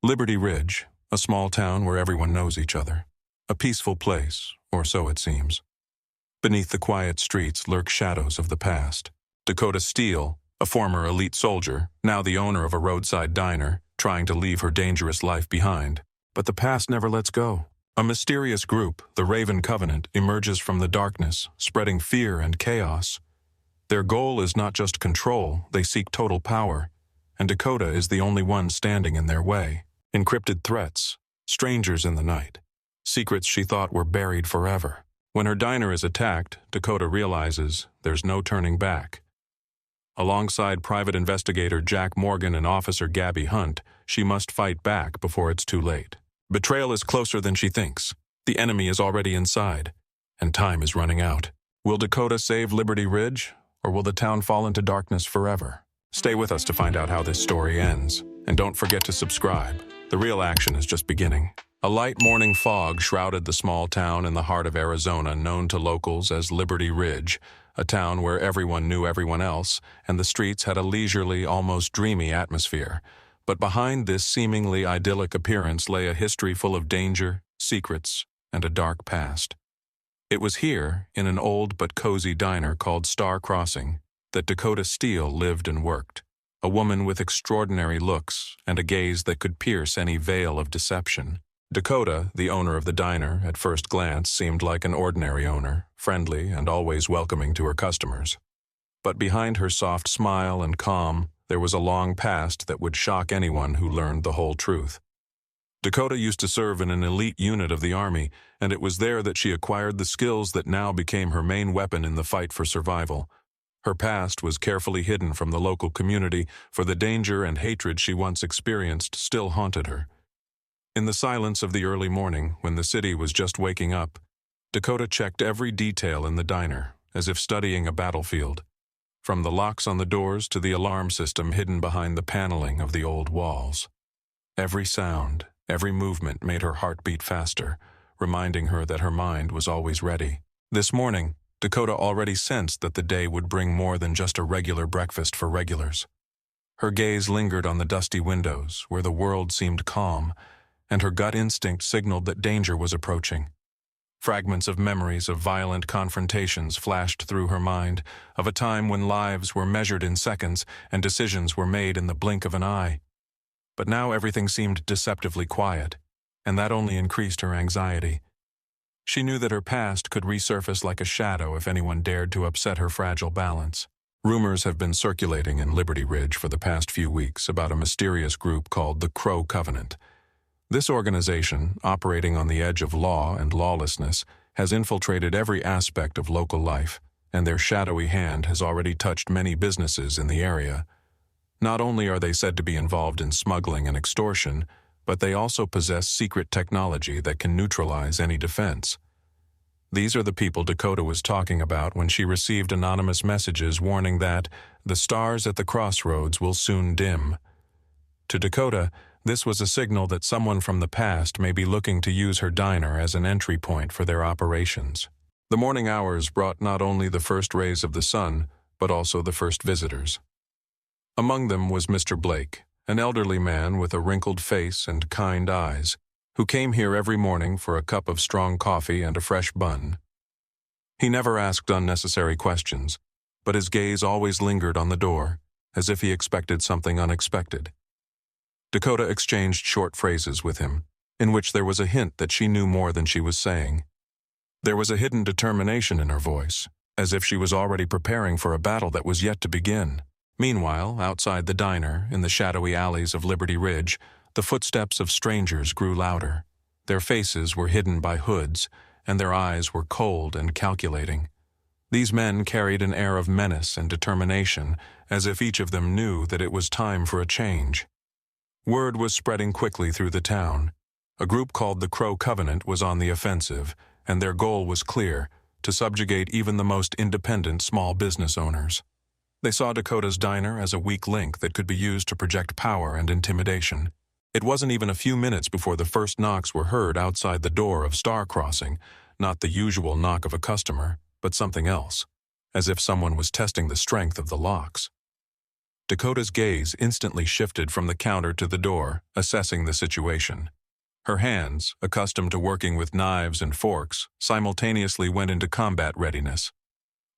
Liberty Ridge, a small town where everyone knows each other. A peaceful place, or so it seems. Beneath the quiet streets lurk shadows of the past. Dakota Steele, a former elite soldier, now the owner of a roadside diner, trying to leave her dangerous life behind. But the past never lets go. A mysterious group, the Raven Covenant, emerges from the darkness, spreading fear and chaos. Their goal is not just control, they seek total power, and Dakota is the only one standing in their way. Encrypted threats, strangers in the night, secrets she thought were buried forever. When her diner is attacked, Dakota realizes there's no turning back. Alongside private investigator Jack Morgan and Officer Gabby Hunt, she must fight back before it's too late. Betrayal is closer than she thinks. The enemy is already inside, and time is running out. Will Dakota save Liberty Ridge, or will the town fall into darkness forever? Stay with us to find out how this story ends. And don't forget to subscribe. The real action is just beginning. A light morning fog shrouded the small town in the heart of Arizona known to locals as Liberty Ridge, a town where everyone knew everyone else, and the streets had a leisurely, almost dreamy atmosphere. But behind this seemingly idyllic appearance lay a history full of danger, secrets, and a dark past. It was here, in an old but cozy diner called Star Crossing, that Dakota Steele lived and worked. A woman with extraordinary looks and a gaze that could pierce any veil of deception. Dakota, the owner of the diner, at first glance seemed like an ordinary owner, friendly and always welcoming to her customers. But behind her soft smile and calm, there was a long past that would shock anyone who learned the whole truth. Dakota used to serve in an elite unit of the Army, and it was there that she acquired the skills that now became her main weapon in the fight for survival. Her past was carefully hidden from the local community, for the danger and hatred she once experienced still haunted her. In the silence of the early morning, when the city was just waking up, Dakota checked every detail in the diner, as if studying a battlefield. From the locks on the doors to the alarm system hidden behind the paneling of the old walls. Every sound, every movement made her heart beat faster, reminding her that her mind was always ready. This morning, Dakota already sensed that the day would bring more than just a regular breakfast for regulars. Her gaze lingered on the dusty windows, where the world seemed calm, and her gut instinct signaled that danger was approaching. Fragments of memories of violent confrontations flashed through her mind, of a time when lives were measured in seconds and decisions were made in the blink of an eye. But now everything seemed deceptively quiet, and that only increased her anxiety. She knew that her past could resurface like a shadow if anyone dared to upset her fragile balance. Rumors have been circulating in Liberty Ridge for the past few weeks about a mysterious group called the Crow Covenant. This organization, operating on the edge of law and lawlessness, has infiltrated every aspect of local life, and their shadowy hand has already touched many businesses in the area. Not only are they said to be involved in smuggling and extortion, but they also possess secret technology that can neutralize any defense. These are the people Dakota was talking about when she received anonymous messages warning that the stars at the crossroads will soon dim. To Dakota, this was a signal that someone from the past may be looking to use her diner as an entry point for their operations. The morning hours brought not only the first rays of the sun, but also the first visitors. Among them was Mr. Blake, an elderly man with a wrinkled face and kind eyes, who came here every morning for a cup of strong coffee and a fresh bun. He never asked unnecessary questions, but his gaze always lingered on the door, as if he expected something unexpected. Dakota exchanged short phrases with him, in which there was a hint that she knew more than she was saying. There was a hidden determination in her voice, as if she was already preparing for a battle that was yet to begin. Meanwhile, outside the diner, in the shadowy alleys of Liberty Ridge, the footsteps of strangers grew louder. Their faces were hidden by hoods, and their eyes were cold and calculating. These men carried an air of menace and determination, as if each of them knew that it was time for a change. Word was spreading quickly through the town. A group called the Crow Covenant was on the offensive, and their goal was clear: to subjugate even the most independent small business owners. They saw Dakota's diner as a weak link that could be used to project power and intimidation. It wasn't even a few minutes before the first knocks were heard outside the door of Star Crossing, not the usual knock of a customer, but something else, as if someone was testing the strength of the locks. Dakota's gaze instantly shifted from the counter to the door, assessing the situation. Her hands, accustomed to working with knives and forks, simultaneously went into combat readiness.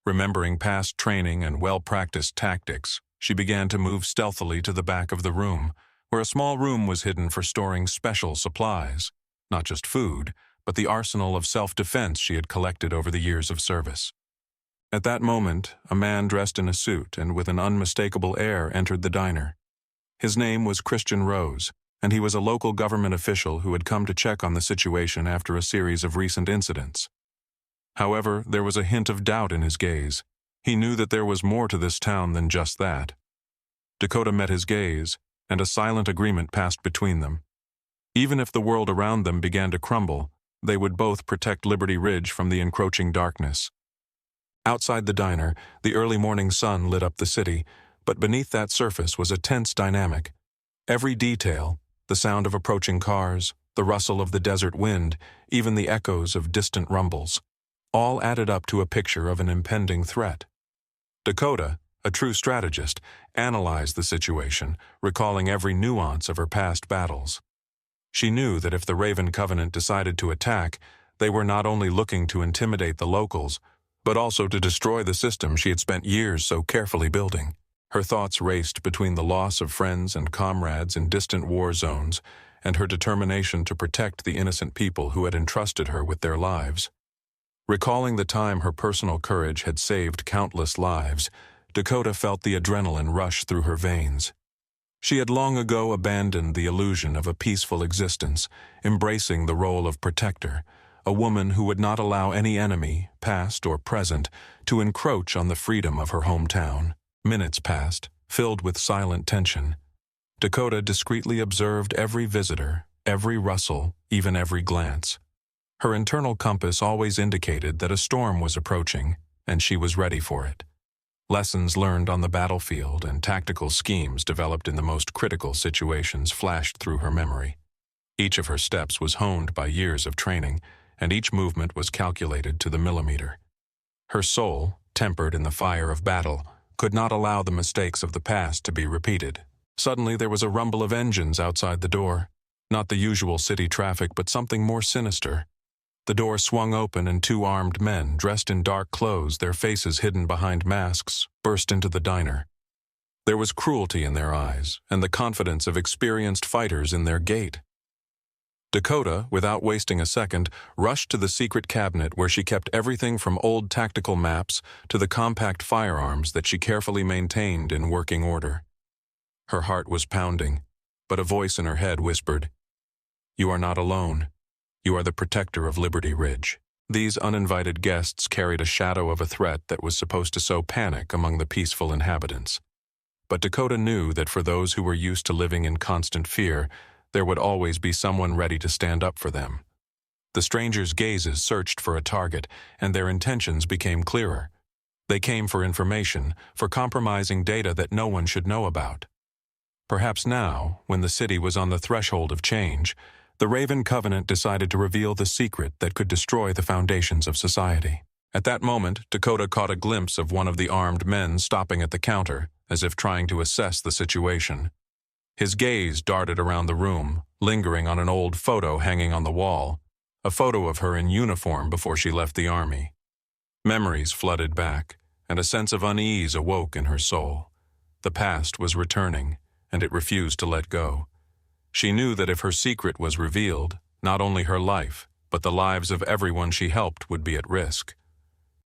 Remembering past training and well-practiced tactics, she began to move stealthily to the back of the room, where a small room was hidden for storing special supplies, not just food, but the arsenal of self-defense she had collected over the years of service. At that moment, a man dressed in a suit and with an unmistakable air entered the diner. His name was Christian Rose, and he was a local government official who had come to check on the situation after a series of recent incidents. However, there was a hint of doubt in his gaze. He knew that there was more to this town than just that. Dakota met his gaze, and a silent agreement passed between them. Even if the world around them began to crumble, they would both protect Liberty Ridge from the encroaching darkness. Outside the diner, the early morning sun lit up the city, but beneath that surface was a tense dynamic. Every detail, the sound of approaching cars, the rustle of the desert wind, even the echoes of distant rumbles, all added up to a picture of an impending threat. Dakota, a true strategist, analyzed the situation, recalling every nuance of her past battles. She knew that if the Raven Covenant decided to attack, they were not only looking to intimidate the locals, but also to destroy the system she had spent years so carefully building. Her thoughts raced between the loss of friends and comrades in distant war zones and her determination to protect the innocent people who had entrusted her with their lives. Recalling the time her personal courage had saved countless lives, Dakota felt the adrenaline rush through her veins. She had long ago abandoned the illusion of a peaceful existence, embracing the role of protector, a woman who would not allow any enemy, past or present, to encroach on the freedom of her hometown. Minutes passed, filled with silent tension. Dakota discreetly observed every visitor, every rustle, even every glance. Her internal compass always indicated that a storm was approaching, and she was ready for it. Lessons learned on the battlefield and tactical schemes developed in the most critical situations flashed through her memory. Each of her steps was honed by years of training, and each movement was calculated to the millimeter. Her soul, tempered in the fire of battle, could not allow the mistakes of the past to be repeated. Suddenly there was a rumble of engines outside the door. Not the usual city traffic, but something more sinister. The door swung open and two armed men, dressed in dark clothes, their faces hidden behind masks, burst into the diner. There was cruelty in their eyes, and the confidence of experienced fighters in their gait. Dakota, without wasting a second, rushed to the secret cabinet where she kept everything from old tactical maps to the compact firearms that she carefully maintained in working order. Her heart was pounding, but a voice in her head whispered, "You are not alone. You are the protector of Liberty Ridge." These uninvited guests carried a shadow of a threat that was supposed to sow panic among the peaceful inhabitants. But Dakota knew that for those who were used to living in constant fear, there would always be someone ready to stand up for them. The strangers' gazes searched for a target, and their intentions became clearer. They came for information, for compromising data that no one should know about. Perhaps now, when the city was on the threshold of change, the Raven Covenant decided to reveal the secret that could destroy the foundations of society. At that moment, Dakota caught a glimpse of one of the armed men stopping at the counter, as if trying to assess the situation. His gaze darted around the room, lingering on an old photo hanging on the wall, a photo of her in uniform before she left the army. Memories flooded back, and a sense of unease awoke in her soul. The past was returning, and it refused to let go. She knew that if her secret was revealed, not only her life, but the lives of everyone she helped would be at risk.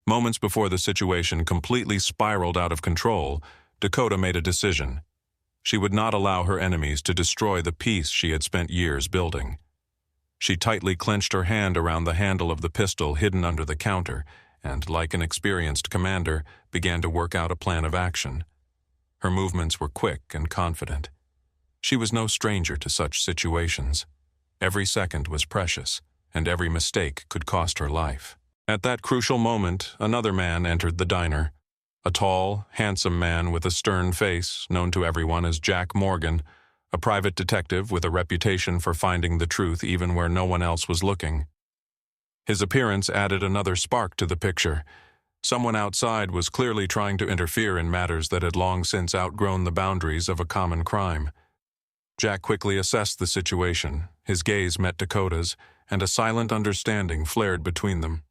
Moments before the situation completely spiraled out of control, Dakota made a decision. She would not allow her enemies to destroy the peace she had spent years building. She tightly clenched her hand around the handle of the pistol hidden under the counter and, like an experienced commander, began to work out a plan of action. Her movements were quick and confident. She was no stranger to such situations. Every second was precious, and every mistake could cost her life. At that crucial moment, another man entered the diner. A tall, handsome man with a stern face, known to everyone as Jack Morgan, a private detective with a reputation for finding the truth even where no one else was looking. His appearance added another spark to the picture. Someone outside was clearly trying to interfere in matters that had long since outgrown the boundaries of a common crime. Jack quickly assessed the situation. His gaze met Dakota's, and a silent understanding flared between them.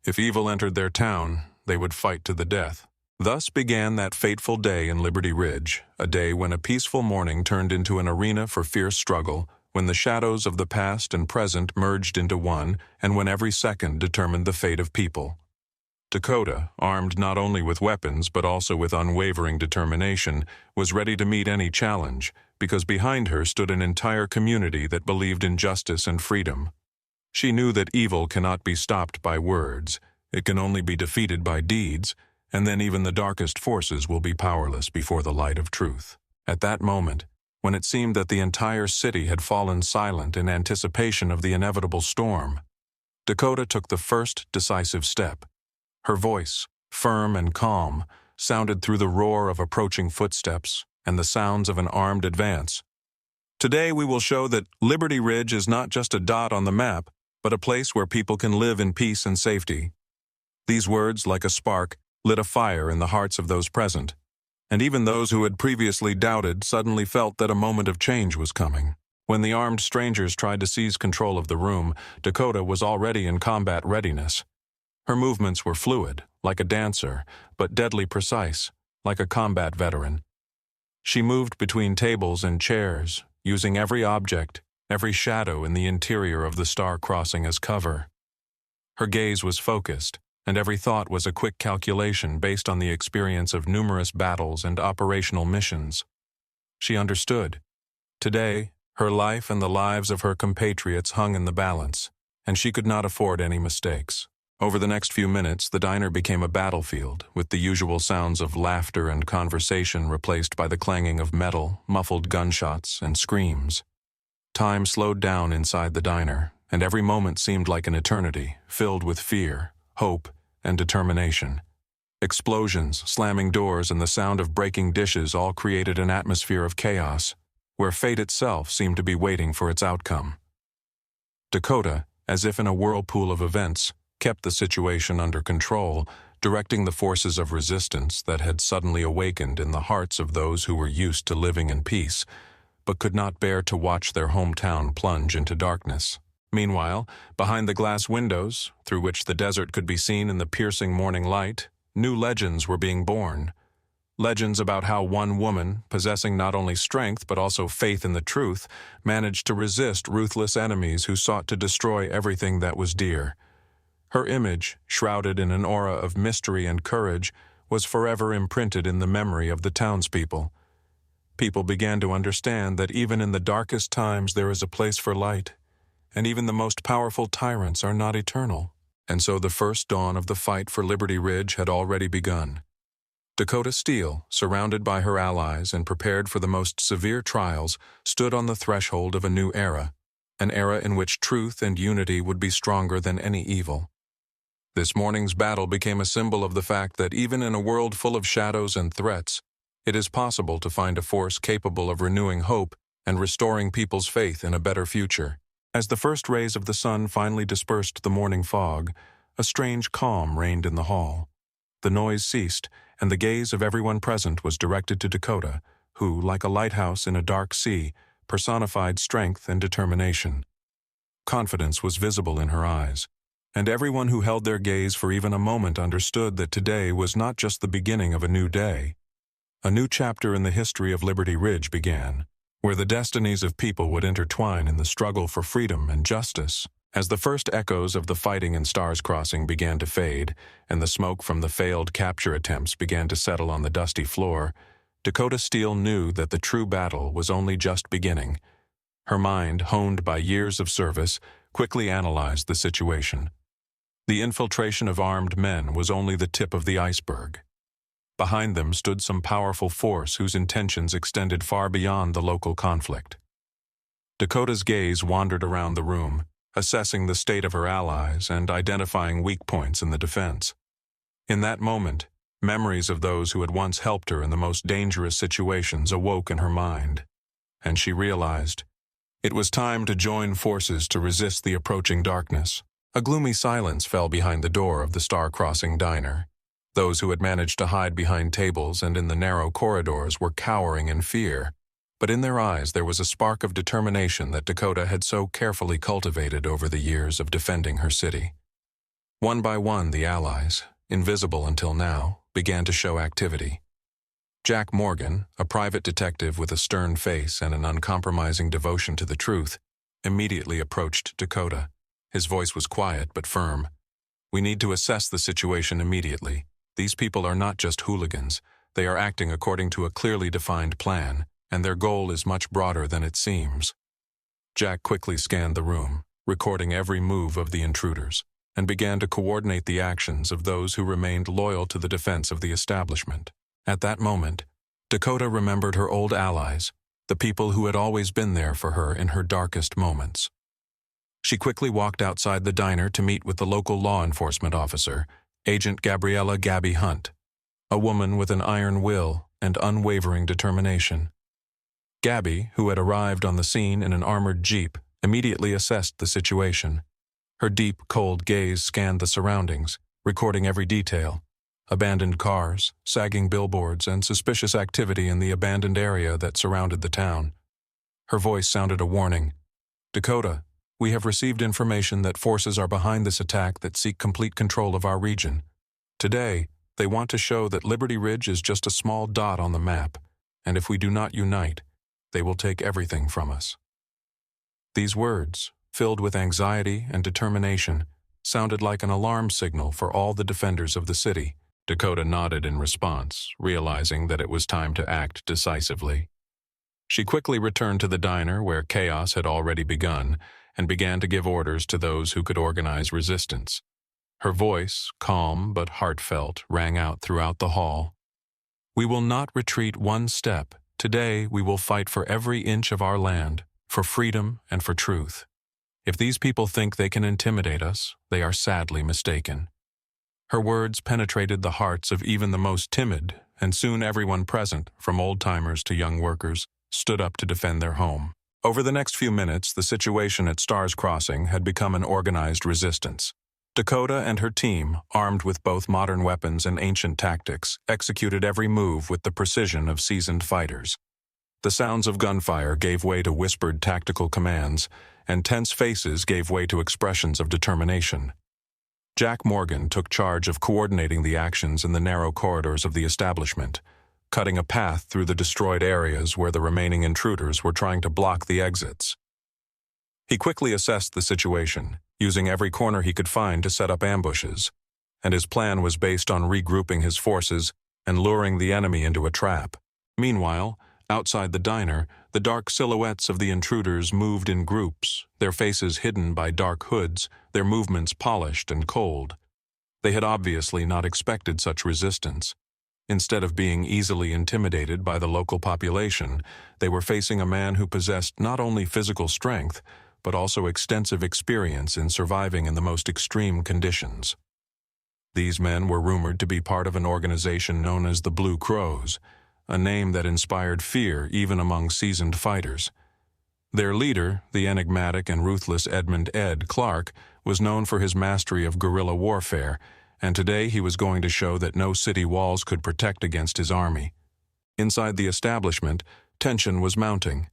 If evil entered their town, they would fight to the death. Thus began that fateful day in Liberty Ridge, a day when a peaceful morning turned into an arena for fierce struggle, when the shadows of the past and present merged into one, and when every second determined the fate of people. Dakota, armed not only with weapons but also with unwavering determination, was ready to meet any challenge, because behind her stood an entire community that believed in justice and freedom. She knew that evil cannot be stopped by words, it can only be defeated by deeds, and then even the darkest forces will be powerless before the light of truth. At that moment, when it seemed that the entire city had fallen silent in anticipation of the inevitable storm, Dakota took the first decisive step. Her voice, firm and calm, sounded through the roar of approaching footsteps and the sounds of an armed advance. Today we will show that Liberty Ridge is not just a dot on the map, but a place where people can live in peace and safety. These words, like a spark, lit a fire in the hearts of those present, and even those who had previously doubted suddenly felt that a moment of change was coming. When the armed strangers tried to seize control of the room, Dakota was already in combat readiness. Her movements were fluid, like a dancer, but deadly precise, like a combat veteran. She moved between tables and chairs, using every object, every shadow in the interior of the star crossing as cover. Her gaze was focused, and every thought was a quick calculation based on the experience of numerous battles and operational missions. She understood. Today, her life and the lives of her compatriots hung in the balance, and she could not afford any mistakes. Over the next few minutes, the diner became a battlefield, with the usual sounds of laughter and conversation replaced by the clanging of metal, muffled gunshots, and screams. Time slowed down inside the diner, and every moment seemed like an eternity, filled with fear, hope, and determination. Explosions, slamming doors, and the sound of breaking dishes all created an atmosphere of chaos, where fate itself seemed to be waiting for its outcome. Dakota, as if in a whirlpool of events, kept the situation under control, directing the forces of resistance that had suddenly awakened in the hearts of those who were used to living in peace, but could not bear to watch their hometown plunge into darkness. Meanwhile, behind the glass windows, through which the desert could be seen in the piercing morning light, new legends were being born. Legends about how one woman, possessing not only strength but also faith in the truth, managed to resist ruthless enemies who sought to destroy everything that was dear. Her image, shrouded in an aura of mystery and courage, was forever imprinted in the memory of the townspeople. People began to understand that even in the darkest times there is a place for light, and even the most powerful tyrants are not eternal. And so the first dawn of the fight for Liberty Ridge had already begun. Dakota Steele, surrounded by her allies and prepared for the most severe trials, stood on the threshold of a new era, an era in which truth and unity would be stronger than any evil. This morning's battle became a symbol of the fact that even in a world full of shadows and threats, it is possible to find a force capable of renewing hope and restoring people's faith in a better future. As the first rays of the sun finally dispersed the morning fog, a strange calm reigned in the hall. The noise ceased, and the gaze of everyone present was directed to Dakota, who, like a lighthouse in a dark sea, personified strength and determination. Confidence was visible in her eyes, and everyone who held their gaze for even a moment understood that today was not just the beginning of a new day. A new chapter in the history of Liberty Ridge began, where the destinies of people would intertwine in the struggle for freedom and justice. As the first echoes of the fighting in Stars Crossing began to fade, and the smoke from the failed capture attempts began to settle on the dusty floor, Dakota Steele knew that the true battle was only just beginning. Her mind, honed by years of service, quickly analyzed the situation. The infiltration of armed men was only the tip of the iceberg. Behind them stood some powerful force whose intentions extended far beyond the local conflict. Dakota's gaze wandered around the room, assessing the state of her allies and identifying weak points in the defense. In that moment, memories of those who had once helped her in the most dangerous situations awoke in her mind, and she realized it was time to join forces to resist the approaching darkness. A gloomy silence fell behind the door of the Star Crossing diner, Those who had managed to hide behind tables and in the narrow corridors were cowering in fear, but in their eyes there was a spark of determination that Dakota had so carefully cultivated over the years of defending her city. One by one, the allies, invisible until now, began to show activity. Jack Morgan, a private detective with a stern face and an uncompromising devotion to the truth, immediately approached Dakota. His voice was quiet but firm. "We need to assess the situation immediately. These people are not just hooligans. They are acting according to a clearly defined plan, and their goal is much broader than it seems." Jack quickly scanned the room, recording every move of the intruders, and began to coordinate the actions of those who remained loyal to the defense of the establishment. At that moment, Dakota remembered her old allies, the people who had always been there for her in her darkest moments. She quickly walked outside the diner to meet with the local law enforcement officer, Agent Gabriella "Gabby" Hunt, a woman with an iron will and unwavering determination. Gabby, who had arrived on the scene in an armored jeep, immediately assessed the situation. Her deep, cold gaze scanned the surroundings, recording every detail: abandoned cars, sagging billboards, and suspicious activity in the abandoned area that surrounded the town. Her voice sounded a warning. "Dakota, we have received information that forces are behind this attack that seek complete control of our region. Today, they want to show that Liberty Ridge is just a small dot on the map, and if we do not unite, they will take everything from us." These words, filled with anxiety and determination, sounded like an alarm signal for all the defenders of the city. Dakota nodded in response, realizing that it was time to act decisively. She quickly returned to the diner where chaos had already begun and began to give orders to those who could organize resistance. Her voice, calm but heartfelt, rang out throughout the hall. "We will not retreat one step. Today we will fight for every inch of our land, for freedom and for truth. If these people think they can intimidate us, they are sadly mistaken." Her words penetrated the hearts of even the most timid, and soon everyone present, from old-timers to young workers, stood up to defend their home. Over the next few minutes, the situation at Stars Crossing had become an organized resistance. Dakota and her team, armed with both modern weapons and ancient tactics, executed every move with the precision of seasoned fighters. The sounds of gunfire gave way to whispered tactical commands, and tense faces gave way to expressions of determination. Jack Morgan took charge of coordinating the actions in the narrow corridors of the establishment, cutting a path through the destroyed areas where the remaining intruders were trying to block the exits. He quickly assessed the situation, using every corner he could find to set up ambushes, and his plan was based on regrouping his forces and luring the enemy into a trap. Meanwhile, outside the diner, the dark silhouettes of the intruders moved in groups, their faces hidden by dark hoods, their movements polished and cold. They had obviously not expected such resistance. Instead of being easily intimidated by the local population, they were facing a man who possessed not only physical strength, but also extensive experience in surviving in the most extreme conditions. These men were rumored to be part of an organization known as the Blue Crows, a name that inspired fear even among seasoned fighters. Their leader, the enigmatic and ruthless Edmund "Ed" Clark, was known for his mastery of guerrilla warfare, and today he was going to show that no city walls could protect against his army. Inside the establishment, tension was mounting.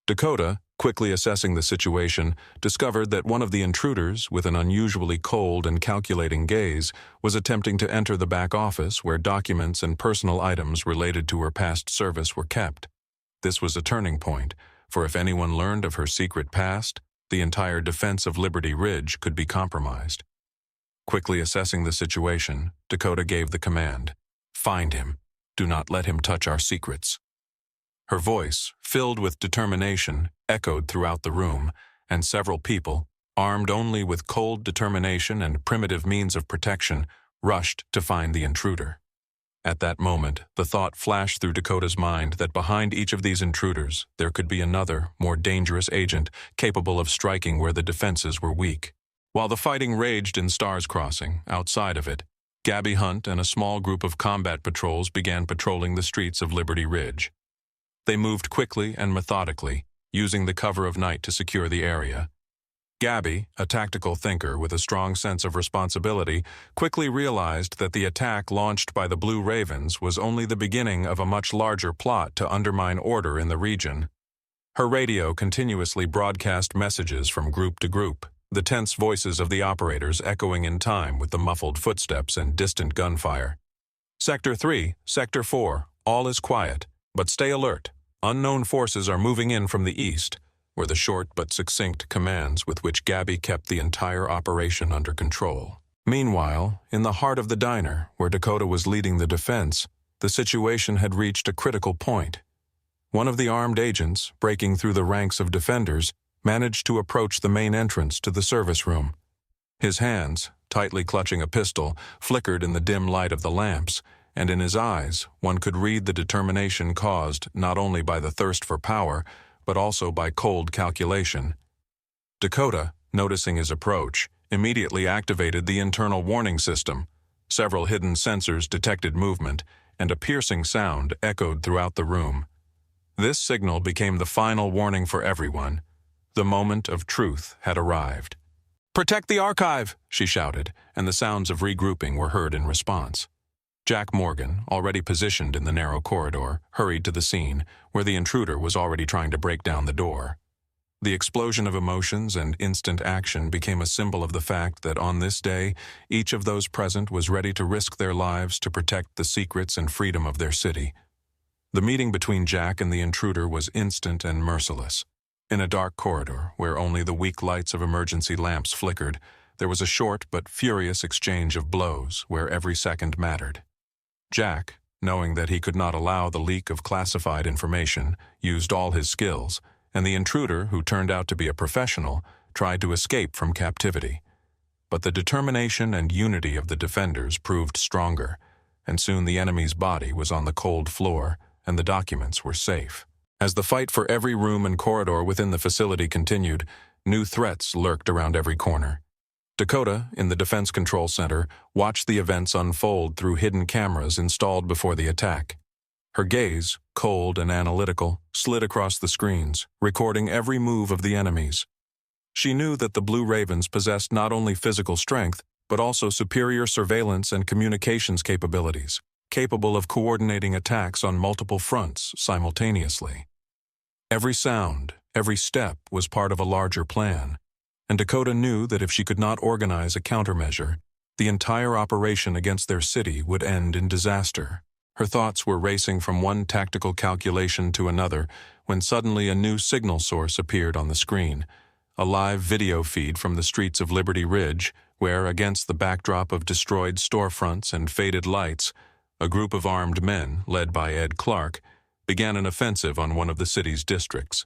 Dakota, quickly assessing the situation, discovered that one of the intruders, with an unusually cold and calculating gaze, was attempting to enter the back office where documents and personal items related to her past service were kept. This was a turning point, for if anyone learned of her secret past, the entire defense of Liberty Ridge could be compromised. Quickly assessing the situation, Dakota gave the command, "Find him. Do not let him touch our secrets." Her voice, filled with determination, echoed throughout the room, and several people, armed only with cold determination and primitive means of protection, rushed to find the intruder. At that moment, the thought flashed through Dakota's mind that behind each of these intruders there could be another, more dangerous agent capable of striking where the defenses were weak. While the fighting raged in Stars Crossing, outside of it, Gabby Hunt and a small group of combat patrols began patrolling the streets of Liberty Ridge. They moved quickly and methodically, using the cover of night to secure the area. Gabby, a tactical thinker with a strong sense of responsibility, quickly realized that the attack launched by the Blue Ravens was only the beginning of a much larger plot to undermine order in the region. Her radio continuously broadcast messages from group to group, the tense voices of the operators echoing in time with the muffled footsteps and distant gunfire. Sector 3, Sector 4, all is quiet, but stay alert. Unknown forces are moving in from the east, were the short but succinct commands with which Gabby kept the entire operation under control. Meanwhile, in the heart of the diner, where Dakota was leading the defense, the situation had reached a critical point. One of the armed agents, breaking through the ranks of defenders, managed to approach the main entrance to the service room. His hands, tightly clutching a pistol, flickered in the dim light of the lamps, and in his eyes one could read the determination caused not only by the thirst for power, but also by cold calculation. Dakota, noticing his approach, immediately activated the internal warning system. Several hidden sensors detected movement, and a piercing sound echoed throughout the room. This signal became the final warning for everyone. The moment of truth had arrived. "Protect the archive!" she shouted, and the sounds of regrouping were heard in response. Jack Morgan, already positioned in the narrow corridor, hurried to the scene, where the intruder was already trying to break down the door. The explosion of emotions and instant action became a symbol of the fact that on this day, each of those present was ready to risk their lives to protect the secrets and freedom of their city. The meeting between Jack and the intruder was instant and merciless. In a dark corridor, where only the weak lights of emergency lamps flickered, there was a short but furious exchange of blows where every second mattered. Jack, knowing that he could not allow the leak of classified information, used all his skills, and the intruder, who turned out to be a professional, tried to escape from captivity. But the determination and unity of the defenders proved stronger, and soon the enemy's body was on the cold floor, and the documents were safe. As the fight for every room and corridor within the facility continued, new threats lurked around every corner. Dakota, in the Defense Control Center, watched the events unfold through hidden cameras installed before the attack. Her gaze, cold and analytical, slid across the screens, recording every move of the enemies. She knew that the Blue Ravens possessed not only physical strength, but also superior surveillance and communications capabilities, capable of coordinating attacks on multiple fronts simultaneously. Every sound, every step was part of a larger plan, and Dakota knew that if she could not organize a countermeasure, the entire operation against their city would end in disaster. Her thoughts were racing from one tactical calculation to another when suddenly a new signal source appeared on the screen, a live video feed from the streets of Liberty Ridge, where, against the backdrop of destroyed storefronts and faded lights, a group of armed men, led by Ed Clark, began an offensive on one of the city's districts.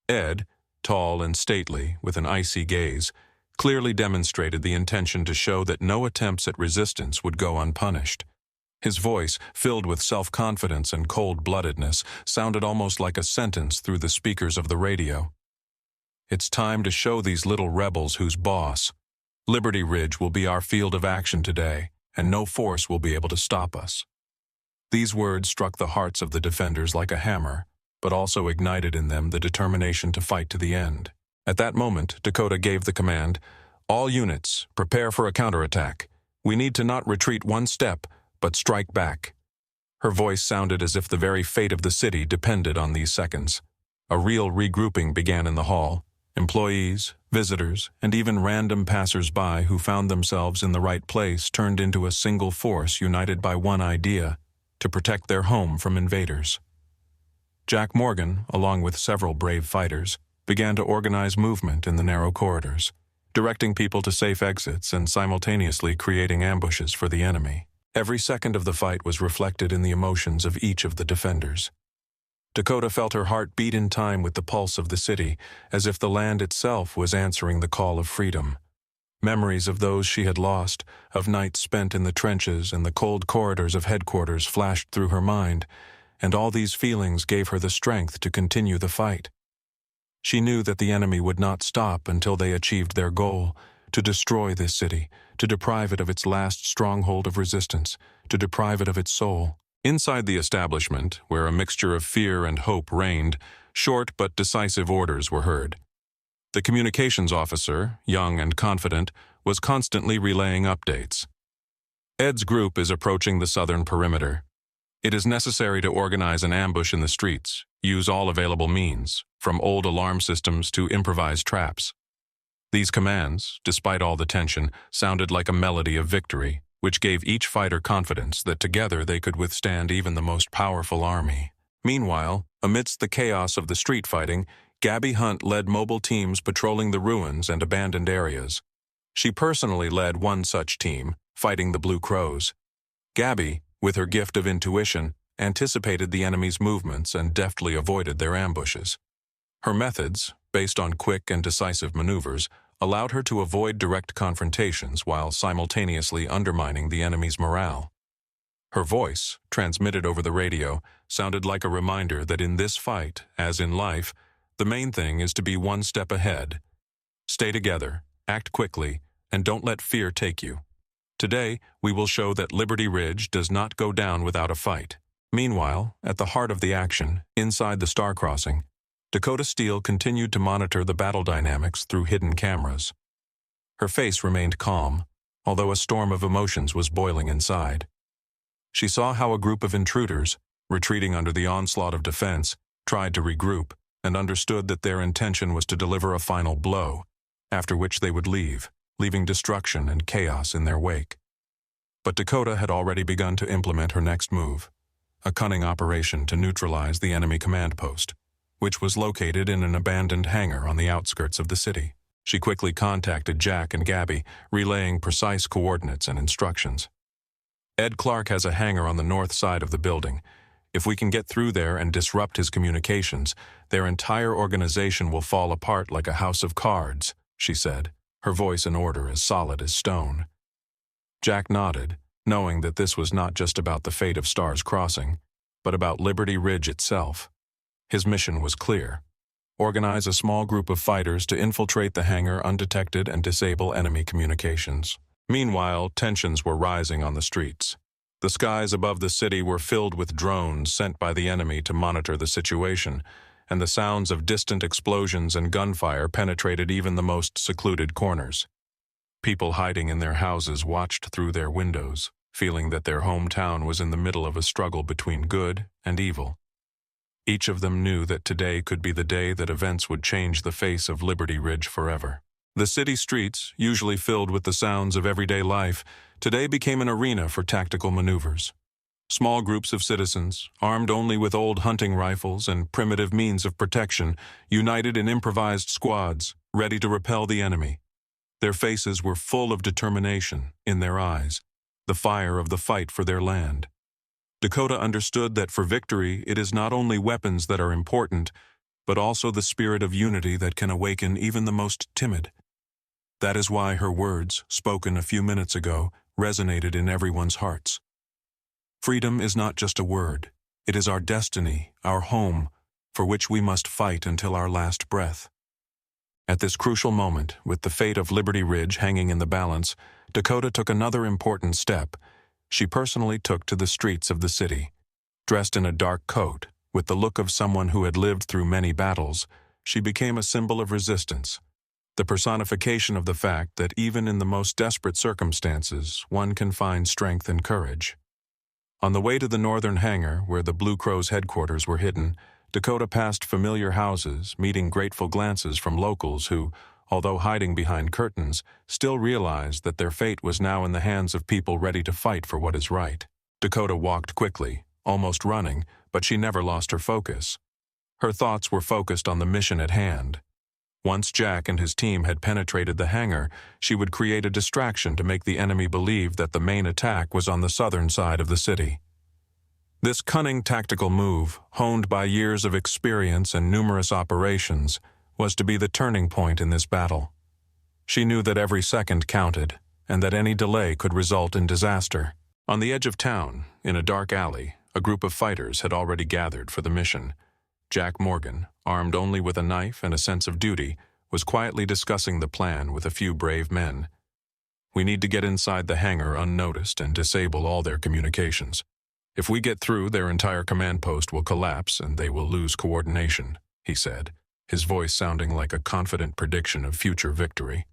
Ed, tall and stately, with an icy gaze, clearly demonstrated the intention to show that no attempts at resistance would go unpunished. His voice, filled with self-confidence and cold-bloodedness, sounded almost like a sentence through the speakers of the radio. "It's time to show these little rebels who's boss. Liberty Ridge will be our field of action today, and no force will be able to stop us." These words struck the hearts of the defenders like a hammer, but also ignited in them the determination to fight to the end. At that moment, Dakota gave the command, "All units, prepare for a counterattack. We need to not retreat one step, but strike back." Her voice sounded as if the very fate of the city depended on these seconds. A real regrouping began in the hall. Employees, visitors, and even random passers-by who found themselves in the right place turned into a single force united by one idea: to protect their home from invaders. Jack Morgan, along with several brave fighters, began to organize movement in the narrow corridors, directing people to safe exits and simultaneously creating ambushes for the enemy. Every second of the fight was reflected in the emotions of each of the defenders. Dakota felt her heart beat in time with the pulse of the city, as if the land itself was answering the call of freedom. Memories of those she had lost, of nights spent in the trenches and the cold corridors of headquarters flashed through her mind, and all these feelings gave her the strength to continue the fight. She knew that the enemy would not stop until they achieved their goal: to destroy this city, to deprive it of its last stronghold of resistance, to deprive it of its soul. Inside the establishment, where a mixture of fear and hope reigned, short but decisive orders were heard. The communications officer, young and confident, was constantly relaying updates. Ed's group is approaching the southern perimeter. It is necessary to organize an ambush in the streets, use all available means, from old alarm systems to improvised traps. These commands, despite all the tension, sounded like a melody of victory, which gave each fighter confidence that together they could withstand even the most powerful army. Meanwhile, amidst the chaos of the street fighting, Gabby Hunt led mobile teams patrolling the ruins and abandoned areas. She personally led one such team, fighting the Blue Crows. Gabby, with her gift of intuition, anticipated the enemy's movements and deftly avoided their ambushes. Her methods, based on quick and decisive maneuvers, allowed her to avoid direct confrontations while simultaneously undermining the enemy's morale. Her voice, transmitted over the radio, sounded like a reminder that in this fight, as in life, the main thing is to be one step ahead. Stay together, act quickly, and don't let fear take you. Today, we will show that Liberty Ridge does not go down without a fight. Meanwhile, at the heart of the action, inside the Star Crossing, Dakota Steele continued to monitor the battle dynamics through hidden cameras. Her face remained calm, although a storm of emotions was boiling inside. She saw how a group of intruders, retreating under the onslaught of defense, tried to regroup, and understood that their intention was to deliver a final blow, after which they would leave, leaving destruction and chaos in their wake. But Dakota had already begun to implement her next move, a cunning operation to neutralize the enemy command post, which was located in an abandoned hangar on the outskirts of the city. She quickly contacted Jack and Gabby, relaying precise coordinates and instructions. Ed Clark has a hangar on the north side of the building. If we can get through there and disrupt his communications, their entire organization will fall apart like a house of cards, she said, her voice and order as solid as stone. Jack nodded, knowing that this was not just about the fate of Stars Crossing, but about Liberty Ridge itself. His mission was clear: organize a small group of fighters to infiltrate the hangar undetected and disable enemy communications. Meanwhile, tensions were rising on the streets. The skies above the city were filled with drones sent by the enemy to monitor the situation, and the sounds of distant explosions and gunfire penetrated even the most secluded corners. People hiding in their houses watched through their windows, feeling that their hometown was in the middle of a struggle between good and evil. Each of them knew that today could be the day that events would change the face of Liberty Ridge forever. The city streets, usually filled with the sounds of everyday life, today became an arena for tactical maneuvers. Small groups of citizens, armed only with old hunting rifles and primitive means of protection, united in improvised squads, ready to repel the enemy. Their faces were full of determination, in their eyes, the fire of the fight for their land. Dakota understood that for victory, it is not only weapons that are important, but also the spirit of unity that can awaken even the most timid. That is why her words, spoken a few minutes ago, resonated in everyone's hearts. Freedom is not just a word. It is our destiny, our home, for which we must fight until our last breath. At this crucial moment, with the fate of Liberty Ridge hanging in the balance, Dakota took another important step. She personally took to the streets of the city. Dressed in a dark coat, with the look of someone who had lived through many battles, she became a symbol of resistance, the personification of the fact that even in the most desperate circumstances, one can find strength and courage. On the way to the northern hangar, where the Blue Crows' headquarters were hidden, Dakota passed familiar houses, meeting grateful glances from locals who, although hiding behind curtains, still realized that their fate was now in the hands of people ready to fight for what is right. Dakota walked quickly, almost running, but she never lost her focus. Her thoughts were focused on the mission at hand. Once Jack and his team had penetrated the hangar, she would create a distraction to make the enemy believe that the main attack was on the southern side of the city. This cunning tactical move, honed by years of experience and numerous operations, was to be the turning point in this battle. She knew that every second counted, and that any delay could result in disaster. On the edge of town, in a dark alley, a group of fighters had already gathered for the mission. Jack Morgan, armed only with a knife and a sense of duty, was quietly discussing the plan with a few brave men. "We need to get inside the hangar unnoticed and disable all their communications. If we get through, their entire command post will collapse and they will lose coordination," he said. his voice sounding like a confident prediction of future victory.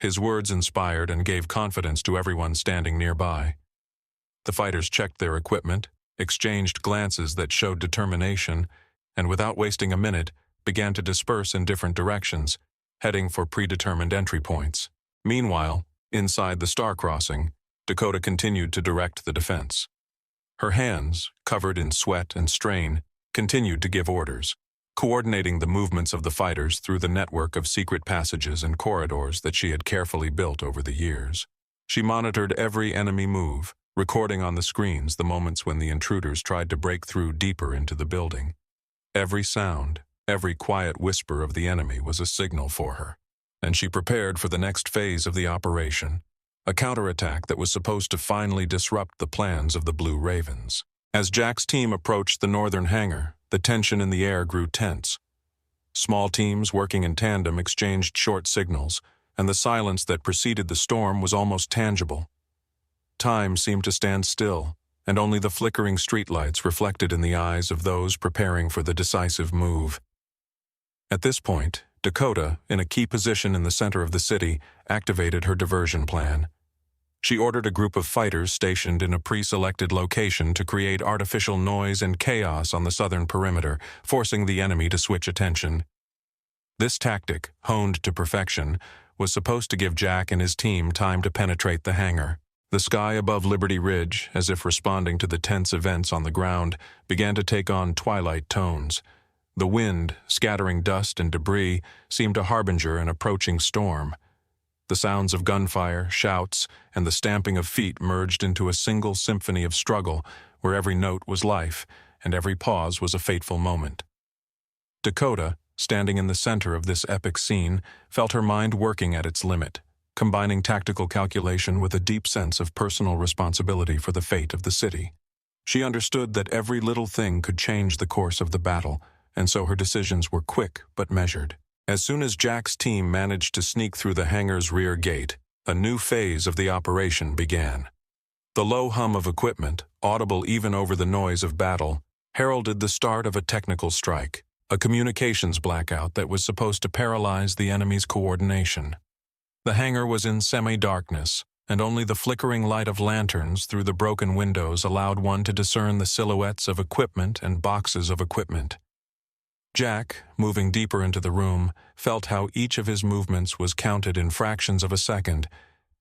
His words inspired and gave confidence to everyone standing nearby. The fighters checked their equipment, exchanged glances that showed determination, and without wasting a minute, began to disperse in different directions, heading for predetermined entry points. Meanwhile, inside the star crossing, Dakota continued to direct the defense. Her hands, covered in sweat and strain, continued to give orders, coordinating the movements of the fighters through the network of secret passages and corridors that she had carefully built over the years. She monitored every enemy move, recording on the screens the moments when the intruders tried to break through deeper into the building. Every sound, every quiet whisper of the enemy was a signal for her, and she prepared for the next phase of the operation, a counterattack that was supposed to finally disrupt the plans of the Blue Ravens. As Jack's team approached the northern hangar, the tension in the air grew tense. Small teams working in tandem exchanged short signals, and the silence that preceded the storm was almost tangible. Time seemed to stand still, and only the flickering streetlights reflected in the eyes of those preparing for the decisive move. At this point, Dakota, in a key position in the center of the city, activated her diversion plan. She ordered a group of fighters stationed in a pre-selected location to create artificial noise and chaos on the southern perimeter, forcing the enemy to switch attention. This tactic, honed to perfection, was supposed to give Jack and his team time to penetrate the hangar. The sky above Liberty Ridge, as if responding to the tense events on the ground, began to take on twilight tones. The wind, scattering dust and debris, seemed a harbinger an approaching storm. The sounds of gunfire, shouts, and the stamping of feet merged into a single symphony of struggle, where every note was life, and every pause was a fateful moment. Dakota, standing in the center of this epic scene, felt her mind working at its limit, combining tactical calculation with a deep sense of personal responsibility for the fate of the city. She understood that every little thing could change the course of the battle, and so her decisions were quick but measured. As soon as Jack's team managed to sneak through the hangar's rear gate, a new phase of the operation began. The low hum of equipment, audible even over the noise of battle, heralded the start of a technical strike, a communications blackout that was supposed to paralyze the enemy's coordination. The hangar was in semi-darkness, and only the flickering light of lanterns through the broken windows allowed one to discern the silhouettes of equipment and boxes of equipment. Jack, moving deeper into the room, felt how each of his movements was counted in fractions of a second,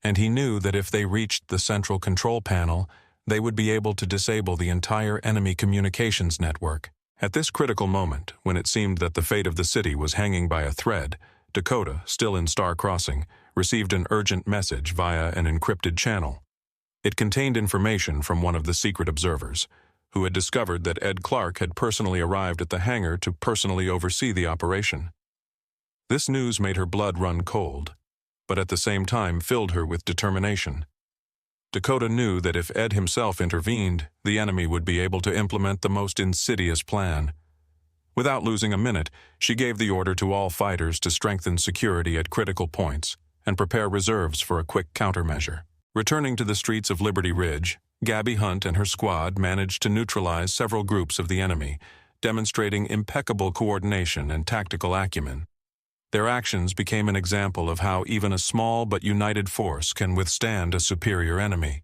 and he knew that if they reached the central control panel, they would be able to disable the entire enemy communications network. At this critical moment, when it seemed that the fate of the city was hanging by a thread, Dakota, still in Star Crossing, received an urgent message via an encrypted channel. It contained information from one of the secret observers, who had discovered that Ed Clark had personally arrived at the hangar to personally oversee the operation. This news made her blood run cold, but at the same time filled her with determination. Dakota knew that if Ed himself intervened, the enemy would be able to implement the most insidious plan. Without losing a minute, she gave the order to all fighters to strengthen security at critical points and prepare reserves for a quick countermeasure. Returning to the streets of Liberty Ridge, Gabby Hunt and her squad managed to neutralize several groups of the enemy, demonstrating impeccable coordination and tactical acumen. Their actions became an example of how even a small but united force can withstand a superior enemy.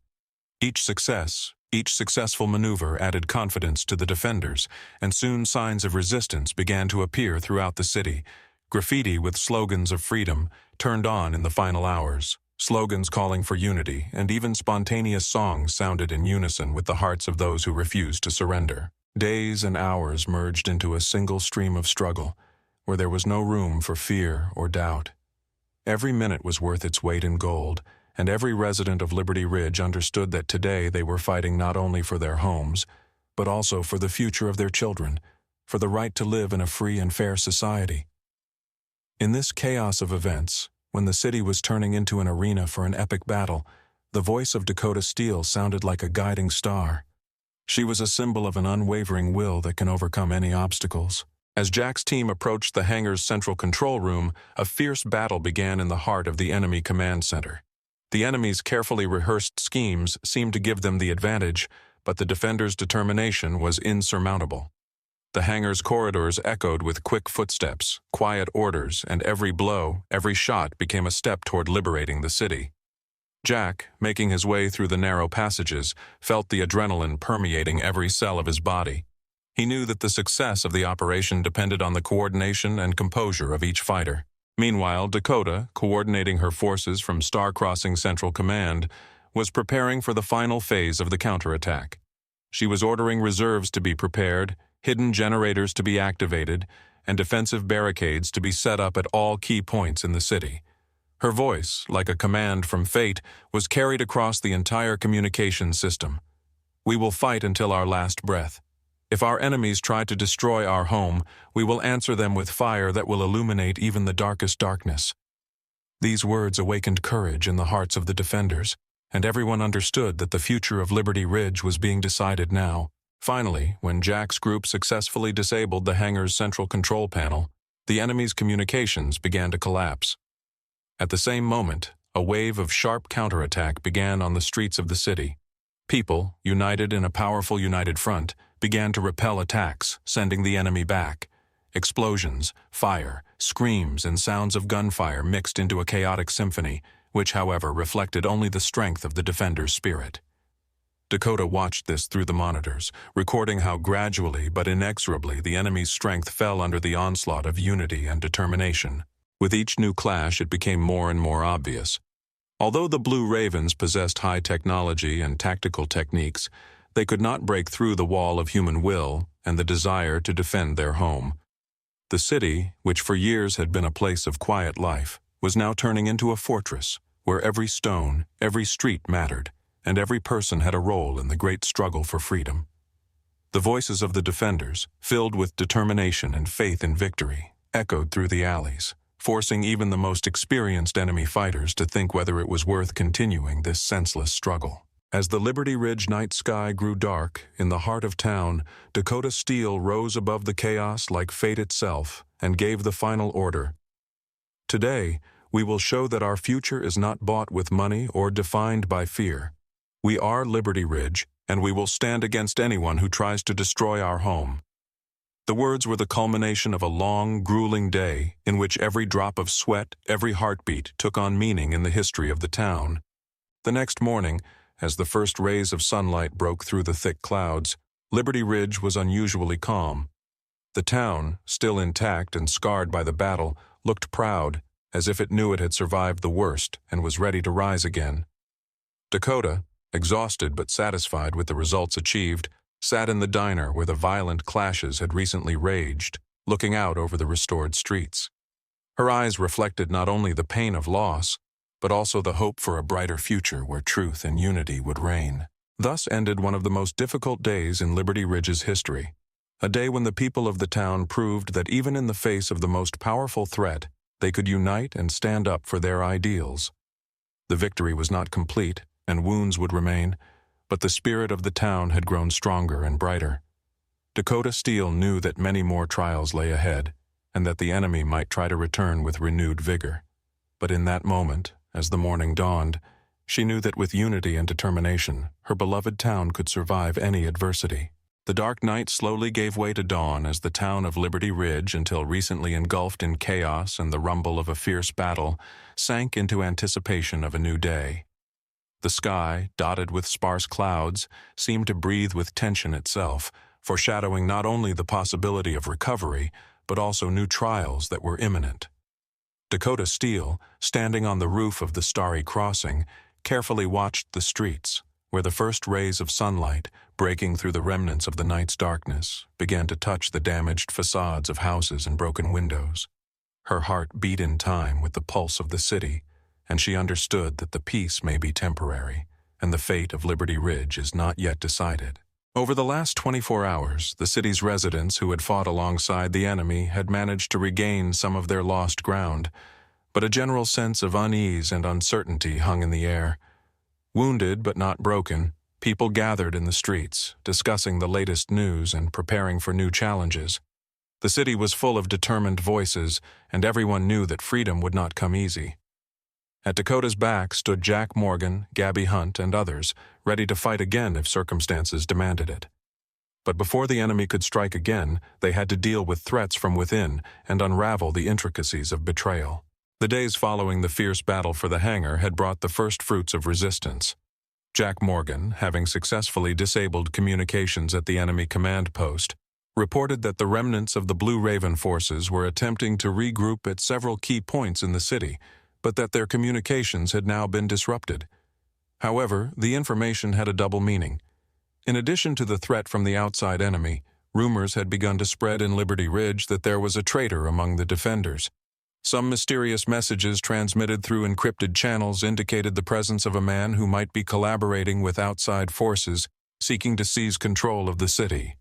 Each successful maneuver added confidence to the defenders, and soon signs of resistance began to appear throughout the city. Graffiti with slogans of freedom turned on in the final hours. Slogans calling for unity, and even spontaneous songs sounded in unison with the hearts of those who refused to surrender. Days and hours merged into a single stream of struggle, where there was no room for fear or doubt. Every minute was worth its weight in gold, and every resident of Liberty Ridge understood that today they were fighting not only for their homes, but also for the future of their children, for the right to live in a free and fair society. In this chaos of events, when the city was turning into an arena for an epic battle, the voice of Dakota Steele sounded like a guiding star. She was a symbol of an unwavering will that can overcome any obstacles. As Jack's team approached the hangar's central control room, a fierce battle began in the heart of the enemy command center. The enemy's carefully rehearsed schemes seemed to give them the advantage, but the defenders' determination was insurmountable. The hangar's corridors echoed with quick footsteps, quiet orders, and every blow, every shot became a step toward liberating the city. Jack, making his way through the narrow passages, felt the adrenaline permeating every cell of his body. He knew that the success of the operation depended on the coordination and composure of each fighter. Meanwhile, Dakota, coordinating her forces from star-crossing Central Command, was preparing for the final phase of the counterattack. She was ordering reserves to be prepared, hidden generators to be activated, and defensive barricades to be set up at all key points in the city. Her voice, like a command from fate, was carried across the entire communication system. "We will fight until our last breath. If our enemies try to destroy our home, we will answer them with fire that will illuminate even the darkest darkness." These words awakened courage in the hearts of the defenders, and everyone understood that the future of Liberty Ridge was being decided now. Finally, when Jack's group successfully disabled the hangar's central control panel, the enemy's communications began to collapse. At the same moment, a wave of sharp counterattack began on the streets of the city. People, united in a powerful united front, began to repel attacks, sending the enemy back. Explosions, fire, screams, and sounds of gunfire mixed into a chaotic symphony, which, however, reflected only the strength of the defenders' spirit. Dakota watched this through the monitors, recording how gradually but inexorably the enemy's strength fell under the onslaught of unity and determination. With each new clash, it became more and more obvious. Although the Blue Ravens possessed high technology and tactical techniques, they could not break through the wall of human will and the desire to defend their home. The city, which for years had been a place of quiet life, was now turning into a fortress, where every stone, every street mattered, and every person had a role in the great struggle for freedom. The voices of the defenders, filled with determination and faith in victory, echoed through the alleys, forcing even the most experienced enemy fighters to think whether it was worth continuing this senseless struggle. As the Liberty Ridge night sky grew dark, in the heart of town, Dakota Steele rose above the chaos like fate itself and gave the final order. "Today, we will show that our future is not bought with money or defined by fear. We are Liberty Ridge, and we will stand against anyone who tries to destroy our home." The words were the culmination of a long, grueling day in which every drop of sweat, every heartbeat took on meaning in the history of the town. The next morning, as the first rays of sunlight broke through the thick clouds, Liberty Ridge was unusually calm. The town, still intact and scarred by the battle, looked proud, as if it knew it had survived the worst and was ready to rise again. Dakota, exhausted but satisfied with the results achieved, sat in the diner where the violent clashes had recently raged, looking out over the restored streets. Her eyes reflected not only the pain of loss, but also the hope for a brighter future where truth and unity would reign. Thus ended one of the most difficult days in Liberty Ridge's history, a day when the people of the town proved that even in the face of the most powerful threat, they could unite and stand up for their ideals. The victory was not complete, and wounds would remain, but the spirit of the town had grown stronger and brighter. Dakota Steele knew that many more trials lay ahead, and that the enemy might try to return with renewed vigor. But in that moment, as the morning dawned, she knew that with unity and determination, her beloved town could survive any adversity. The dark night slowly gave way to dawn as the town of Liberty Ridge, until recently engulfed in chaos and the rumble of a fierce battle, sank into anticipation of a new day. The sky, dotted with sparse clouds, seemed to breathe with tension itself, foreshadowing not only the possibility of recovery, but also new trials that were imminent. Dakota Steele, standing on the roof of the starry crossing, carefully watched the streets, where the first rays of sunlight, breaking through the remnants of the night's darkness, began to touch the damaged facades of houses and broken windows. Her heart beat in time with the pulse of the city, and she understood that the peace may be temporary, and the fate of Liberty Ridge is not yet decided. Over the last 24 hours, the city's residents who had fought alongside the enemy had managed to regain some of their lost ground, but a general sense of unease and uncertainty hung in the air. Wounded but not broken, people gathered in the streets, discussing the latest news and preparing for new challenges. The city was full of determined voices, and everyone knew that freedom would not come easy. At Dakota's back stood Jack Morgan, Gabby Hunt, and others, ready to fight again if circumstances demanded it. But before the enemy could strike again, they had to deal with threats from within and unravel the intricacies of betrayal. The days following the fierce battle for the hangar had brought the first fruits of resistance. Jack Morgan, having successfully disabled communications at the enemy command post, reported that the remnants of the Blue Raven forces were attempting to regroup at several key points in the city, but that their communications had now been disrupted. However, the information had a double meaning. In addition to the threat from the outside enemy, rumors had begun to spread in Liberty Ridge that there was a traitor among the defenders. Some mysterious messages transmitted through encrypted channels indicated the presence of a man who might be collaborating with outside forces, seeking to seize control of the city.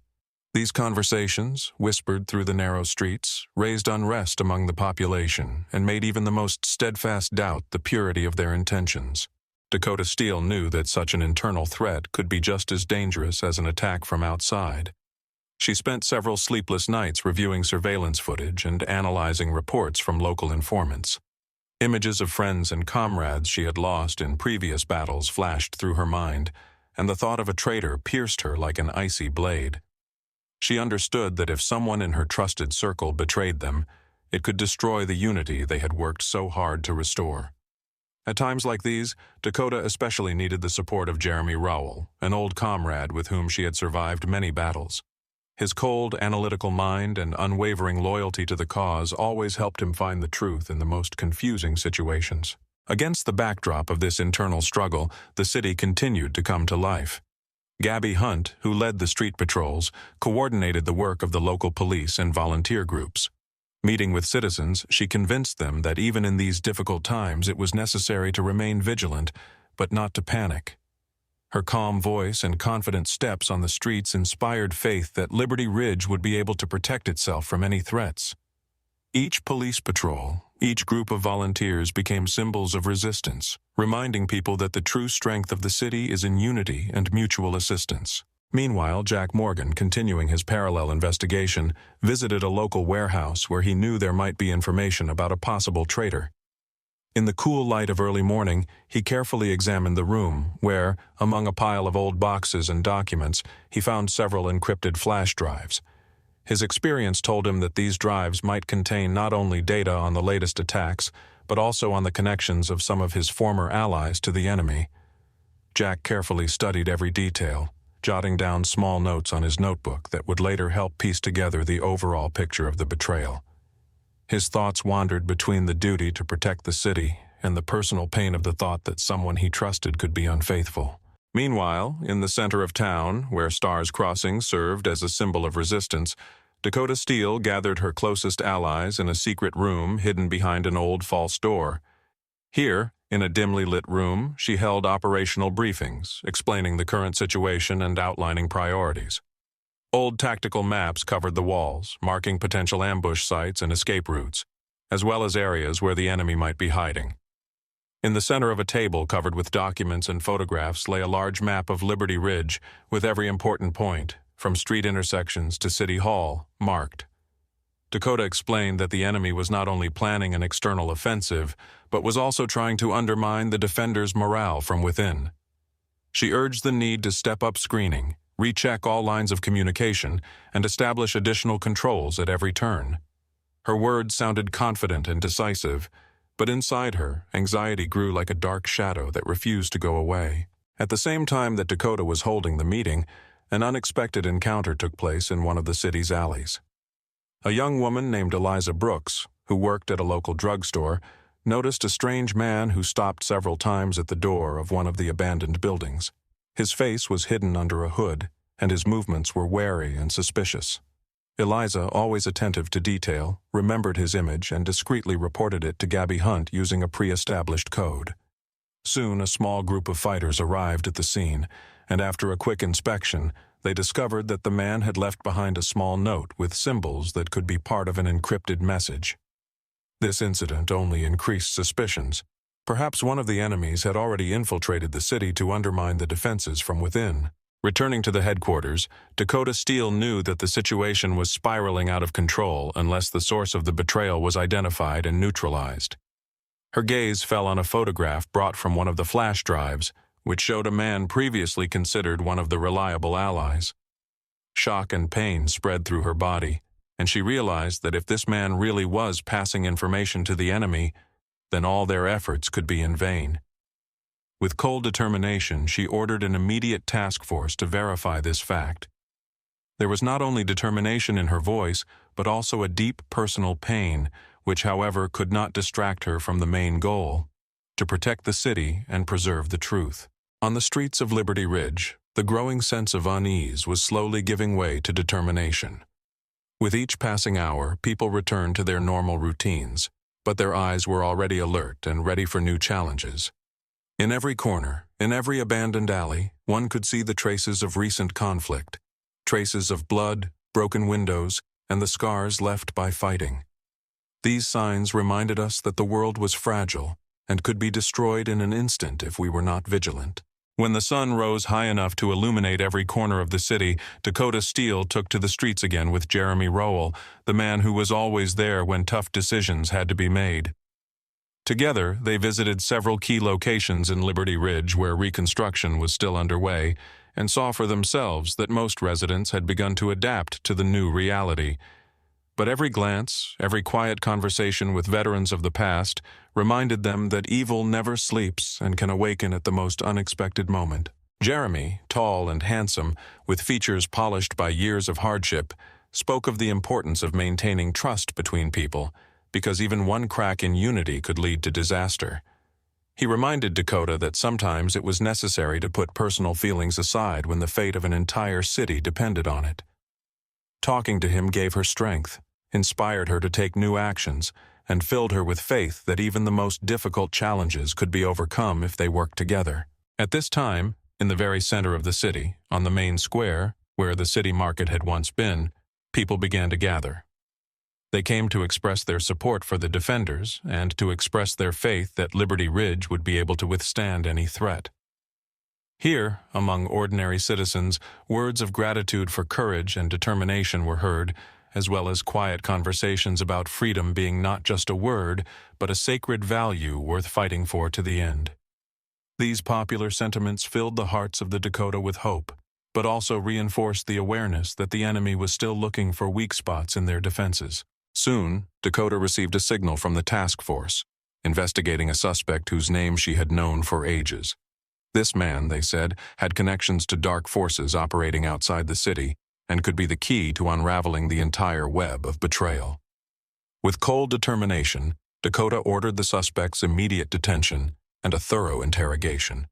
These conversations, whispered through the narrow streets, raised unrest among the population and made even the most steadfast doubt the purity of their intentions. Dakota Steele knew that such an internal threat could be just as dangerous as an attack from outside. She spent several sleepless nights reviewing surveillance footage and analyzing reports from local informants. Images of friends and comrades she had lost in previous battles flashed through her mind, and the thought of a traitor pierced her like an icy blade. She understood that if someone in her trusted circle betrayed them, it could destroy the unity they had worked so hard to restore. At times like these, Dakota especially needed the support of Jeremy Rowell, an old comrade with whom she had survived many battles. His cold, analytical mind and unwavering loyalty to the cause always helped him find the truth in the most confusing situations. Against the backdrop of this internal struggle, the city continued to come to life. Gabby Hunt, who led the street patrols, coordinated the work of the local police and volunteer groups. Meeting with citizens, she convinced them that even in these difficult times it was necessary to remain vigilant, but not to panic. Her calm voice and confident steps on the streets inspired faith that Liberty Ridge would be able to protect itself from any threats. Each police patrol, each group of volunteers became symbols of resistance, reminding people that the true strength of the city is in unity and mutual assistance. Meanwhile, Jack Morgan, continuing his parallel investigation, visited a local warehouse where he knew there might be information about a possible traitor. In the cool light of early morning, he carefully examined the room, where, among a pile of old boxes and documents, he found several encrypted flash drives. His experience told him that these drives might contain not only data on the latest attacks, but also on the connections of some of his former allies to the enemy. Jack carefully studied every detail, jotting down small notes on his notebook that would later help piece together the overall picture of the betrayal. His thoughts wandered between the duty to protect the city and the personal pain of the thought that someone he trusted could be unfaithful. Meanwhile, in the center of town, where Stars Crossing served as a symbol of resistance, Dakota Steele gathered her closest allies in a secret room hidden behind an old false door. Here, in a dimly lit room, she held operational briefings, explaining the current situation and outlining priorities. Old tactical maps covered the walls, marking potential ambush sites and escape routes, as well as areas where the enemy might be hiding. In the center of a table covered with documents and photographs lay a large map of Liberty Ridge, with every important point, from street intersections to City Hall, marked. Dakota explained that the enemy was not only planning an external offensive, but was also trying to undermine the defenders' morale from within. She urged the need to step up screening, recheck all lines of communication, and establish additional controls at every turn. Her words sounded confident and decisive, but inside her, anxiety grew like a dark shadow that refused to go away. At the same time that Dakota was holding the meeting, an unexpected encounter took place in one of the city's alleys. A young woman named Eliza Brooks, who worked at a local drugstore, noticed a strange man who stopped several times at the door of one of the abandoned buildings. His face was hidden under a hood, and his movements were wary and suspicious. Eliza, always attentive to detail, remembered his image and discreetly reported it to Gabby Hunt using a pre-established code. Soon, a small group of fighters arrived at the scene, and after a quick inspection, they discovered that the man had left behind a small note with symbols that could be part of an encrypted message. This incident only increased suspicions. Perhaps one of the enemies had already infiltrated the city to undermine the defenses from within. Returning to the headquarters, Dakota Steele knew that the situation was spiraling out of control unless the source of the betrayal was identified and neutralized. Her gaze fell on a photograph brought from one of the flash drives, which showed a man previously considered one of the reliable allies. Shock and pain spread through her body, and she realized that if this man really was passing information to the enemy, then all their efforts could be in vain. With cold determination, she ordered an immediate task force to verify this fact. There was not only determination in her voice, but also a deep personal pain, which, however, could not distract her from the main goal: to protect the city and preserve the truth. On the streets of Liberty Ridge, the growing sense of unease was slowly giving way to determination. With each passing hour, people returned to their normal routines, but their eyes were already alert and ready for new challenges. In every corner, in every abandoned alley, one could see the traces of recent conflict, traces of blood, broken windows, and the scars left by fighting. These signs reminded us that the world was fragile and could be destroyed in an instant if we were not vigilant. When the sun rose high enough to illuminate every corner of the city, Dakota Steele took to the streets again with Jeremy Rowell, the man who was always there when tough decisions had to be made. Together, they visited several key locations in Liberty Ridge where reconstruction was still underway, and saw for themselves that most residents had begun to adapt to the new reality. But every glance, every quiet conversation with veterans of the past reminded them that evil never sleeps and can awaken at the most unexpected moment. Jeremy, tall and handsome, with features polished by years of hardship, spoke of the importance of maintaining trust between people, because even one crack in unity could lead to disaster. He reminded Dakota that sometimes it was necessary to put personal feelings aside when the fate of an entire city depended on it. Talking to him gave her strength, inspired her to take new actions, and filled her with faith that even the most difficult challenges could be overcome if they worked together. At this time, in the very center of the city, on the main square, where the city market had once been, people began to gather. They came to express their support for the defenders and to express their faith that Liberty Ridge would be able to withstand any threat. Here, among ordinary citizens, words of gratitude for courage and determination were heard, as well as quiet conversations about freedom being not just a word, but a sacred value worth fighting for to the end. These popular sentiments filled the hearts of the Dakota with hope, but also reinforced the awareness that the enemy was still looking for weak spots in their defenses. Soon, Dakota received a signal from the task force, investigating a suspect whose name she had known for ages. This man, they said, had connections to dark forces operating outside the city and could be the key to unraveling the entire web of betrayal. With cold determination, Dakota ordered the suspect's immediate detention and a thorough interrogation.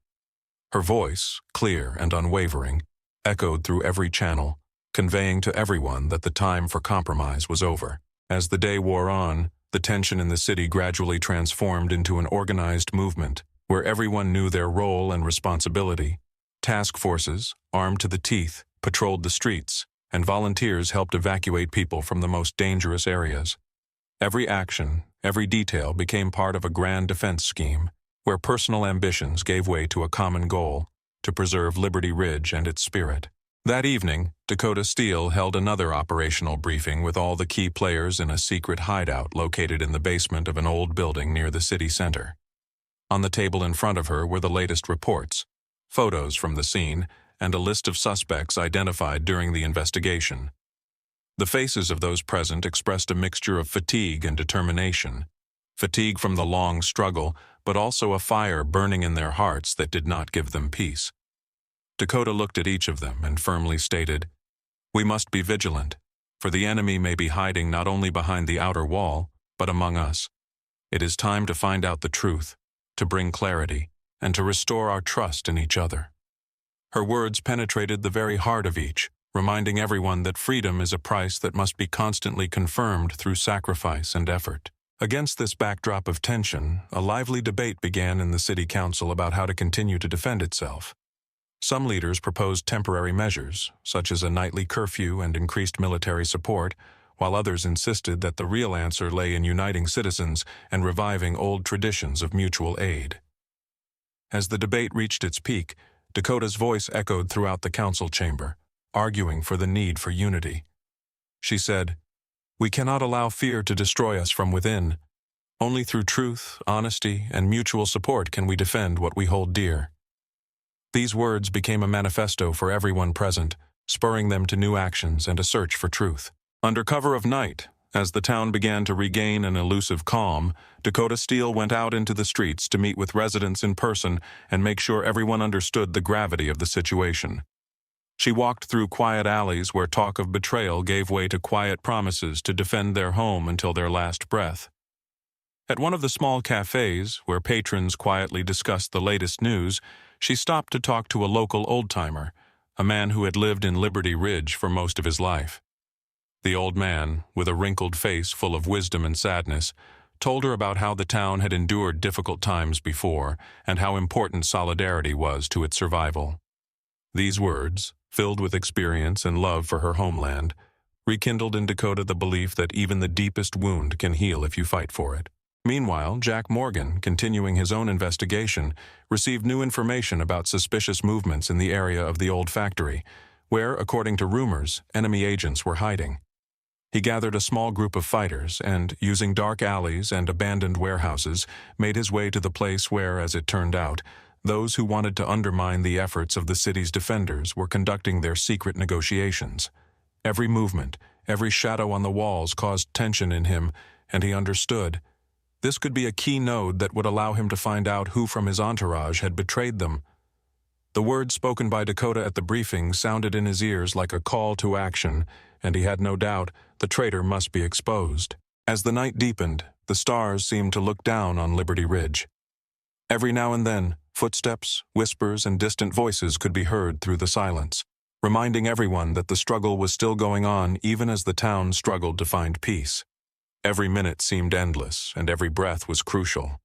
Her voice, clear and unwavering, echoed through every channel, conveying to everyone that the time for compromise was over. As the day wore on, the tension in the city gradually transformed into an organized movement, where everyone knew their role and responsibility. Task forces, armed to the teeth, patrolled the streets, and volunteers helped evacuate people from the most dangerous areas. Every action, every detail became part of a grand defense scheme, where personal ambitions gave way to a common goal: to preserve Liberty Ridge and its spirit. That evening, Dakota Steele held another operational briefing with all the key players in a secret hideout located in the basement of an old building near the city center. On the table in front of her were the latest reports, photos from the scene, and a list of suspects identified during the investigation. The faces of those present expressed a mixture of fatigue and determination. Fatigue from the long struggle, but also a fire burning in their hearts that did not give them peace. Dakota looked at each of them and firmly stated, "We must be vigilant, for the enemy may be hiding not only behind the outer wall, but among us. It is time to find out the truth, to bring clarity, and to restore our trust in each other." Her words penetrated the very heart of each, reminding everyone that freedom is a price that must be constantly confirmed through sacrifice and effort. Against this backdrop of tension, a lively debate began in the city council about how to continue to defend itself. Some leaders proposed temporary measures, such as a nightly curfew and increased military support, while others insisted that the real answer lay in uniting citizens and reviving old traditions of mutual aid. As the debate reached its peak, Dakota's voice echoed throughout the council chamber, arguing for the need for unity. She said, "We cannot allow fear to destroy us from within. Only through truth, honesty, and mutual support can we defend what we hold dear." These words became a manifesto for everyone present, spurring them to new actions and a search for truth. Under cover of night, as the town began to regain an elusive calm, Dakota Steele went out into the streets to meet with residents in person and make sure everyone understood the gravity of the situation. She walked through quiet alleys where talk of betrayal gave way to quiet promises to defend their home until their last breath. At one of the small cafes, where patrons quietly discussed the latest news, she stopped to talk to a local old-timer, a man who had lived in Liberty Ridge for most of his life. The old man, with a wrinkled face full of wisdom and sadness, told her about how the town had endured difficult times before and how important solidarity was to its survival. These words, filled with experience and love for her homeland, rekindled in Dakota the belief that even the deepest wound can heal if you fight for it. Meanwhile, Jack Morgan, continuing his own investigation, received new information about suspicious movements in the area of the old factory, where, according to rumors, enemy agents were hiding. He gathered a small group of fighters and, using dark alleys and abandoned warehouses, made his way to the place where, as it turned out, those who wanted to undermine the efforts of the city's defenders were conducting their secret negotiations. Every movement, every shadow on the walls caused tension in him, and he understood. This could be a key node that would allow him to find out who from his entourage had betrayed them. The words spoken by Dakota at the briefing sounded in his ears like a call to action, and he had no doubt the traitor must be exposed. As the night deepened, the stars seemed to look down on Liberty Ridge. Every now and then, footsteps, whispers, and distant voices could be heard through the silence, reminding everyone that the struggle was still going on even as the town struggled to find peace. Every minute seemed endless, and every breath was crucial.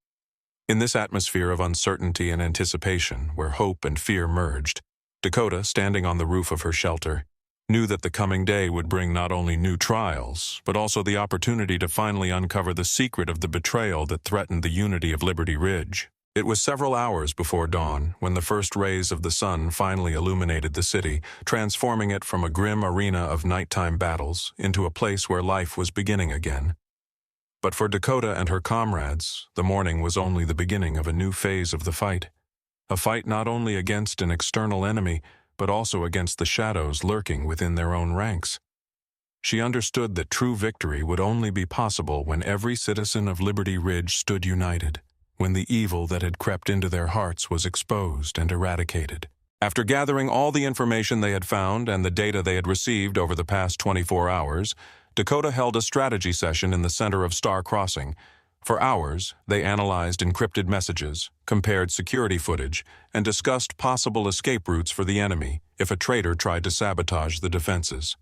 In this atmosphere of uncertainty and anticipation, where hope and fear merged, Dakota, standing on the roof of her shelter, knew that the coming day would bring not only new trials, but also the opportunity to finally uncover the secret of the betrayal that threatened the unity of Liberty Ridge. It was several hours before dawn when the first rays of the sun finally illuminated the city, transforming it from a grim arena of nighttime battles into a place where life was beginning again. But for Dakota and her comrades, the morning was only the beginning of a new phase of the fight. A fight not only against an external enemy, but also against the shadows lurking within their own ranks. She understood that true victory would only be possible when every citizen of Liberty Ridge stood united, when the evil that had crept into their hearts was exposed and eradicated. After gathering all the information they had found and the data they had received over the past 24 hours, Dakota held a strategy session in the center of Star Crossing. For hours, they analyzed encrypted messages, compared security footage, and discussed possible escape routes for the enemy if a traitor tried to sabotage the defenses.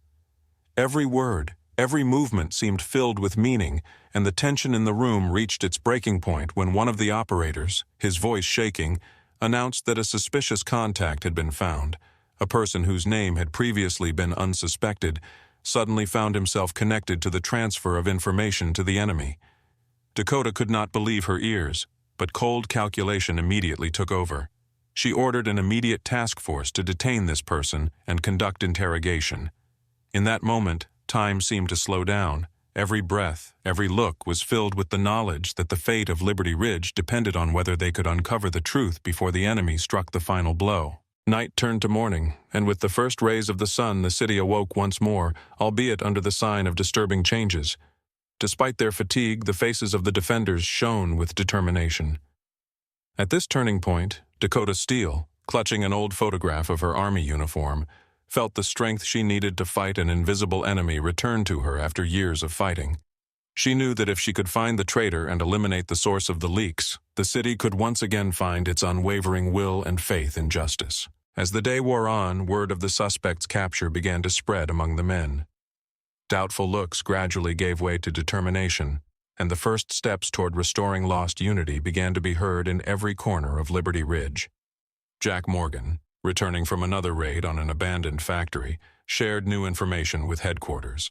Every word, every movement seemed filled with meaning, and the tension in the room reached its breaking point when one of the operators, his voice shaking, announced that a suspicious contact had been found. A person whose name had previously been unsuspected suddenly found himself connected to the transfer of information to the enemy. Dakota could not believe her ears, but cold calculation immediately took over. She ordered an immediate task force to detain this person and conduct interrogation. In that moment, time seemed to slow down. Every breath, every look was filled with the knowledge that the fate of Liberty Ridge depended on whether they could uncover the truth before the enemy struck the final blow. Night turned to morning, and with the first rays of the sun the city awoke once more, albeit under the sign of disturbing changes. Despite their fatigue, the faces of the defenders shone with determination. At this turning point, Dakota Steele, clutching an old photograph of her army uniform, felt the strength she needed to fight an invisible enemy return to her after years of fighting. She knew that if she could find the traitor and eliminate the source of the leaks, the city could once again find its unwavering will and faith in justice. As the day wore on, word of the suspect's capture began to spread among the men. Doubtful looks gradually gave way to determination, and the first steps toward restoring lost unity began to be heard in every corner of Liberty Ridge. Jack Morgan, returning from another raid on an abandoned factory, shared new information with headquarters.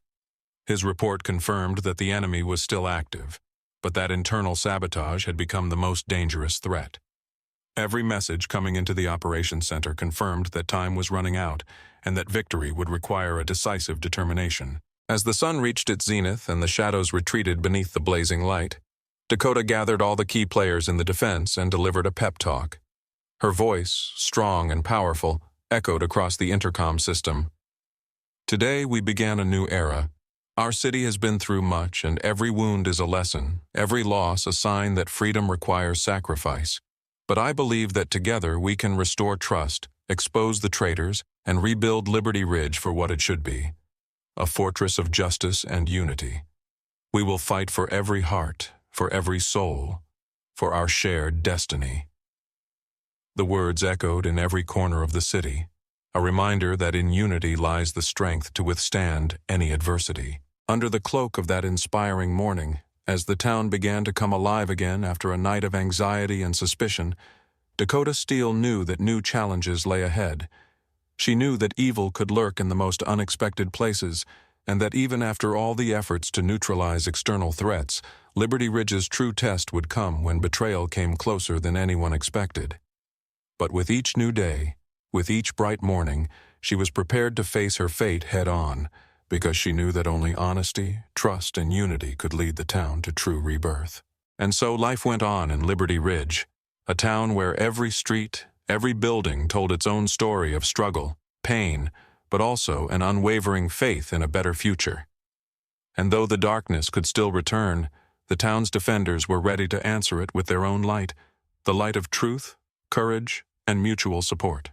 His report confirmed that the enemy was still active, but that internal sabotage had become the most dangerous threat. Every message coming into the operations center confirmed that time was running out and that victory would require a decisive determination. As the sun reached its zenith and the shadows retreated beneath the blazing light, Dakota gathered all the key players in the defense and delivered a pep talk. Her voice, strong and powerful, echoed across the intercom system. Today we began a new era. Our city has been through much, and every wound is a lesson, every loss a sign that freedom requires sacrifice. But I believe that together we can restore trust, expose the traitors, and rebuild Liberty Ridge for what it should be, a fortress of justice and unity. We will fight for every heart, for every soul, for our shared destiny. The words echoed in every corner of the city, a reminder that in unity lies the strength to withstand any adversity. Under the cloak of that inspiring morning, as the town began to come alive again after a night of anxiety and suspicion, Dakota Steele knew that new challenges lay ahead. She knew that evil could lurk in the most unexpected places, and that even after all the efforts to neutralize external threats, Liberty Ridge's true test would come when betrayal came closer than anyone expected. But with each new day, with each bright morning, she was prepared to face her fate head-on, because she knew that only honesty, trust, and unity could lead the town to true rebirth. And so life went on in Liberty Ridge, a town where every street, every building told its own story of struggle, pain, but also an unwavering faith in a better future. And though the darkness could still return, the town's defenders were ready to answer it with their own light, the light of truth, courage, and mutual support.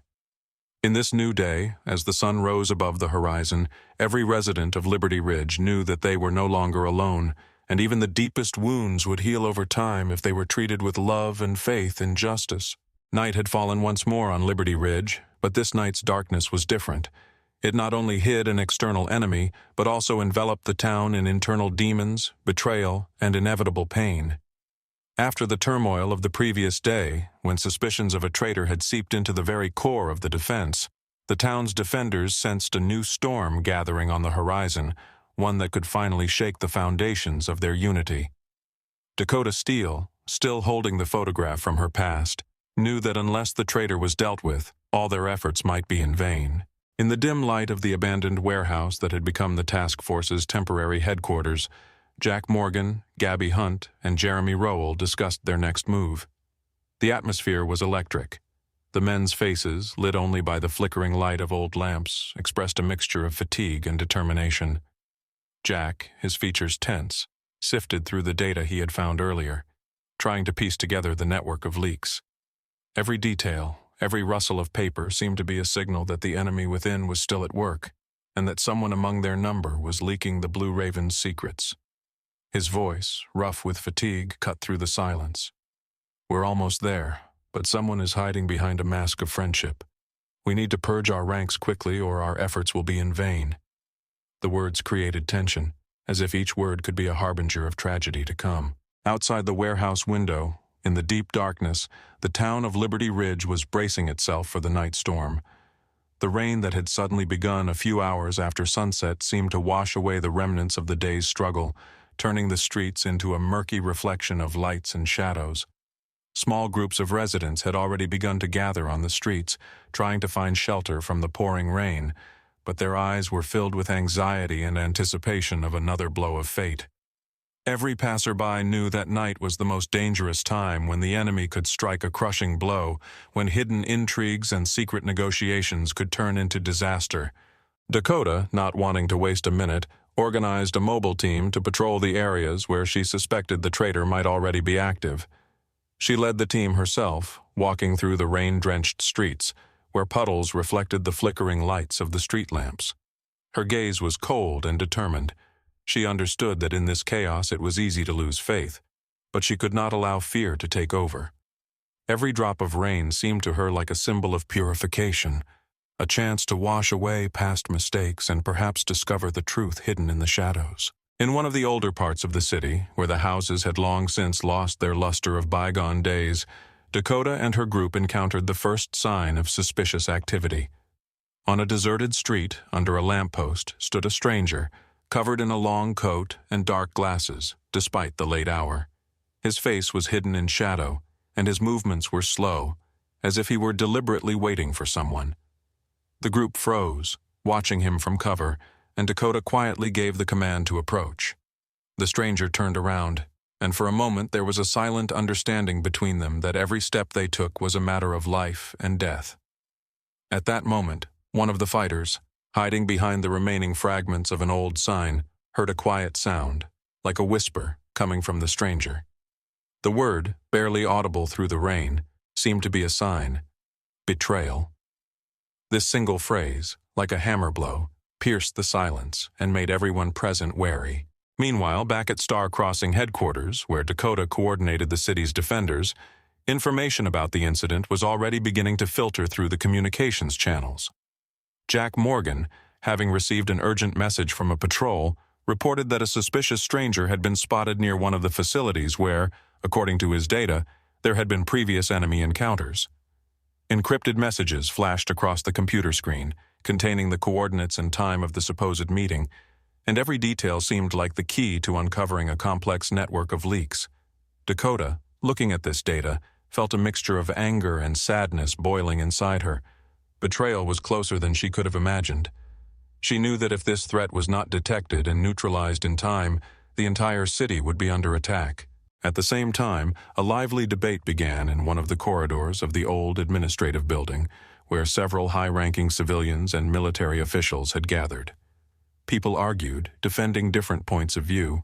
In this new day, as the sun rose above the horizon, every resident of Liberty Ridge knew that they were no longer alone, and even the deepest wounds would heal over time if they were treated with love and faith in justice. Night had fallen once more on Liberty Ridge, but this night's darkness was different. It not only hid an external enemy, but also enveloped the town in internal demons, betrayal, and inevitable pain. After the turmoil of the previous day, when suspicions of a traitor had seeped into the very core of the defense, the town's defenders sensed a new storm gathering on the horizon, one that could finally shake the foundations of their unity. Dakota Steele, still holding the photograph from her past, knew that unless the traitor was dealt with, all their efforts might be in vain. In the dim light of the abandoned warehouse that had become the task force's temporary headquarters, Jack Morgan, Gabby Hunt, and Jeremy Rowell discussed their next move. The atmosphere was electric. The men's faces, lit only by the flickering light of old lamps, expressed a mixture of fatigue and determination. Jack, his features tense, sifted through the data he had found earlier, trying to piece together the network of leaks. Every detail, every rustle of paper seemed to be a signal that the enemy within was still at work, and that someone among their number was leaking the Blue Raven's secrets. His voice, rough with fatigue, cut through the silence. "We're almost there, but someone is hiding behind a mask of friendship. We need to purge our ranks quickly or our efforts will be in vain." The words created tension, as if each word could be a harbinger of tragedy to come. Outside the warehouse window, in the deep darkness, the town of Liberty Ridge was bracing itself for the night storm. The rain that had suddenly begun a few hours after sunset seemed to wash away the remnants of the day's struggle, turning the streets into a murky reflection of lights and shadows. Small groups of residents had already begun to gather on the streets, trying to find shelter from the pouring rain, but their eyes were filled with anxiety and anticipation of another blow of fate. Every passerby knew that night was the most dangerous time, when the enemy could strike a crushing blow, when hidden intrigues and secret negotiations could turn into disaster. Dakota, not wanting to waste a minute, organized a mobile team to patrol the areas where she suspected the traitor might already be active. She led the team herself, walking through the rain-drenched streets, where puddles reflected the flickering lights of the street lamps. Her gaze was cold and determined. She understood that in this chaos it was easy to lose faith, but she could not allow fear to take over. Every drop of rain seemed to her like a symbol of purification, a chance to wash away past mistakes and perhaps discover the truth hidden in the shadows. In one of the older parts of the city, where the houses had long since lost their luster of bygone days, Dakota and her group encountered the first sign of suspicious activity. On a deserted street, under a lamppost, stood a stranger, covered in a long coat and dark glasses, despite the late hour. His face was hidden in shadow, and his movements were slow, as if he were deliberately waiting for someone. The group froze, watching him from cover, and Dakota quietly gave the command to approach. The stranger turned around, and for a moment there was a silent understanding between them that every step they took was a matter of life and death. At that moment, one of the fighters, hiding behind the remaining fragments of an old sign, heard a quiet sound, like a whisper coming from the stranger. The word, barely audible through the rain, seemed to be a sign: betrayal. This single phrase, like a hammer blow, pierced the silence and made everyone present wary. Meanwhile, back at Star Crossing headquarters, where Dakota coordinated the city's defenders, information about the incident was already beginning to filter through the communications channels. Jack Morgan, having received an urgent message from a patrol, reported that a suspicious stranger had been spotted near one of the facilities where, according to his data, there had been previous enemy encounters. Encrypted messages flashed across the computer screen, containing the coordinates and time of the supposed meeting, and every detail seemed like the key to uncovering a complex network of leaks. Dakota, looking at this data, felt a mixture of anger and sadness boiling inside her. Betrayal was closer than she could have imagined. She knew that if this threat was not detected and neutralized in time, the entire city would be under attack. At the same time, a lively debate began in one of the corridors of the old administrative building, where several high-ranking civilians and military officials had gathered. People argued, defending different points of view.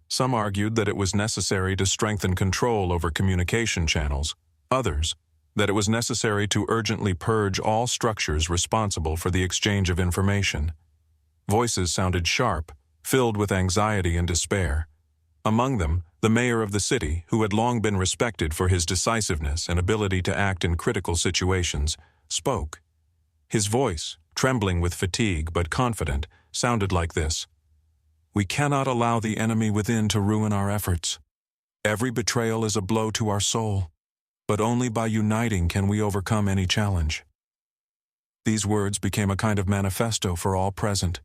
Some argued that it was necessary to strengthen control over communication channels. Others, that it was necessary to urgently purge all structures responsible for the exchange of information. Voices sounded sharp, filled with anxiety and despair. Among them, the mayor of the city, who had long been respected for his decisiveness and ability to act in critical situations, spoke. His voice, trembling with fatigue but confident, sounded like this: "We cannot allow the enemy within to ruin our efforts. Every betrayal is a blow to our soul, but only by uniting can we overcome any challenge." These words became a kind of manifesto for all present,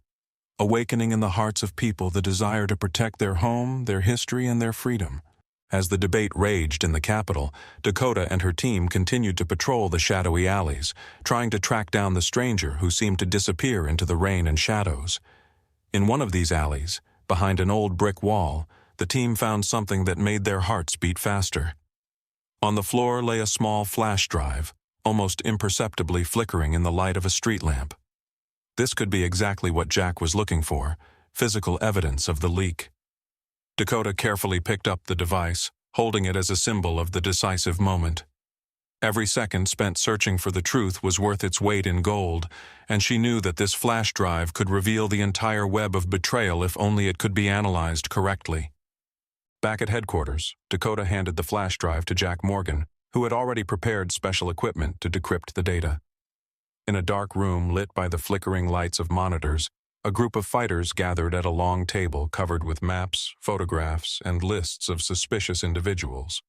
awakening in the hearts of people the desire to protect their home, their history, and their freedom. As the debate raged in the capital, Dakota and her team continued to patrol the shadowy alleys, trying to track down the stranger who seemed to disappear into the rain and shadows. In one of these alleys, behind an old brick wall, the team found something that made their hearts beat faster. On the floor lay a small flash drive, almost imperceptibly flickering in the light of a street lamp. This could be exactly what Jack was looking for: physical evidence of the leak. Dakota carefully picked up the device, holding it as a symbol of the decisive moment. Every second spent searching for the truth was worth its weight in gold, and she knew that this flash drive could reveal the entire web of betrayal if only it could be analyzed correctly. Back at headquarters, Dakota handed the flash drive to Jack Morgan, who had already prepared special equipment to decrypt the data. In a dark room lit by the flickering lights of monitors, a group of fighters gathered at a long table covered with maps, photographs, and lists of suspicious individuals.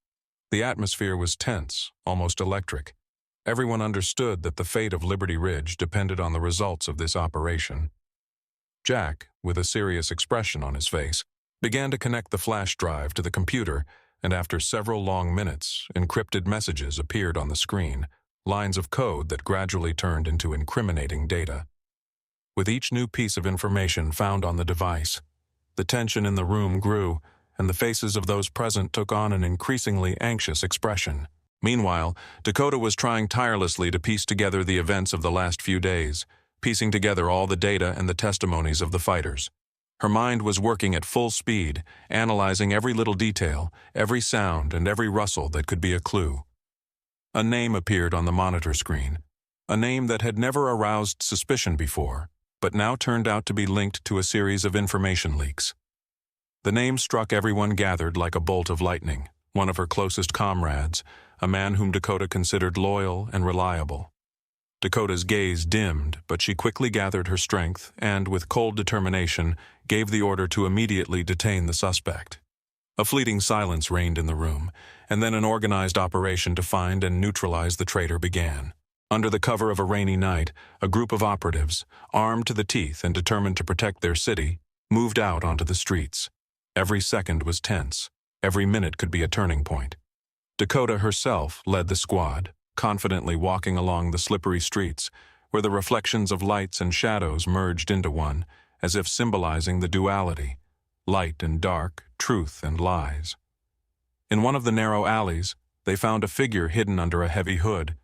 The atmosphere was tense, almost electric. Everyone understood that the fate of Liberty Ridge depended on the results of this operation. Jack, with a serious expression on his face, began to connect the flash drive to the computer, and after several long minutes, encrypted messages appeared on the screen, lines of code that gradually turned into incriminating data. With each new piece of information found on the device, the tension in the room grew, and the faces of those present took on an increasingly anxious expression. Meanwhile, Dakota was trying tirelessly to piece together the events of the last few days, piecing together all the data and the testimonies of the fighters. Her mind was working at full speed, analyzing every little detail, every sound, and every rustle that could be a clue. A name appeared on the monitor screen, a name that had never aroused suspicion before, but now turned out to be linked to a series of information leaks. The name struck everyone gathered like a bolt of lightning: one of her closest comrades, a man whom Dakota considered loyal and reliable. Dakota's gaze dimmed, but she quickly gathered her strength and, with cold determination, gave the order to immediately detain the suspect. A fleeting silence reigned in the room, and then an organized operation to find and neutralize the traitor began. Under the cover of a rainy night, a group of operatives, armed to the teeth and determined to protect their city, moved out onto the streets. Every second was tense. Every minute could be a turning point. Dakota herself led the squad, confidently walking along the slippery streets, where the reflections of lights and shadows merged into one, as if symbolizing the duality: light and dark, truth and lies. In one of the narrow alleys, they found a figure hidden under a heavy hood.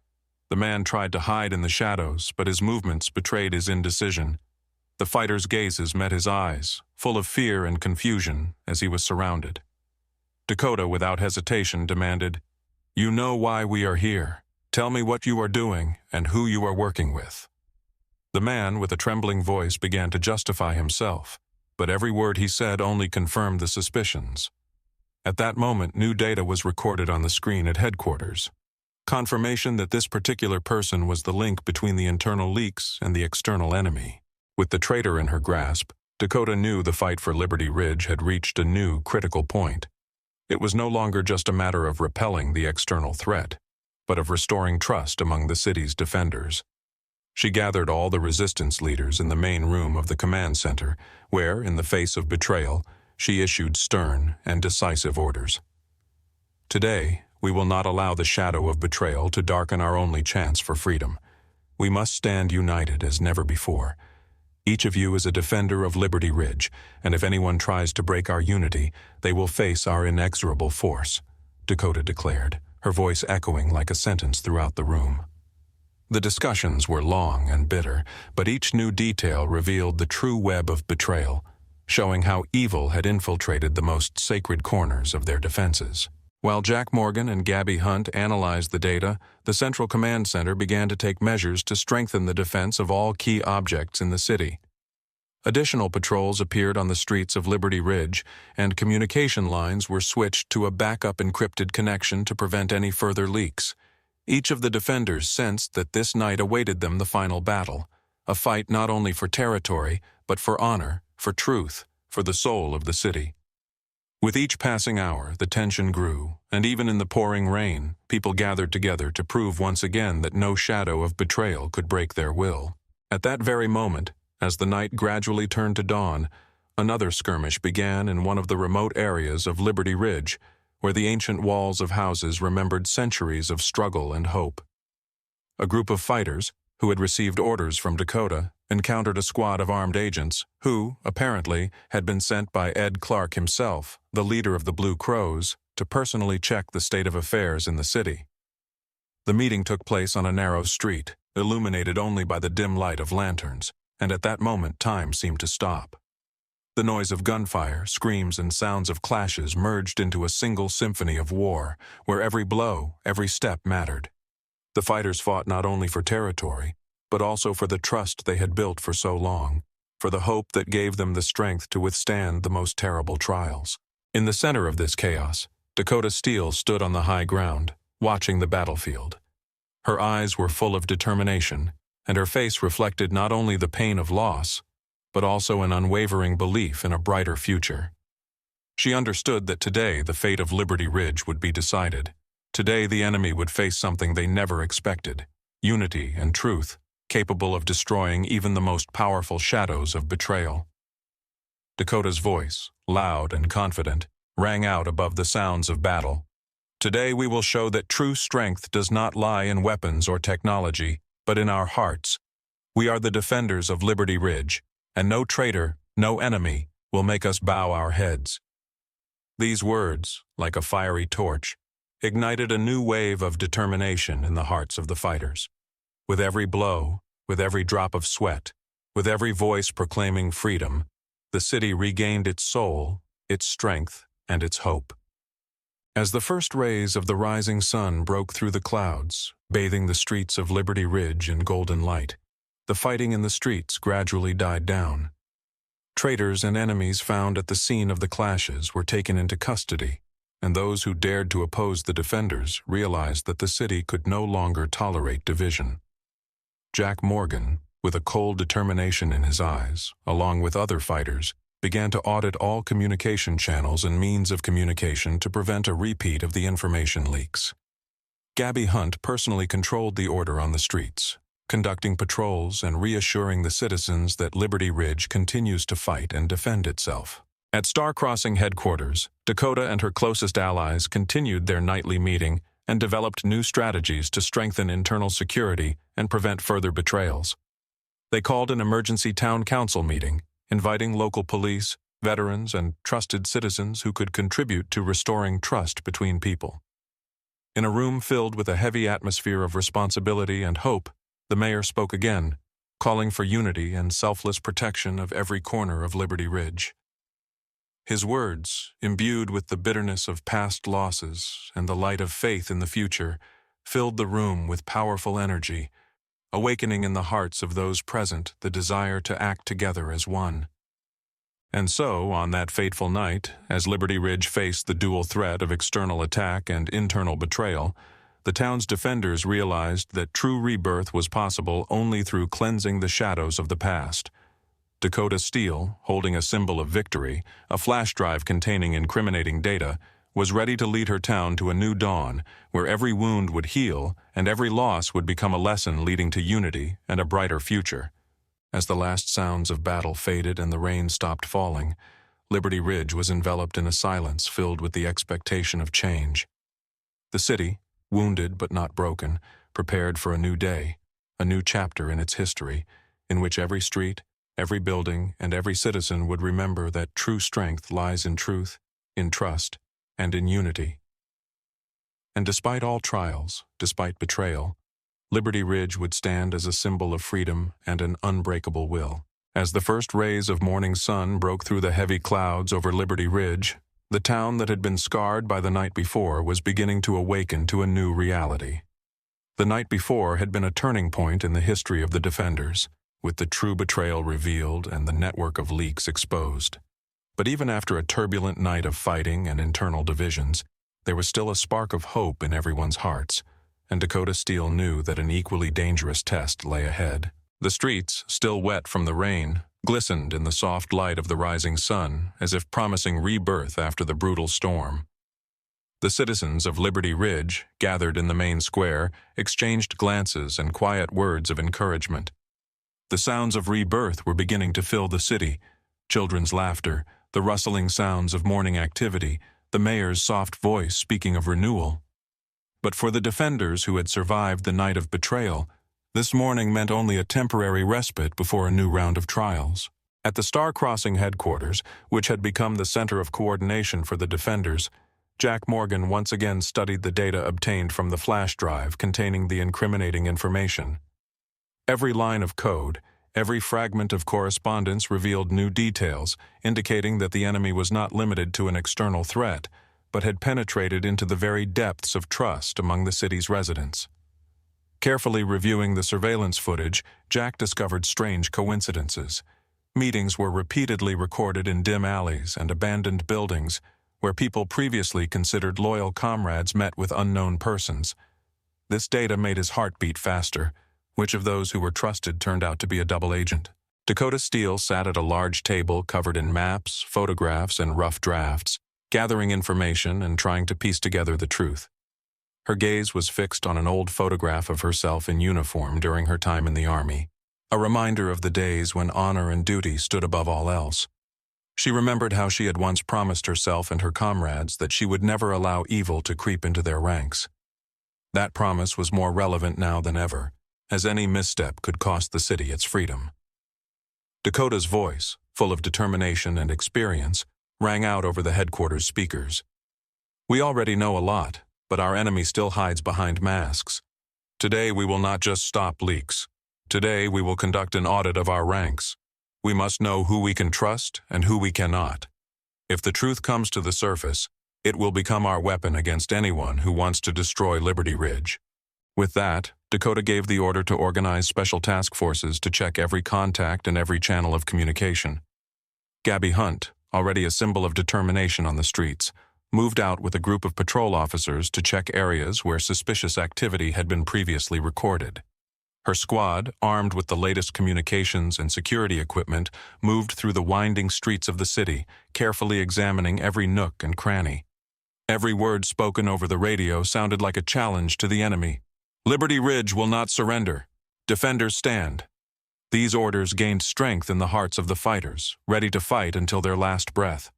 The man tried to hide in the shadows, but his movements betrayed his indecision. The fighter's gazes met his eyes, full of fear and confusion as he was surrounded. Dakota, without hesitation, demanded, "You know why we are here. Tell me what you are doing and who you are working with." The man, with a trembling voice, began to justify himself, but every word he said only confirmed the suspicions. At that moment, new data was recorded on the screen at headquarters. Confirmation that this particular person was the link between the internal leaks and the external enemy. With the traitor in her grasp, Dakota knew the fight for Liberty Ridge had reached a new, critical point. It was no longer just a matter of repelling the external threat, but of restoring trust among the city's defenders. She gathered all the resistance leaders in the main room of the command center, where, in the face of betrayal, she issued stern and decisive orders. "Today, we will not allow the shadow of betrayal to darken our only chance for freedom. We must stand united as never before. Each of you is a defender of Liberty Ridge, and if anyone tries to break our unity, they will face our inexorable force," Dakota declared, her voice echoing like a sentence throughout the room. The discussions were long and bitter, but each new detail revealed the true web of betrayal, showing how evil had infiltrated the most sacred corners of their defenses. While Jack Morgan and Gabby Hunt analyzed the data, the Central Command Center began to take measures to strengthen the defense of all key objects in the city. Additional patrols appeared on the streets of Liberty Ridge, and communication lines were switched to a backup encrypted connection to prevent any further leaks. Each of the defenders sensed that this night awaited them the final battle, a fight not only for territory, but for honor, for truth, for the soul of the city. With each passing hour, the tension grew, and even in the pouring rain, people gathered together to prove once again that no shadow of betrayal could break their will. At that very moment, as the night gradually turned to dawn, another skirmish began in one of the remote areas of Liberty Ridge, where the ancient walls of houses remembered centuries of struggle and hope. A group of fighters, who had received orders from Dakota, encountered a squad of armed agents who, apparently, had been sent by Ed Clark himself, the leader of the Blue Crows, to personally check the state of affairs in the city. The meeting took place on a narrow street, illuminated only by the dim light of lanterns, and at that moment time seemed to stop. The noise of gunfire, screams, and sounds of clashes merged into a single symphony of war, where every blow, every step mattered. The fighters fought not only for territory, but also for the trust they had built for so long, for the hope that gave them the strength to withstand the most terrible trials. In the center of this chaos, Dakota Steele stood on the high ground, watching the battlefield. Her eyes were full of determination, and her face reflected not only the pain of loss, but also an unwavering belief in a brighter future. She understood that today the fate of Liberty Ridge would be decided. Today the enemy would face something they never expected: unity and truth, capable of destroying even the most powerful shadows of betrayal. Dakota's voice, loud and confident, rang out above the sounds of battle. "Today we will show that true strength does not lie in weapons or technology, but in our hearts. We are the defenders of Liberty Ridge, and no traitor, no enemy, will make us bow our heads." These words, like a fiery torch, ignited a new wave of determination in the hearts of the fighters. With every blow, with every drop of sweat, with every voice proclaiming freedom, the city regained its soul, its strength, and its hope. As the first rays of the rising sun broke through the clouds, bathing the streets of Liberty Ridge in golden light, the fighting in the streets gradually died down. Traitors and enemies found at the scene of the clashes were taken into custody, and those who dared to oppose the defenders realized that the city could no longer tolerate division. Jack Morgan, with a cold determination in his eyes, along with other fighters, began to audit all communication channels and means of communication to prevent a repeat of the information leaks. Gabby Hunt personally controlled the order on the streets, conducting patrols and reassuring the citizens that Liberty Ridge continues to fight and defend itself. At Star Crossing headquarters, Dakota and her closest allies continued their nightly meeting and developed new strategies to strengthen internal security and prevent further betrayals. They called an emergency town council meeting, inviting local police, veterans, and trusted citizens who could contribute to restoring trust between people. In a room filled with a heavy atmosphere of responsibility and hope, the mayor spoke again, calling for unity and selfless protection of every corner of Liberty Ridge. His words, imbued with the bitterness of past losses and the light of faith in the future, filled the room with powerful energy, awakening in the hearts of those present the desire to act together as one. And so, on that fateful night, as Liberty Ridge faced the dual threat of external attack and internal betrayal, the town's defenders realized that true rebirth was possible only through cleansing the shadows of the past. Dakota Steele, holding a symbol of victory, a flash drive containing incriminating data, was ready to lead her town to a new dawn where every wound would heal and every loss would become a lesson leading to unity and a brighter future. As the last sounds of battle faded and the rain stopped falling, Liberty Ridge was enveloped in a silence filled with the expectation of change. The city, wounded but not broken, prepared for a new day, a new chapter in its history, in which every street, every building, and every citizen would remember that true strength lies in truth, in trust, and in unity. And despite all trials, despite betrayal, Liberty Ridge would stand as a symbol of freedom and an unbreakable will. As the first rays of morning sun broke through the heavy clouds over Liberty Ridge, the town that had been scarred by the night before was beginning to awaken to a new reality. The night before had been a turning point in the history of the defenders, with the true betrayal revealed and the network of leaks exposed. But even after a turbulent night of fighting and internal divisions, there was still a spark of hope in everyone's hearts, and Dakota Steele knew that an equally dangerous test lay ahead. The streets, still wet from the rain, glistened in the soft light of the rising sun, as if promising rebirth after the brutal storm. The citizens of Liberty Ridge, gathered in the main square, exchanged glances and quiet words of encouragement. The sounds of rebirth were beginning to fill the city: children's laughter, the rustling sounds of morning activity, the mayor's soft voice speaking of renewal. But for the defenders who had survived the night of betrayal, this morning meant only a temporary respite before a new round of trials. At the Star Crossing headquarters, which had become the center of coordination for the defenders, Jack Morgan once again studied the data obtained from the flash drive containing the incriminating information. Every line of code, every fragment of correspondence revealed new details, indicating that the enemy was not limited to an external threat, but had penetrated into the very depths of trust among the city's residents. Carefully reviewing the surveillance footage, Jack discovered strange coincidences. Meetings were repeatedly recorded in dim alleys and abandoned buildings, where people previously considered loyal comrades met with unknown persons. This data made his heart beat faster. Which of those who were trusted turned out to be a double agent? Dakota Steele sat at a large table covered in maps, photographs, and rough drafts, gathering information and trying to piece together the truth. Her gaze was fixed on an old photograph of herself in uniform during her time in the Army, a reminder of the days when honor and duty stood above all else. She remembered how she had once promised herself and her comrades that she would never allow evil to creep into their ranks. That promise was more relevant now than ever, as any misstep could cost the city its freedom. Dakota's voice, full of determination and experience, rang out over the headquarters speakers. "We already know a lot, but our enemy still hides behind masks. Today we will not just stop leaks. Today we will conduct an audit of our ranks. We must know who we can trust and who we cannot. If the truth comes to the surface, it will become our weapon against anyone who wants to destroy Liberty Ridge." With that, Dakota gave the order to organize special task forces to check every contact and every channel of communication. Gabby Hunt, already a symbol of determination on the streets, moved out with a group of patrol officers to check areas where suspicious activity had been previously recorded. Her squad, armed with the latest communications and security equipment, moved through the winding streets of the city, carefully examining every nook and cranny. Every word spoken over the radio sounded like a challenge to the enemy. "Liberty Ridge will not surrender. Defenders stand." These orders gained strength in the hearts of the fighters, ready to fight until their last breath.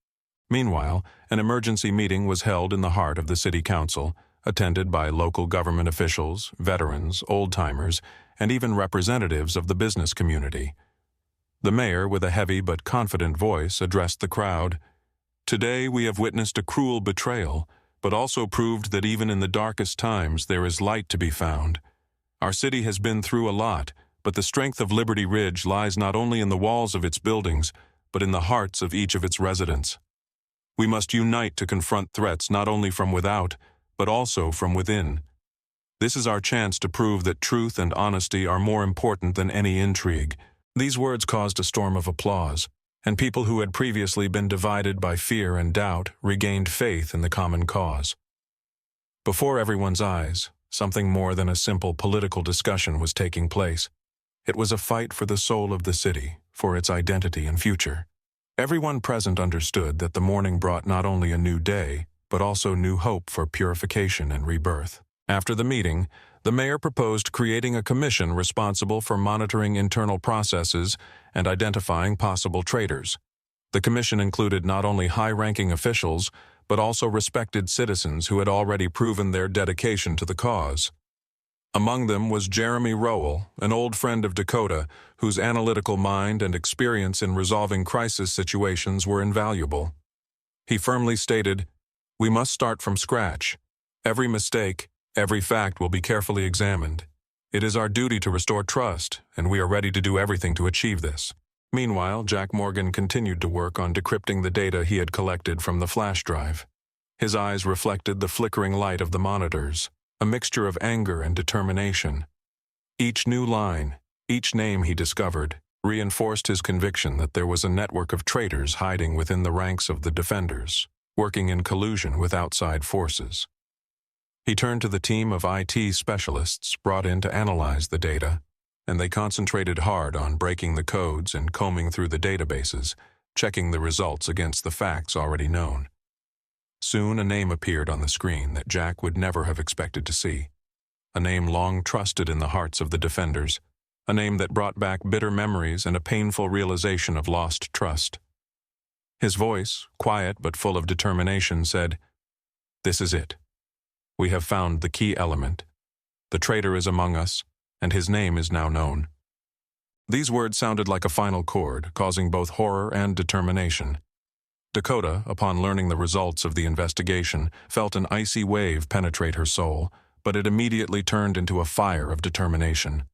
Meanwhile, an emergency meeting was held in the heart of the city council, attended by local government officials, veterans, old-timers, and even representatives of the business community. The mayor, with a heavy but confident voice, addressed the crowd. "Today we have witnessed a cruel betrayal, but also proved that even in the darkest times there is light to be found. Our city has been through a lot, But the strength of Liberty Ridge lies not only in the walls of its buildings, but in the hearts of each of its residents. We must unite to confront threats not only from without, but also from within. This is our chance to prove that truth and honesty are more important than any intrigue. These words caused a storm of applause, and people who had previously been divided by fear and doubt regained faith in the common cause. Before everyone's eyes, something more than a simple political discussion was taking place. It was a fight for the soul of the city, for its identity and future. Everyone present understood that the morning brought not only a new day, but also new hope for purification and rebirth. After the meeting, the mayor proposed creating a commission responsible for monitoring internal processes and identifying possible traitors. The commission included not only high-ranking officials, but also respected citizens who had already proven their dedication to the cause. Among them was Jeremy Rowell, an old friend of Dakota, whose analytical mind and experience in resolving crisis situations were invaluable. He firmly stated, "We must start from scratch. Every mistake, every fact will be carefully examined. It is our duty to restore trust, and we are ready to do everything to achieve this." Meanwhile, Jack Morgan continued to work on decrypting the data he had collected from the flash drive. His eyes reflected the flickering light of the monitors, a mixture of anger and determination. Each new line, each name he discovered, reinforced his conviction that there was a network of traitors hiding within the ranks of the defenders, working in collusion with outside forces. He turned to the team of IT specialists brought in to analyze the data, and they concentrated hard on breaking the codes and combing through the databases, checking the results against the facts already known. Soon a name appeared on the screen that Jack would never have expected to see. A name long trusted in the hearts of the defenders, a name that brought back bitter memories and a painful realization of lost trust. His voice, quiet but full of determination, said, "This is it. We have found the key element. The traitor is among us, and his name is now known." These words sounded like a final chord, causing both horror and determination. Dakota, upon learning the results of the investigation, felt an icy wave penetrate her soul, but it immediately turned into a fire of determination.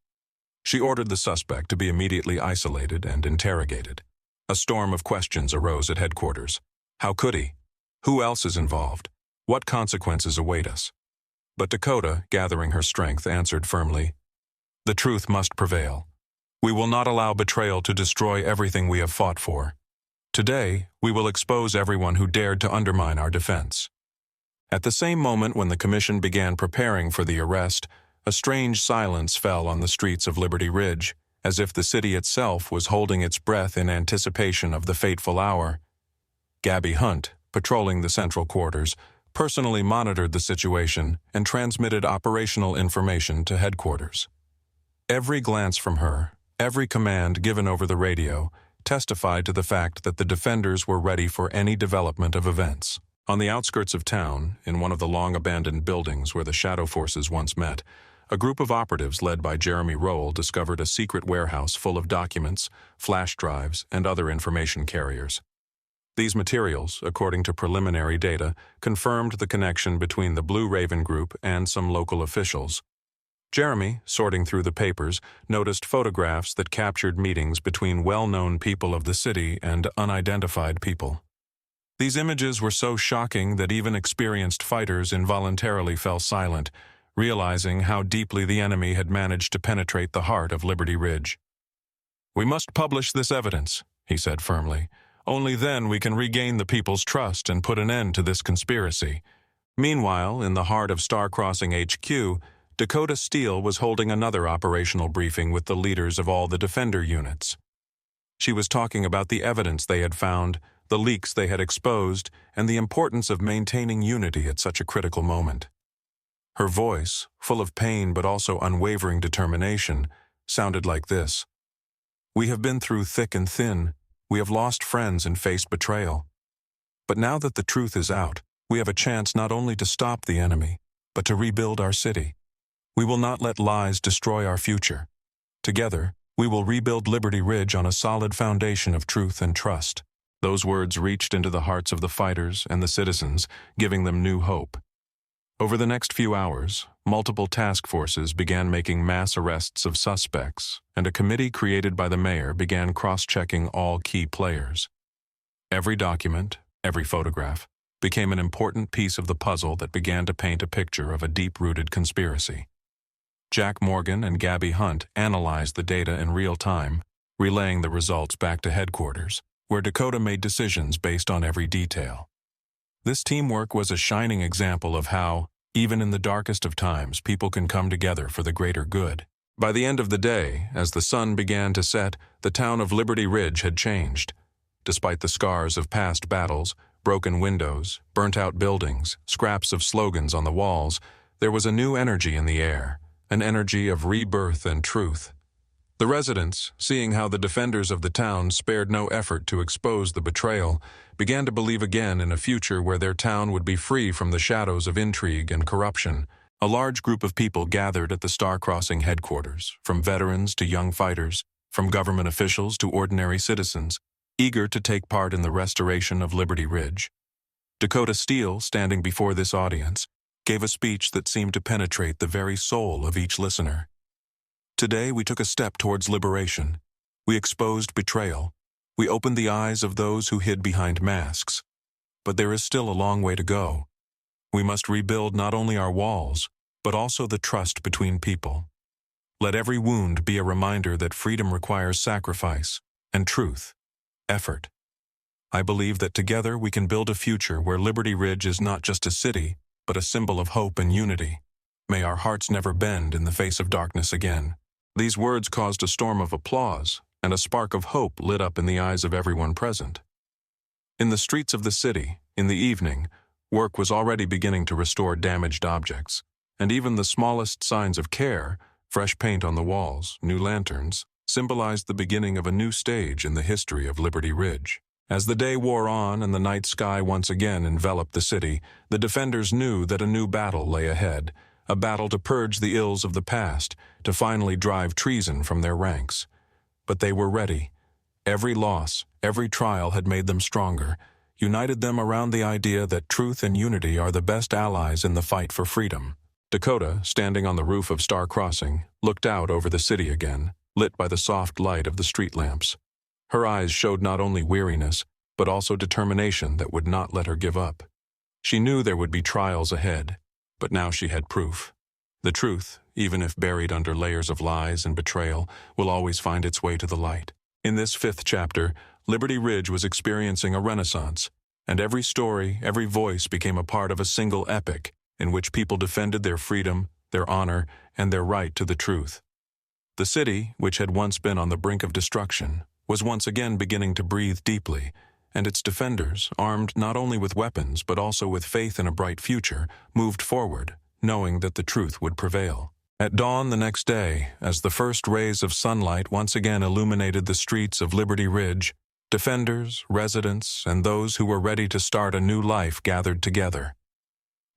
She ordered the suspect to be immediately isolated and interrogated. A storm of questions arose at headquarters. How could he? Who else is involved? What consequences await us? But Dakota, gathering her strength, answered firmly, "The truth must prevail. We will not allow betrayal to destroy everything we have fought for. Today, we will expose everyone who dared to undermine our defense." At the same moment when the commission began preparing for the arrest, a strange silence fell on the streets of Liberty Ridge, as if the city itself was holding its breath in anticipation of the fateful hour. Gabby Hunt, patrolling the central quarters, personally monitored the situation and transmitted operational information to headquarters. Every glance from her, every command given over the radio, testified to the fact that the defenders were ready for any development of events. On the outskirts of town, in one of the long-abandoned buildings where the shadow forces once met, a group of operatives led by Jeremy Rowell discovered a secret warehouse full of documents, flash drives, and other information carriers. These materials, according to preliminary data, confirmed the connection between the Blue Raven Group and some local officials. Jeremy, sorting through the papers, noticed photographs that captured meetings between well-known people of the city and unidentified people. These images were so shocking that even experienced fighters involuntarily fell silent, realizing how deeply the enemy had managed to penetrate the heart of Liberty Ridge. "We must publish this evidence," he said firmly. "Only then we can regain the people's trust and put an end to this conspiracy." Meanwhile, in the heart of Star Crossing HQ, Dakota Steele was holding another operational briefing with the leaders of all the Defender units. She was talking about the evidence they had found, the leaks they had exposed, and the importance of maintaining unity at such a critical moment. Her voice, full of pain but also unwavering determination, sounded like this: "We have been through thick and thin. We have lost friends and faced betrayal. But now that the truth is out, we have a chance not only to stop the enemy, but to rebuild our city. We will not let lies destroy our future. Together, we will rebuild Liberty Ridge on a solid foundation of truth and trust." Those words reached into the hearts of the fighters and the citizens, giving them new hope. Over the next few hours, multiple task forces began making mass arrests of suspects, and a committee created by the mayor began cross-checking all key players. Every document, every photograph, became an important piece of the puzzle that began to paint a picture of a deep-rooted conspiracy. Jack Morgan and Gabby Hunt analyzed the data in real time, relaying the results back to headquarters, where Dakota made decisions based on every detail. This teamwork was a shining example of how, even in the darkest of times, people can come together for the greater good. By the end of the day, as the sun began to set, the town of Liberty Ridge had changed. Despite the scars of past battles, broken windows, burnt-out buildings, scraps of slogans on the walls, there was a new energy in the air, an energy of rebirth and truth. The residents, seeing how the defenders of the town spared no effort to expose the betrayal, began to believe again in a future where their town would be free from the shadows of intrigue and corruption. A large group of people gathered at the Star Crossing headquarters, from veterans to young fighters, from government officials to ordinary citizens, eager to take part in the restoration of Liberty Ridge. Dakota Steele, standing before this audience, gave a speech that seemed to penetrate the very soul of each listener. Today we took a step towards liberation. We exposed betrayal. We opened the eyes of those who hid behind masks. But there is still a long way to go. We must rebuild not only our walls, but also the trust between people. Let every wound be a reminder that freedom requires sacrifice and truth, effort. I believe that together we can build a future where Liberty Ridge is not just a city, but a symbol of hope and unity. May our hearts never bend in the face of darkness again. These words caused a storm of applause, and a spark of hope lit up in the eyes of everyone present. In the streets of the city, in the evening, work was already beginning to restore damaged objects, and even the smallest signs of care, fresh paint on the walls, new lanterns, symbolized the beginning of a new stage in the history of Liberty Ridge. As the day wore on and the night sky once again enveloped the city, the defenders knew that a new battle lay ahead, a battle to purge the ills of the past, to finally drive treason from their ranks. But they were ready. Every loss, every trial had made them stronger, united them around the idea that truth and unity are the best allies in the fight for freedom. Dakota, standing on the roof of Star Crossing, looked out over the city again, lit by the soft light of the street lamps. Her eyes showed not only weariness, but also determination that would not let her give up. She knew there would be trials ahead, but now she had proof. The truth, even if buried under layers of lies and betrayal, will always find its way to the light. In this 5th chapter, Liberty Ridge was experiencing a renaissance, and every story, every voice became a part of a single epic in which people defended their freedom, their honor, and their right to the truth. The city, which had once been on the brink of destruction, was once again beginning to breathe deeply, and its defenders, armed not only with weapons but also with faith in a bright future, moved forward, knowing that the truth would prevail. At dawn the next day, as the first rays of sunlight once again illuminated the streets of Liberty Ridge, defenders, residents, and those who were ready to start a new life gathered together.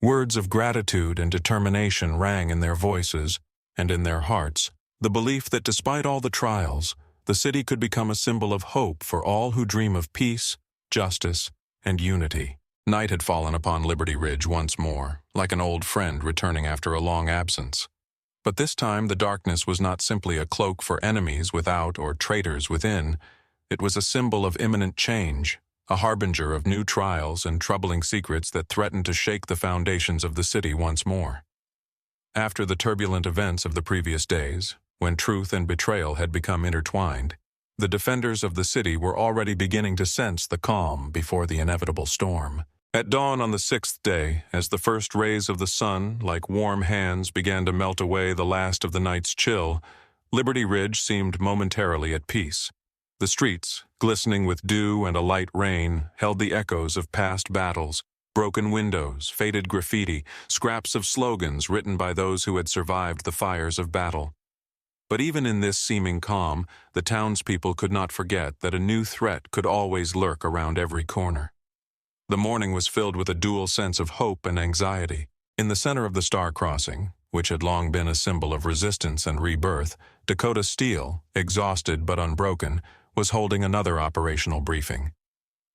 Words of gratitude and determination rang in their voices and in their hearts, the belief that despite all the trials, the city could become a symbol of hope for all who dream of peace, justice, and unity. Night had fallen upon Liberty Ridge once more, like an old friend returning after a long absence. But this time the darkness was not simply a cloak for enemies without or traitors within. It was a symbol of imminent change, a harbinger of new trials and troubling secrets that threatened to shake the foundations of the city once more. After the turbulent events of the previous days, when truth and betrayal had become intertwined, the defenders of the city were already beginning to sense the calm before the inevitable storm. At dawn on the 6th day, as the first rays of the sun, like warm hands, began to melt away the last of the night's chill, Liberty Ridge seemed momentarily at peace. The streets, glistening with dew and a light rain, held the echoes of past battles, broken windows, faded graffiti, scraps of slogans written by those who had survived the fires of battle. But even in this seeming calm, the townspeople could not forget that a new threat could always lurk around every corner. The morning was filled with a dual sense of hope and anxiety. In the center of the Star Crossing, which had long been a symbol of resistance and rebirth, Dakota Steele, exhausted but unbroken, was holding another operational briefing.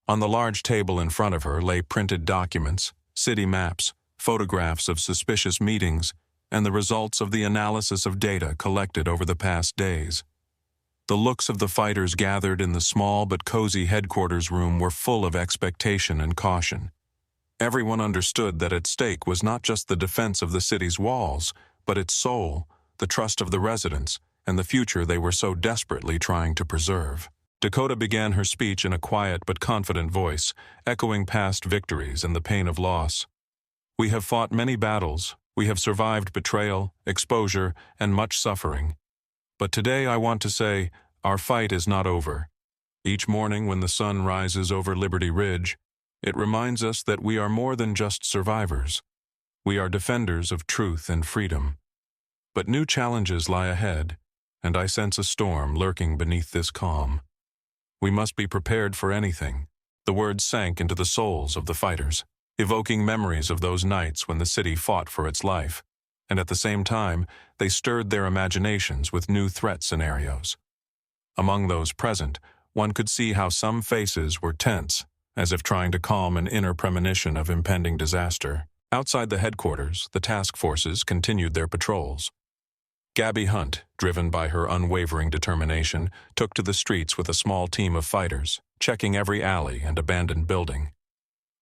On the large table in front of her lay printed documents, city maps, photographs of suspicious meetings, and the results of the analysis of data collected over the past days. The looks of the fighters gathered in the small but cozy headquarters room were full of expectation and caution. Everyone understood that at stake was not just the defense of the city's walls, but its soul, the trust of the residents, and the future they were so desperately trying to preserve. Dakota began her speech in a quiet but confident voice, echoing past victories and the pain of loss. "We have fought many battles, we have survived betrayal, exposure, and much suffering. But today I want to say, our fight is not over. Each morning when the sun rises over Liberty Ridge, it reminds us that we are more than just survivors. We are defenders of truth and freedom. But new challenges lie ahead, and I sense a storm lurking beneath this calm. We must be prepared for anything." The words sank into the souls of the fighters, evoking memories of those nights when the city fought for its life, and at the same time, they stirred their imaginations with new threat scenarios. Among those present, one could see how some faces were tense, as if trying to calm an inner premonition of impending disaster. Outside the headquarters, the task forces continued their patrols. Gabby Hunt, driven by her unwavering determination, took to the streets with a small team of fighters, checking every alley and abandoned building.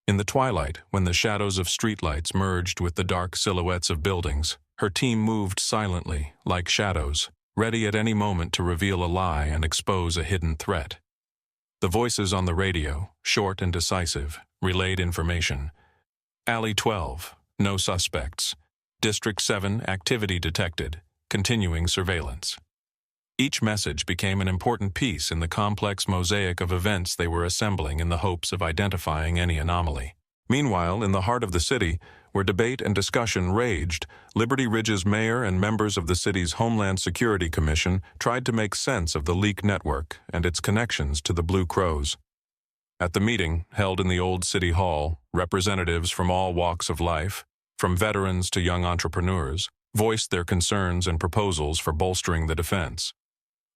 In the twilight, when the shadows of streetlights merged with the dark silhouettes of buildings, her team moved silently, like shadows, ready at any moment to reveal a lie and expose a hidden threat. The voices on the radio, short and decisive, relayed information. Alley 12, no suspects. District 7, activity detected. Continuing surveillance. Each message became an important piece in the complex mosaic of events they were assembling in the hopes of identifying any anomaly. Meanwhile, in the heart of the city, where debate and discussion raged, Liberty Ridge's mayor and members of the city's Homeland Security Commission tried to make sense of the leak network and its connections to the Blue Crows. At the meeting, held in the old city hall, representatives from all walks of life, from veterans to young entrepreneurs, voiced their concerns and proposals for bolstering the defense.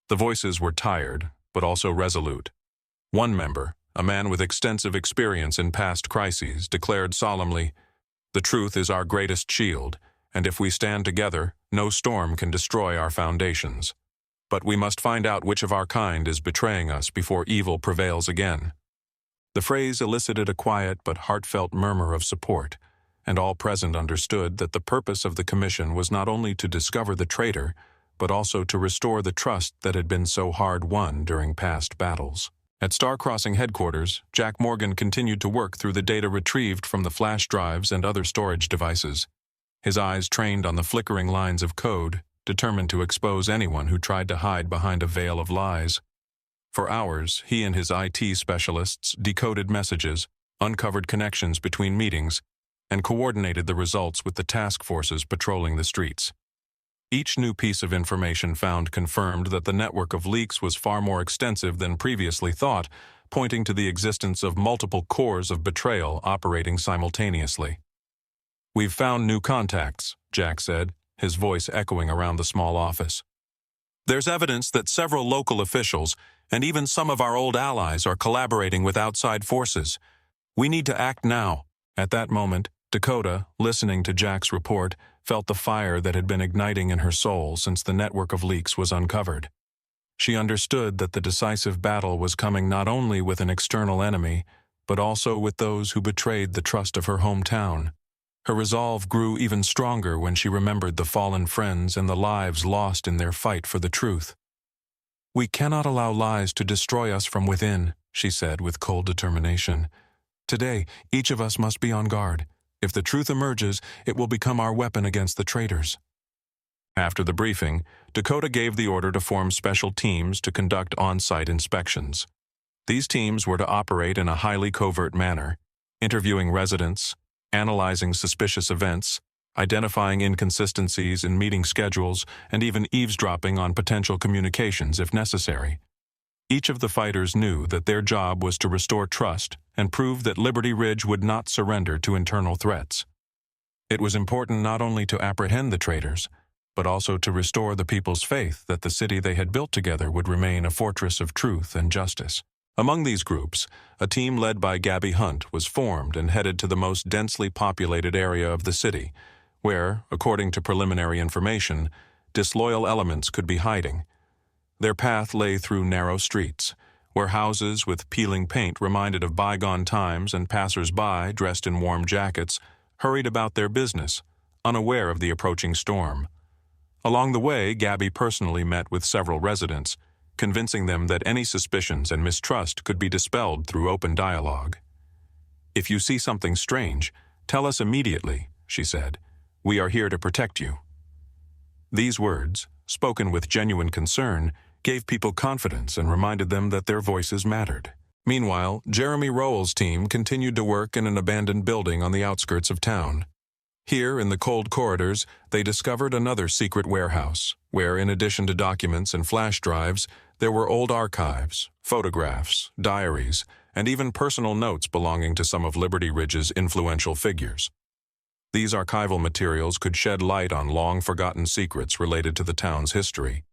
The voices were tired, but also resolute. One member, a man with extensive experience in past crises, declared solemnly, "The truth is our greatest shield, and if we stand together, no storm can destroy our foundations. But we must find out which of our kind is betraying us before evil prevails again." The phrase elicited a quiet but heartfelt murmur of support, and all present understood that the purpose of the commission was not only to discover the traitor, but also to restore the trust that had been so hard won during past battles. At Star Crossing headquarters, Jack Morgan continued to work through the data retrieved from the flash drives and other storage devices. His eyes trained on the flickering lines of code, determined to expose anyone who tried to hide behind a veil of lies. For hours, he and his IT specialists decoded messages, uncovered connections between meetings, and coordinated the results with the task forces patrolling the streets. Each new piece of information found confirmed that the network of leaks was far more extensive than previously thought, pointing to the existence of multiple cores of betrayal operating simultaneously. "We've found new contacts," Jack said, his voice echoing around the small office. "There's evidence that several local officials, and even some of our old allies, are collaborating with outside forces. We need to act now." At that moment, Dakota, listening to Jack's report, felt the fire that had been igniting in her soul since the network of leaks was uncovered. She understood that the decisive battle was coming not only with an external enemy, but also with those who betrayed the trust of her hometown. Her resolve grew even stronger when she remembered the fallen friends and the lives lost in their fight for the truth. "We cannot allow lies to destroy us from within," she said with cold determination. "Today, each of us must be on guard. If the truth emerges, it will become our weapon against the traitors." After the briefing, Dakota gave the order to form special teams to conduct on-site inspections. These teams were to operate in a highly covert manner, interviewing residents, analyzing suspicious events, identifying inconsistencies in meeting schedules, and even eavesdropping on potential communications if necessary. Each of the fighters knew that their job was to restore trust and prove that Liberty Ridge would not surrender to internal threats. It was important not only to apprehend the traitors, but also to restore the people's faith that the city they had built together would remain a fortress of truth and justice. Among these groups, a team led by Gabby Hunt was formed and headed to the most densely populated area of the city, where, according to preliminary information, disloyal elements could be hiding. Their path lay through narrow streets, where houses with peeling paint reminded of bygone times and passers-by, dressed in warm jackets, hurried about their business, unaware of the approaching storm. Along the way, Gabby personally met with several residents, convincing them that any suspicions and mistrust could be dispelled through open dialogue. "If you see something strange, tell us immediately," she said. "We are here to protect you." These words, spoken with genuine concern, gave people confidence and reminded them that their voices mattered. Meanwhile, Jeremy Rowell's team continued to work in an abandoned building on the outskirts of town. Here, in the cold corridors, they discovered another secret warehouse, where, in addition to documents and flash drives, there were old archives, photographs, diaries, and even personal notes belonging to some of Liberty Ridge's influential figures. These archival materials could shed light on long-forgotten secrets related to the town's history,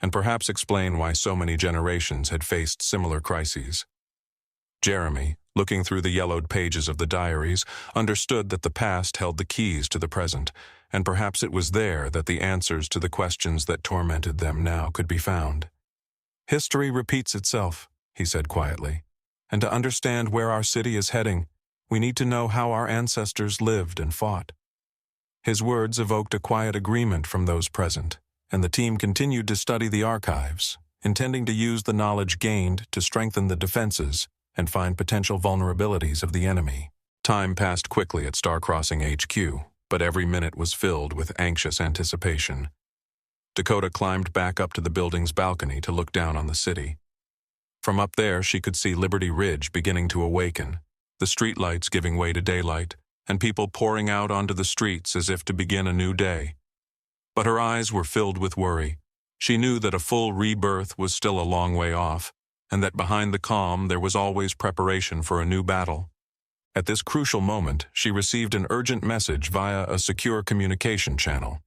and perhaps explain why so many generations had faced similar crises. Jeremy, looking through the yellowed pages of the diaries, understood that the past held the keys to the present, and perhaps it was there that the answers to the questions that tormented them now could be found. "History repeats itself," he said quietly, "and to understand where our city is heading, we need to know how our ancestors lived and fought." His words evoked a quiet agreement from those present, and the team continued to study the archives, intending to use the knowledge gained to strengthen the defenses and find potential vulnerabilities of the enemy. Time passed quickly at Star Crossing HQ, but every minute was filled with anxious anticipation. Dakota climbed back up to the building's balcony to look down on the city. From up there, she could see Liberty Ridge beginning to awaken, the streetlights giving way to daylight, and people pouring out onto the streets as if to begin a new day. But her eyes were filled with worry. She knew that a full rebirth was still a long way off, and that behind the calm there was always preparation for a new battle. At this crucial moment, she received an urgent message via a secure communication channel.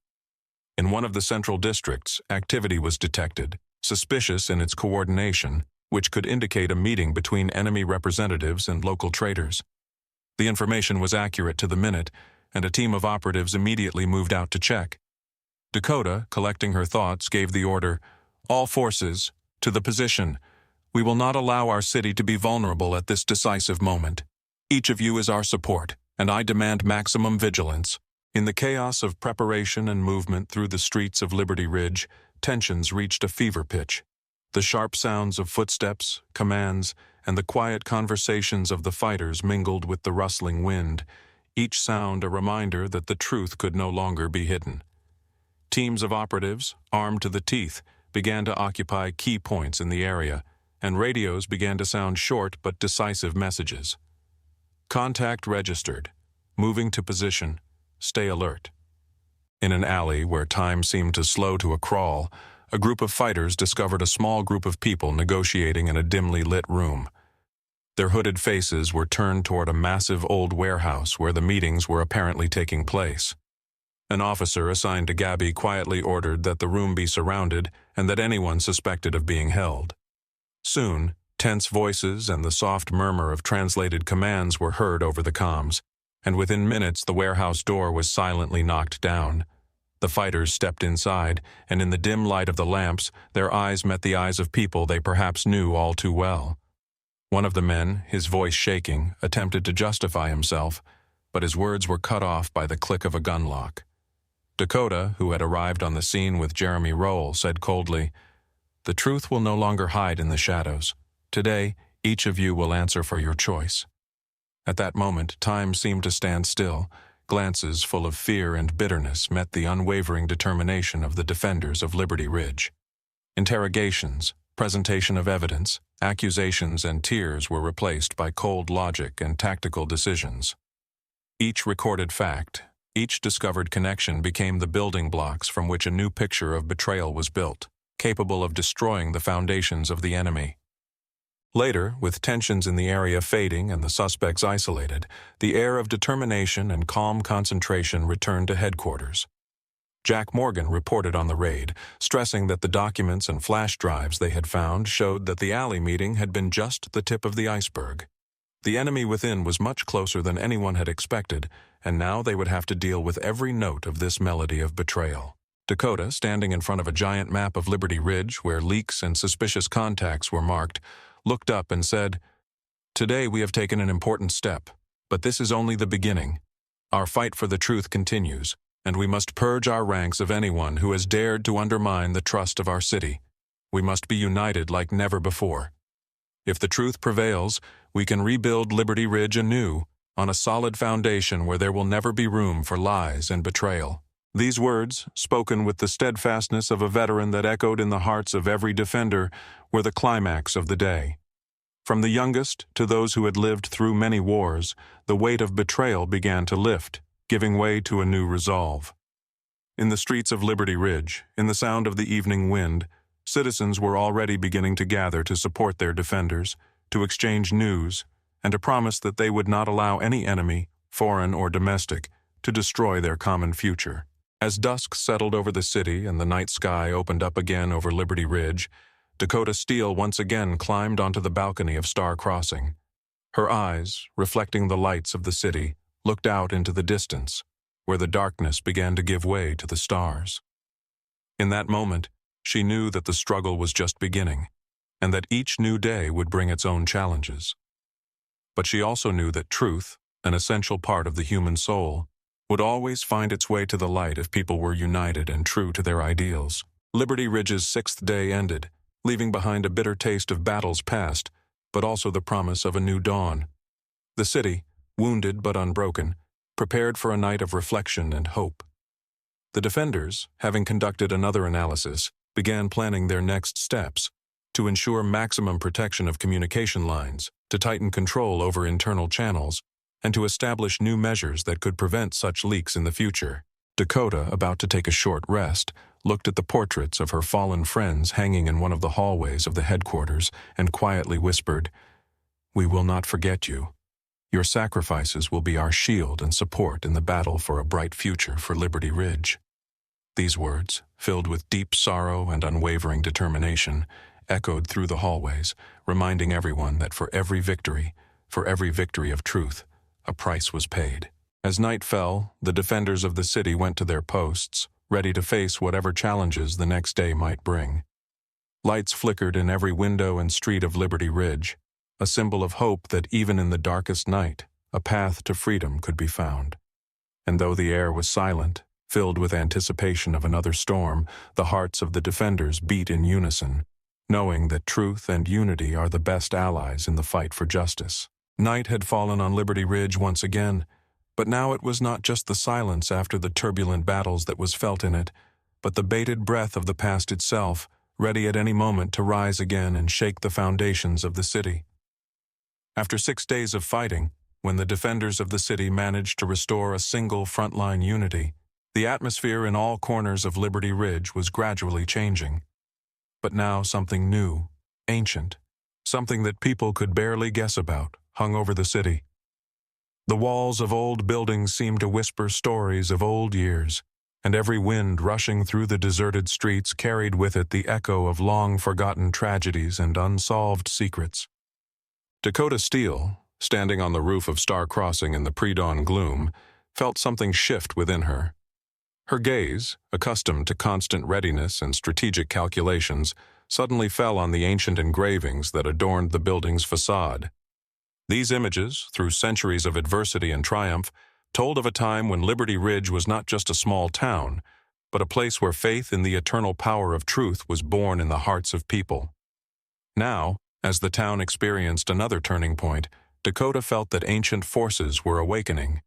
In one of the central districts, activity was detected, suspicious in its coordination, which could indicate a meeting between enemy representatives and local traders. The information was accurate to the minute, and a team of operatives immediately moved out to check. Dakota, collecting her thoughts, gave the order, "All forces, to the position. We will not allow our city to be vulnerable at this decisive moment. Each of you is our support, and I demand maximum vigilance." In the chaos of preparation and movement through the streets of Liberty Ridge, tensions reached a fever pitch. The sharp sounds of footsteps, commands, and the quiet conversations of the fighters mingled with the rustling wind, each sound a reminder that the truth could no longer be hidden. Teams of operatives, armed to the teeth, began to occupy key points in the area, and radios began to sound short but decisive messages. "Contact registered. Moving to position. Stay alert." In an alley where time seemed to slow to a crawl, a group of fighters discovered a small group of people negotiating in a dimly lit room. Their hooded faces were turned toward a massive old warehouse where the meetings were apparently taking place. An officer assigned to Gabby quietly ordered that the room be surrounded and that anyone suspected of being held. Soon, tense voices and the soft murmur of translated commands were heard over the comms, and within minutes the warehouse door was silently knocked down. The fighters stepped inside, and in the dim light of the lamps, their eyes met the eyes of people they perhaps knew all too well. One of the men, his voice shaking, attempted to justify himself, but his words were cut off by the click of a gun lock. Dakota, who had arrived on the scene with Jeremy Rowell, said coldly, "The truth will no longer hide in the shadows. Today, each of you will answer for your choice." At that moment, time seemed to stand still. Glances full of fear and bitterness met the unwavering determination of the defenders of Liberty Ridge. Interrogations, presentation of evidence, accusations, and tears were replaced by cold logic and tactical decisions. Each recorded fact, each discovered connection became the building blocks from which a new picture of betrayal was built, capable of destroying the foundations of the enemy. Later, with tensions in the area fading and the suspects isolated, the air of determination and calm concentration returned to headquarters. Jack Morgan reported on the raid, stressing that the documents and flash drives they had found showed that the alley meeting had been just the tip of the iceberg. The enemy within was much closer than anyone had expected, and now they would have to deal with every note of this melody of betrayal. Dakota, standing in front of a giant map of Liberty Ridge where leaks and suspicious contacts were marked, looked up and said, "Today we have taken an important step, but this is only the beginning. Our fight for the truth continues, and we must purge our ranks of anyone who has dared to undermine the trust of our city. We must be united like never before. If the truth prevails, we can rebuild Liberty Ridge anew, on a solid foundation where there will never be room for lies and betrayal." These words, spoken with the steadfastness of a veteran that echoed in the hearts of every defender, were the climax of the day. From the youngest to those who had lived through many wars, the weight of betrayal began to lift, giving way to a new resolve. In the streets of Liberty Ridge, in the sound of the evening wind, citizens were already beginning to gather to support their defenders, to exchange news, and to promise that they would not allow any enemy, foreign or domestic, to destroy their common future. As dusk settled over the city and the night sky opened up again over Liberty Ridge, Dakota Steele once again climbed onto the balcony of Star Crossing. Her eyes, reflecting the lights of the city, looked out into the distance, where the darkness began to give way to the stars. In that moment, she knew that the struggle was just beginning, and that each new day would bring its own challenges. But she also knew that truth, an essential part of the human soul, would always find its way to the light if people were united and true to their ideals. Liberty Ridge's 6th day ended, leaving behind a bitter taste of battles past, but also the promise of a new dawn. The city, wounded but unbroken, prepared for a night of reflection and hope. The defenders, having conducted another analysis, began planning their next steps to ensure maximum protection of communication lines, to tighten control over internal channels, and to establish new measures that could prevent such leaks in the future. Dakota, about to take a short rest, looked at the portraits of her fallen friends hanging in one of the hallways of the headquarters and quietly whispered, "We will not forget you. Your sacrifices will be our shield and support in the battle for a bright future for Liberty Ridge." These words, filled with deep sorrow and unwavering determination, echoed through the hallways, reminding everyone that for every victory of truth, a price was paid. As night fell, the defenders of the city went to their posts, ready to face whatever challenges the next day might bring. Lights flickered in every window and street of Liberty Ridge, a symbol of hope that even in the darkest night, a path to freedom could be found. And though the air was silent, filled with anticipation of another storm, the hearts of the defenders beat in unison, knowing that truth and unity are the best allies in the fight for justice. Night had fallen on Liberty Ridge once again, but now it was not just the silence after the turbulent battles that was felt in it, but the bated breath of the past itself, ready at any moment to rise again and shake the foundations of the city. After 6 days of fighting, when the defenders of the city managed to restore a single frontline unity, the atmosphere in all corners of Liberty Ridge was gradually changing. But now something new, ancient, something that people could barely guess about, hung over the city. The walls of old buildings seemed to whisper stories of old years, and every wind rushing through the deserted streets carried with it the echo of long-forgotten tragedies and unsolved secrets. Dakota Steele, standing on the roof of Star Crossing in the pre-dawn gloom, felt something shift within her. Her gaze, accustomed to constant readiness and strategic calculations, suddenly fell on the ancient engravings that adorned the building's facade. These images, through centuries of adversity and triumph, told of a time when Liberty Ridge was not just a small town, but a place where faith in the eternal power of truth was born in the hearts of people. Now, as the town experienced another turning point, Dakota felt that ancient forces were awakening.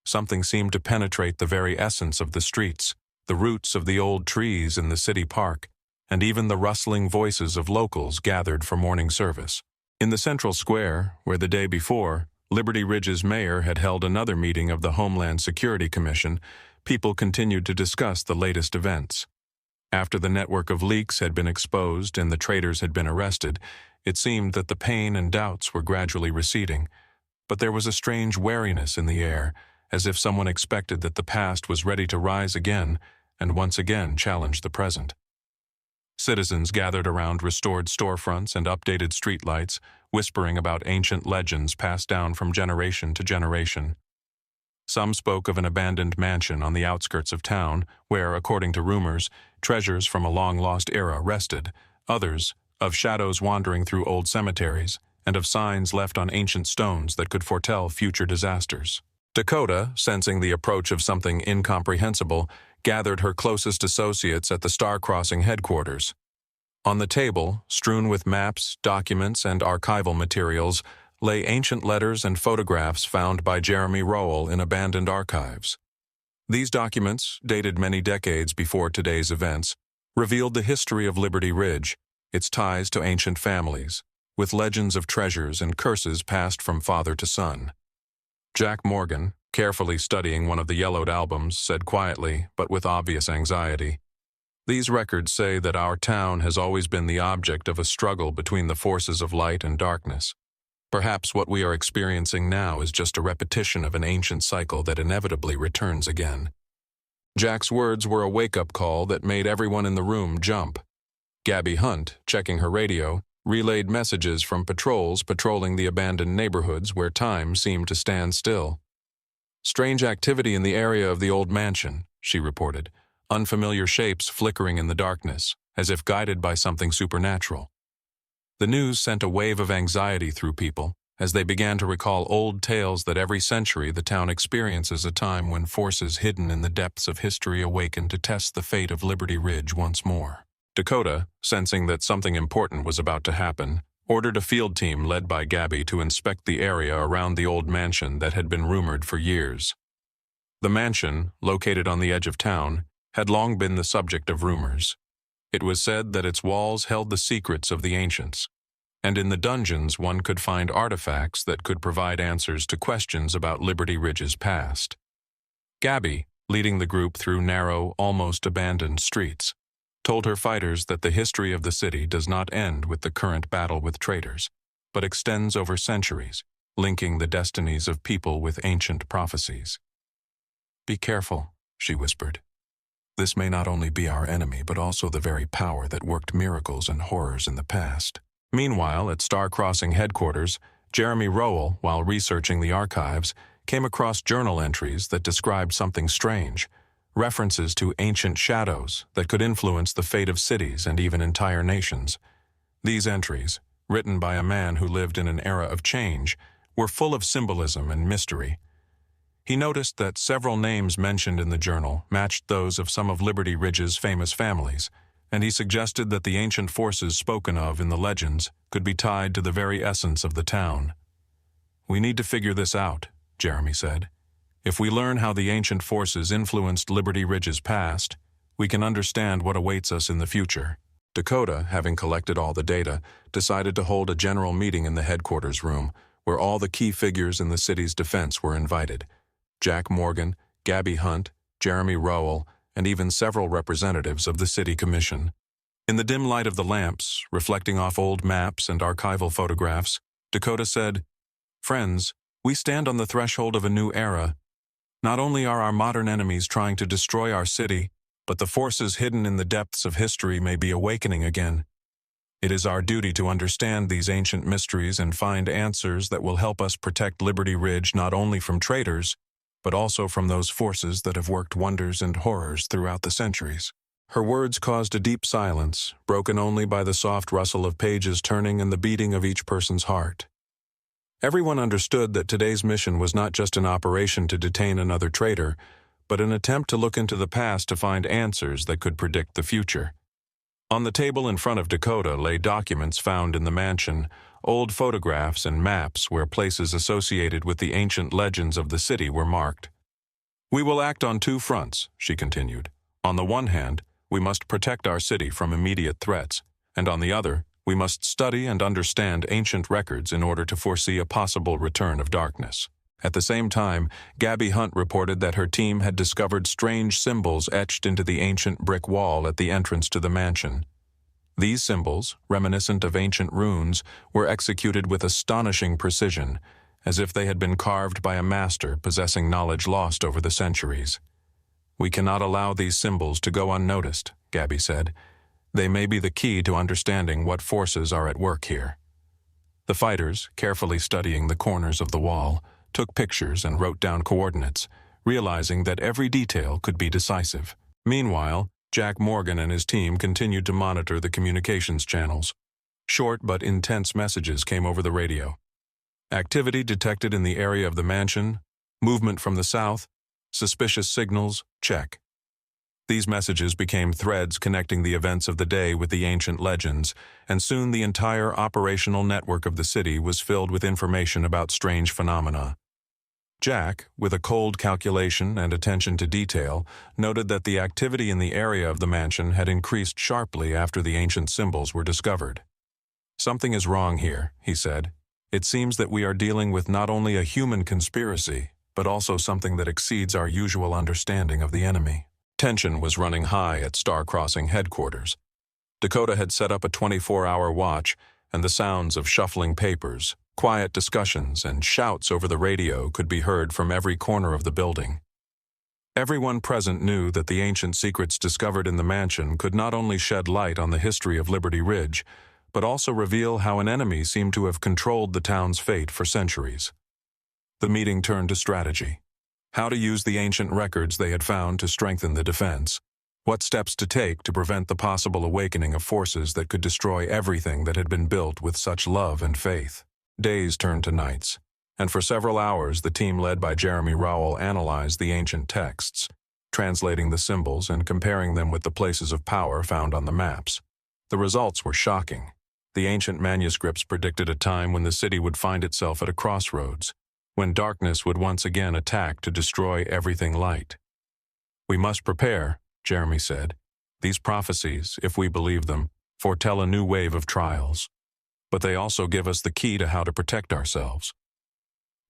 Something seemed to penetrate the very essence of the streets, the roots of the old trees in the city park, and even the rustling voices of locals gathered for morning service. In the central square, where the day before, Liberty Ridge's mayor had held another meeting of the Homeland Security Commission, people continued to discuss the latest events. After the network of leaks had been exposed and the traitors had been arrested, it seemed that the pain and doubts were gradually receding. But there was a strange wariness in the air, as if someone expected that the past was ready to rise again and once again challenge the present. Citizens gathered around restored storefronts and updated streetlights, whispering about ancient legends passed down from generation to generation. Some spoke of an abandoned mansion on the outskirts of town where, according to rumors, treasures from a long-lost era rested. Others, of shadows wandering through old cemeteries, and of signs left on ancient stones that could foretell future disasters. Dakota, sensing the approach of something incomprehensible, gathered her closest associates at the star-crossing headquarters. On the table, strewn with maps, documents, and archival materials, lay ancient letters and photographs found by Jeremy Rowell in abandoned archives. These documents, dated many decades before today's events, revealed the history of Liberty Ridge, its ties to ancient families, with legends of treasures and curses passed from father to son. Jack Morgan, carefully studying one of the yellowed albums, said quietly, but with obvious anxiety, "These records say that our town has always been the object of a struggle between the forces of light and darkness. Perhaps what we are experiencing now is just a repetition of an ancient cycle that inevitably returns again." Jack's words were a wake-up call that made everyone in the room jump. Gabby Hunt, checking her radio, relayed messages from patrols patrolling the abandoned neighborhoods where time seemed to stand still. "Strange activity in the area of the old mansion," she reported, unfamiliar shapes flickering in the darkness, as if guided by something supernatural. The news sent a wave of anxiety through people as they began to recall old tales that every century the town experiences a time when forces hidden in the depths of history awaken to test the fate of Liberty Ridge once more. Dakota, sensing that something important was about to happen, ordered a field team led by Gabby to inspect the area around the old mansion that had been rumored for years. The mansion, located on the edge of town, had long been the subject of rumors. It was said that its walls held the secrets of the ancients, and in the dungeons one could find artifacts that could provide answers to questions about Liberty Ridge's past. Gabby, leading the group through narrow, almost abandoned streets, told her fighters that the history of the city does not end with the current battle with traitors, but extends over centuries, linking the destinies of people with ancient prophecies. "Be careful," she whispered. "This may not only be our enemy, but also the very power that worked miracles and horrors in the past." Meanwhile, at Star Crossing headquarters, Jeremy Rowell, while researching the archives, came across journal entries that described something strange, references to ancient shadows that could influence the fate of cities and even entire nations. These entries, written by a man who lived in an era of change, were full of symbolism and mystery. He noticed that several names mentioned in the journal matched those of some of Liberty Ridge's famous families, and he suggested that the ancient forces spoken of in the legends could be tied to the very essence of the town. "We need to figure this out," Jeremy said. "If we learn how the ancient forces influenced Liberty Ridge's past, we can understand what awaits us in the future." Dakota, having collected all the data, decided to hold a general meeting in the headquarters room, where all the key figures in the city's defense were invited. Jack Morgan, Gabby Hunt, Jeremy Rowell, and even several representatives of the city commission. In the dim light of the lamps, reflecting off old maps and archival photographs, Dakota said, "Friends, we stand on the threshold of a new era. Not only are our modern enemies trying to destroy our city, but the forces hidden in the depths of history may be awakening again. It is our duty to understand these ancient mysteries and find answers that will help us protect Liberty Ridge not only from traitors, but also from those forces that have worked wonders and horrors throughout the centuries." Her words caused a deep silence, broken only by the soft rustle of pages turning and the beating of each person's heart. Everyone understood that today's mission was not just an operation to detain another traitor, but an attempt to look into the past to find answers that could predict the future. On the table in front of Dakota lay documents found in the mansion, old photographs and maps where places associated with the ancient legends of the city were marked. "We will act on two fronts," she continued. "On the one hand, we must protect our city from immediate threats, and on the other, we must study and understand ancient records in order to foresee a possible return of darkness." At the same time, Gabby Hunt reported that her team had discovered strange symbols etched into the ancient brick wall at the entrance to the mansion. These symbols, reminiscent of ancient runes, were executed with astonishing precision, as if they had been carved by a master possessing knowledge lost over the centuries. "We cannot allow these symbols to go unnoticed," Gabby said. "They may be the key to understanding what forces are at work here." The fighters, carefully studying the corners of the wall, took pictures and wrote down coordinates, realizing that every detail could be decisive. Meanwhile, Jack Morgan and his team continued to monitor the communications channels. Short but intense messages came over the radio. Activity detected in the area of the mansion, movement from the south, suspicious signals, check. These messages became threads connecting the events of the day with the ancient legends, and soon the entire operational network of the city was filled with information about strange phenomena. Jack, with a cold calculation and attention to detail, noted that the activity in the area of the mansion had increased sharply after the ancient symbols were discovered. "Something is wrong here," he said. "It seems that we are dealing with not only a human conspiracy, but also something that exceeds our usual understanding of the enemy." Tension was running high at Star Crossing headquarters. Dakota had set up a 24-hour watch, and the sounds of shuffling papers, quiet discussions, and shouts over the radio could be heard from every corner of the building. Everyone present knew that the ancient secrets discovered in the mansion could not only shed light on the history of Liberty Ridge, but also reveal how an enemy seemed to have controlled the town's fate for centuries. The meeting turned to strategy. How to use the ancient records they had found to strengthen the defense. What steps to take to prevent the possible awakening of forces that could destroy everything that had been built with such love and faith. Days turned to nights, and for several hours the team led by Jeremy Rowell analyzed the ancient texts, translating the symbols and comparing them with the places of power found on the maps. The results were shocking. The ancient manuscripts predicted a time when the city would find itself at a crossroads, when darkness would once again attack to destroy everything light. "We must prepare," Jeremy said. "These prophecies, if we believe them, foretell a new wave of trials. But they also give us the key to how to protect ourselves."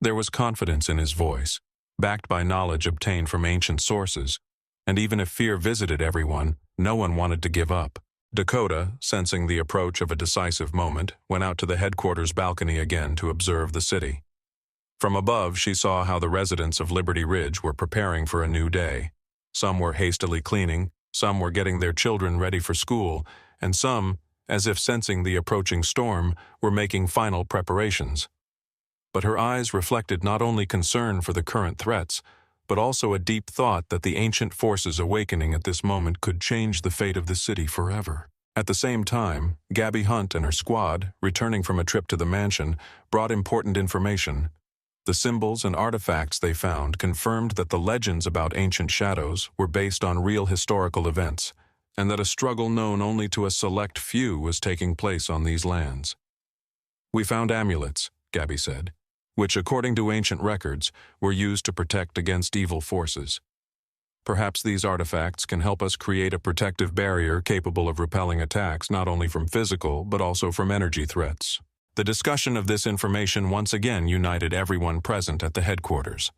There was confidence in his voice, backed by knowledge obtained from ancient sources, and even if fear visited everyone, no one wanted to give up. Dakota, sensing the approach of a decisive moment, went out to the headquarters balcony again to observe the city. From above, she saw how the residents of Liberty Ridge were preparing for a new day. Some were hastily cleaning, some were getting their children ready for school, and some, as if sensing the approaching storm, were making final preparations. But her eyes reflected not only concern for the current threats, but also a deep thought that the ancient forces awakening at this moment could change the fate of the city forever. At the same time, Gabby Hunt and her squad, returning from a trip to the mansion, brought important information. The symbols and artifacts they found confirmed that the legends about ancient shadows were based on real historical events, and that a struggle known only to a select few was taking place on these lands. "We found amulets," Gabby said, "which, according to ancient records, were used to protect against evil forces. Perhaps these artifacts can help us create a protective barrier capable of repelling attacks not only from physical but also from energy threats." The discussion of this information once again united everyone present at the headquarters.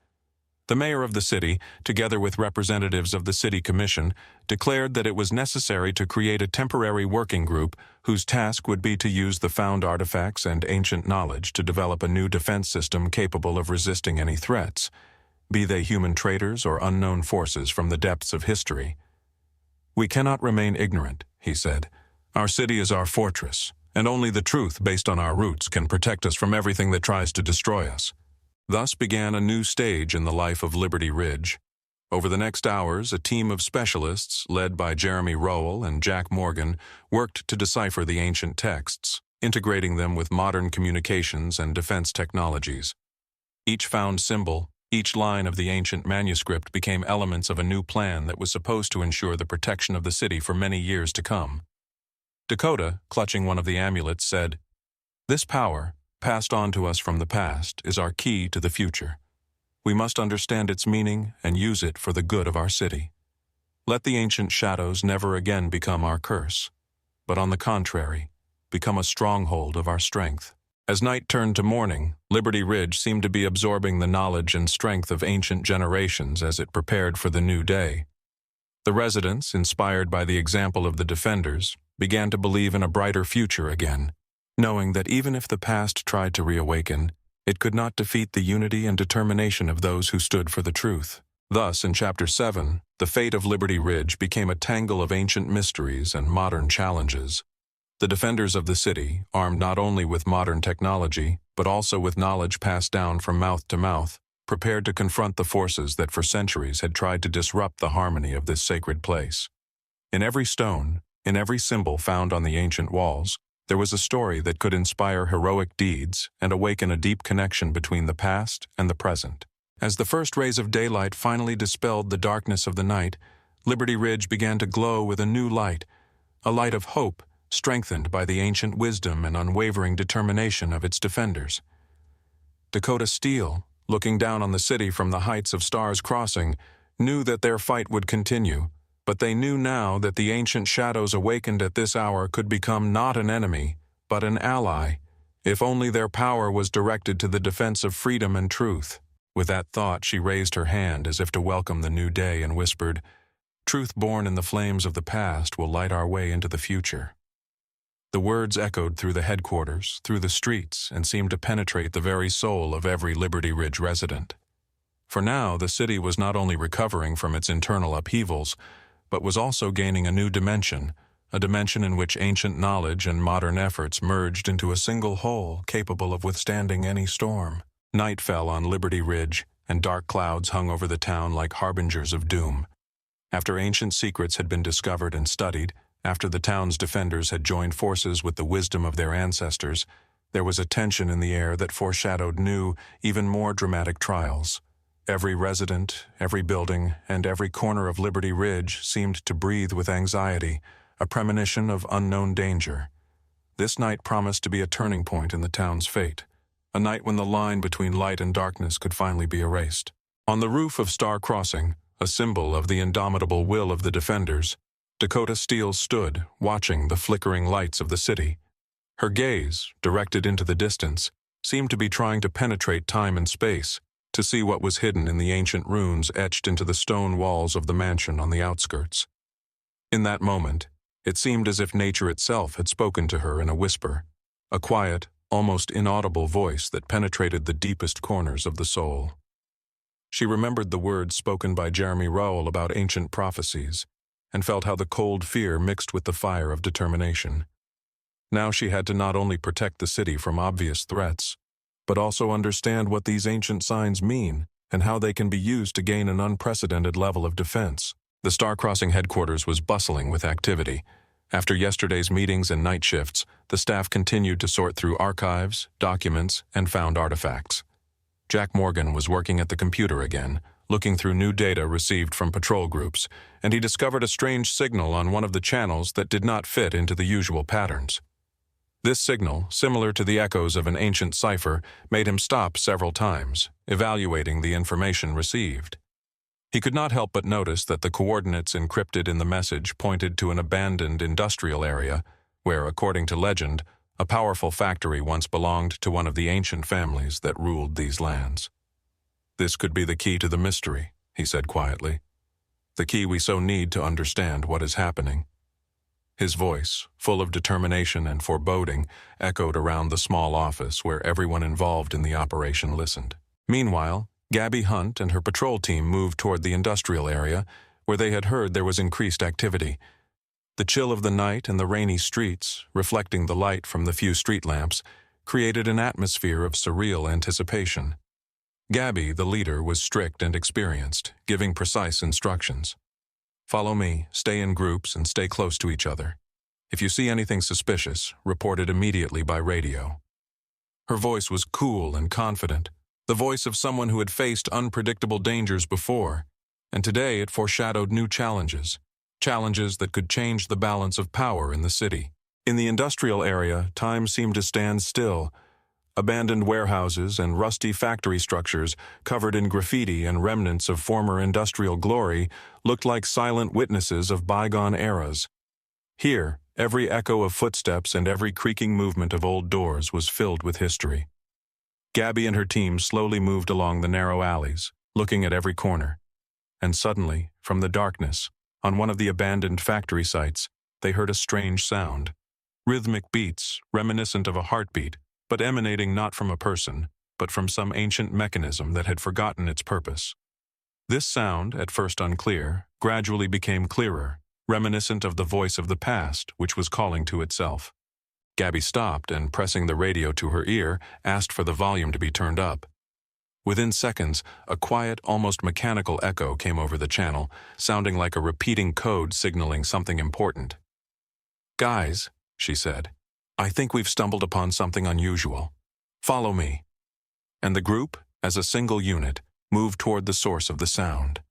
The mayor of the city, together with representatives of the city commission, declared that it was necessary to create a temporary working group whose task would be to use the found artifacts and ancient knowledge to develop a new defense system capable of resisting any threats, be they human traitors or unknown forces from the depths of history. "We cannot remain ignorant," he said. "Our city is our fortress, and only the truth based on our roots can protect us from everything that tries to destroy us." Thus began a new stage in the life of Liberty Ridge. Over the next hours, a team of specialists, led by Jeremy Rowell and Jack Morgan, worked to decipher the ancient texts, integrating them with modern communications and defense technologies. Each found symbol, each line of the ancient manuscript became elements of a new plan that was supposed to ensure the protection of the city for many years to come. Dakota, clutching one of the amulets, said, "This power, passed on to us from the past, is our key to the future. We must understand its meaning and use it for the good of our city. Let the ancient shadows never again become our curse, but on the contrary, become a stronghold of our strength." As night turned to morning, Liberty Ridge seemed to be absorbing the knowledge and strength of ancient generations as it prepared for the new day. The residents, inspired by the example of the defenders, began to believe in a brighter future again, knowing that even if the past tried to reawaken, it could not defeat the unity and determination of those who stood for the truth. Thus, in Chapter 7, the fate of Liberty Ridge became a tangle of ancient mysteries and modern challenges. The defenders of the city, armed not only with modern technology, but also with knowledge passed down from mouth to mouth, prepared to confront the forces that for centuries had tried to disrupt the harmony of this sacred place. In every stone, in every symbol found on the ancient walls, there was a story that could inspire heroic deeds and awaken a deep connection between the past and the present. As the first rays of daylight finally dispelled the darkness of the night, Liberty Ridge began to glow with a new light, a light of hope strengthened by the ancient wisdom and unwavering determination of its defenders. Dakota Steele, looking down on the city from the heights of Stars Crossing, knew that their fight would continue, but they knew now that the ancient shadows awakened at this hour could become not an enemy, but an ally, if only their power was directed to the defense of freedom and truth. With that thought, she raised her hand as if to welcome the new day and whispered, "Truth born in the flames of the past will light our way into the future." The words echoed through the headquarters, through the streets, and seemed to penetrate the very soul of every Liberty Ridge resident. For now, the city was not only recovering from its internal upheavals, but was also gaining a new dimension, a dimension in which ancient knowledge and modern efforts merged into a single whole capable of withstanding any storm. Night fell on Liberty Ridge, and dark clouds hung over the town like harbingers of doom. After ancient secrets had been discovered and studied, after the town's defenders had joined forces with the wisdom of their ancestors, there was a tension in the air that foreshadowed new, even more dramatic trials. Every resident, every building, and every corner of Liberty Ridge seemed to breathe with anxiety, a premonition of unknown danger. This night promised to be a turning point in the town's fate, a night when the line between light and darkness could finally be erased. On the roof of Star Crossing, a symbol of the indomitable will of the defenders, Dakota Steele stood, watching the flickering lights of the city. Her gaze, directed into the distance, seemed to be trying to penetrate time and space, to see what was hidden in the ancient runes etched into the stone walls of the mansion on the outskirts. In that moment, it seemed as if nature itself had spoken to her in a whisper, a quiet, almost inaudible voice that penetrated the deepest corners of the soul. She remembered the words spoken by Jeremy Rowell about ancient prophecies, and felt how the cold fear mixed with the fire of determination. Now she had to not only protect the city from obvious threats, but also understand what these ancient signs mean and how they can be used to gain an unprecedented level of defense. The Star Crossing headquarters was bustling with activity. After yesterday's meetings and night shifts, the staff continued to sort through archives, documents, and found artifacts. Jack Morgan was working at the computer again, looking through new data received from patrol groups, and he discovered a strange signal on one of the channels that did not fit into the usual patterns. This signal, similar to the echoes of an ancient cipher, made him stop several times, evaluating the information received. He could not help but notice that the coordinates encrypted in the message pointed to an abandoned industrial area, where, according to legend, a powerful factory once belonged to one of the ancient families that ruled these lands. "This could be the key to the mystery," he said quietly. "The key we so need to understand what is happening." His voice, full of determination and foreboding, echoed around the small office where everyone involved in the operation listened. Meanwhile, Gabby Hunt and her patrol team moved toward the industrial area, where they had heard there was increased activity. The chill of the night and the rainy streets, reflecting the light from the few street lamps, created an atmosphere of surreal anticipation. Gabby, the leader, was strict and experienced, giving precise instructions. "Follow me, stay in groups, and stay close to each other. If you see anything suspicious, report it immediately by radio." Her voice was cool and confident, the voice of someone who had faced unpredictable dangers before, and today it foreshadowed new challenges that could change the balance of power in the city. In the industrial area, time seemed to stand still. Abandoned warehouses and rusty factory structures, covered in graffiti and remnants of former industrial glory, looked like silent witnesses of bygone eras. Here, every echo of footsteps and every creaking movement of old doors was filled with history. Gabby and her team slowly moved along the narrow alleys, looking at every corner. And suddenly, from the darkness, on one of the abandoned factory sites, they heard a strange sound. Rhythmic beats, reminiscent of a heartbeat, but emanating not from a person, but from some ancient mechanism that had forgotten its purpose. This sound, at first unclear, gradually became clearer, reminiscent of the voice of the past, which was calling to itself. Gabby stopped and, pressing the radio to her ear, asked for the volume to be turned up. Within seconds, a quiet, almost mechanical echo came over the channel, sounding like a repeating code signaling something important. "Guys," she said, "I think we've stumbled upon something unusual. Follow me." And the group, as a single unit, moved toward the source of the sound.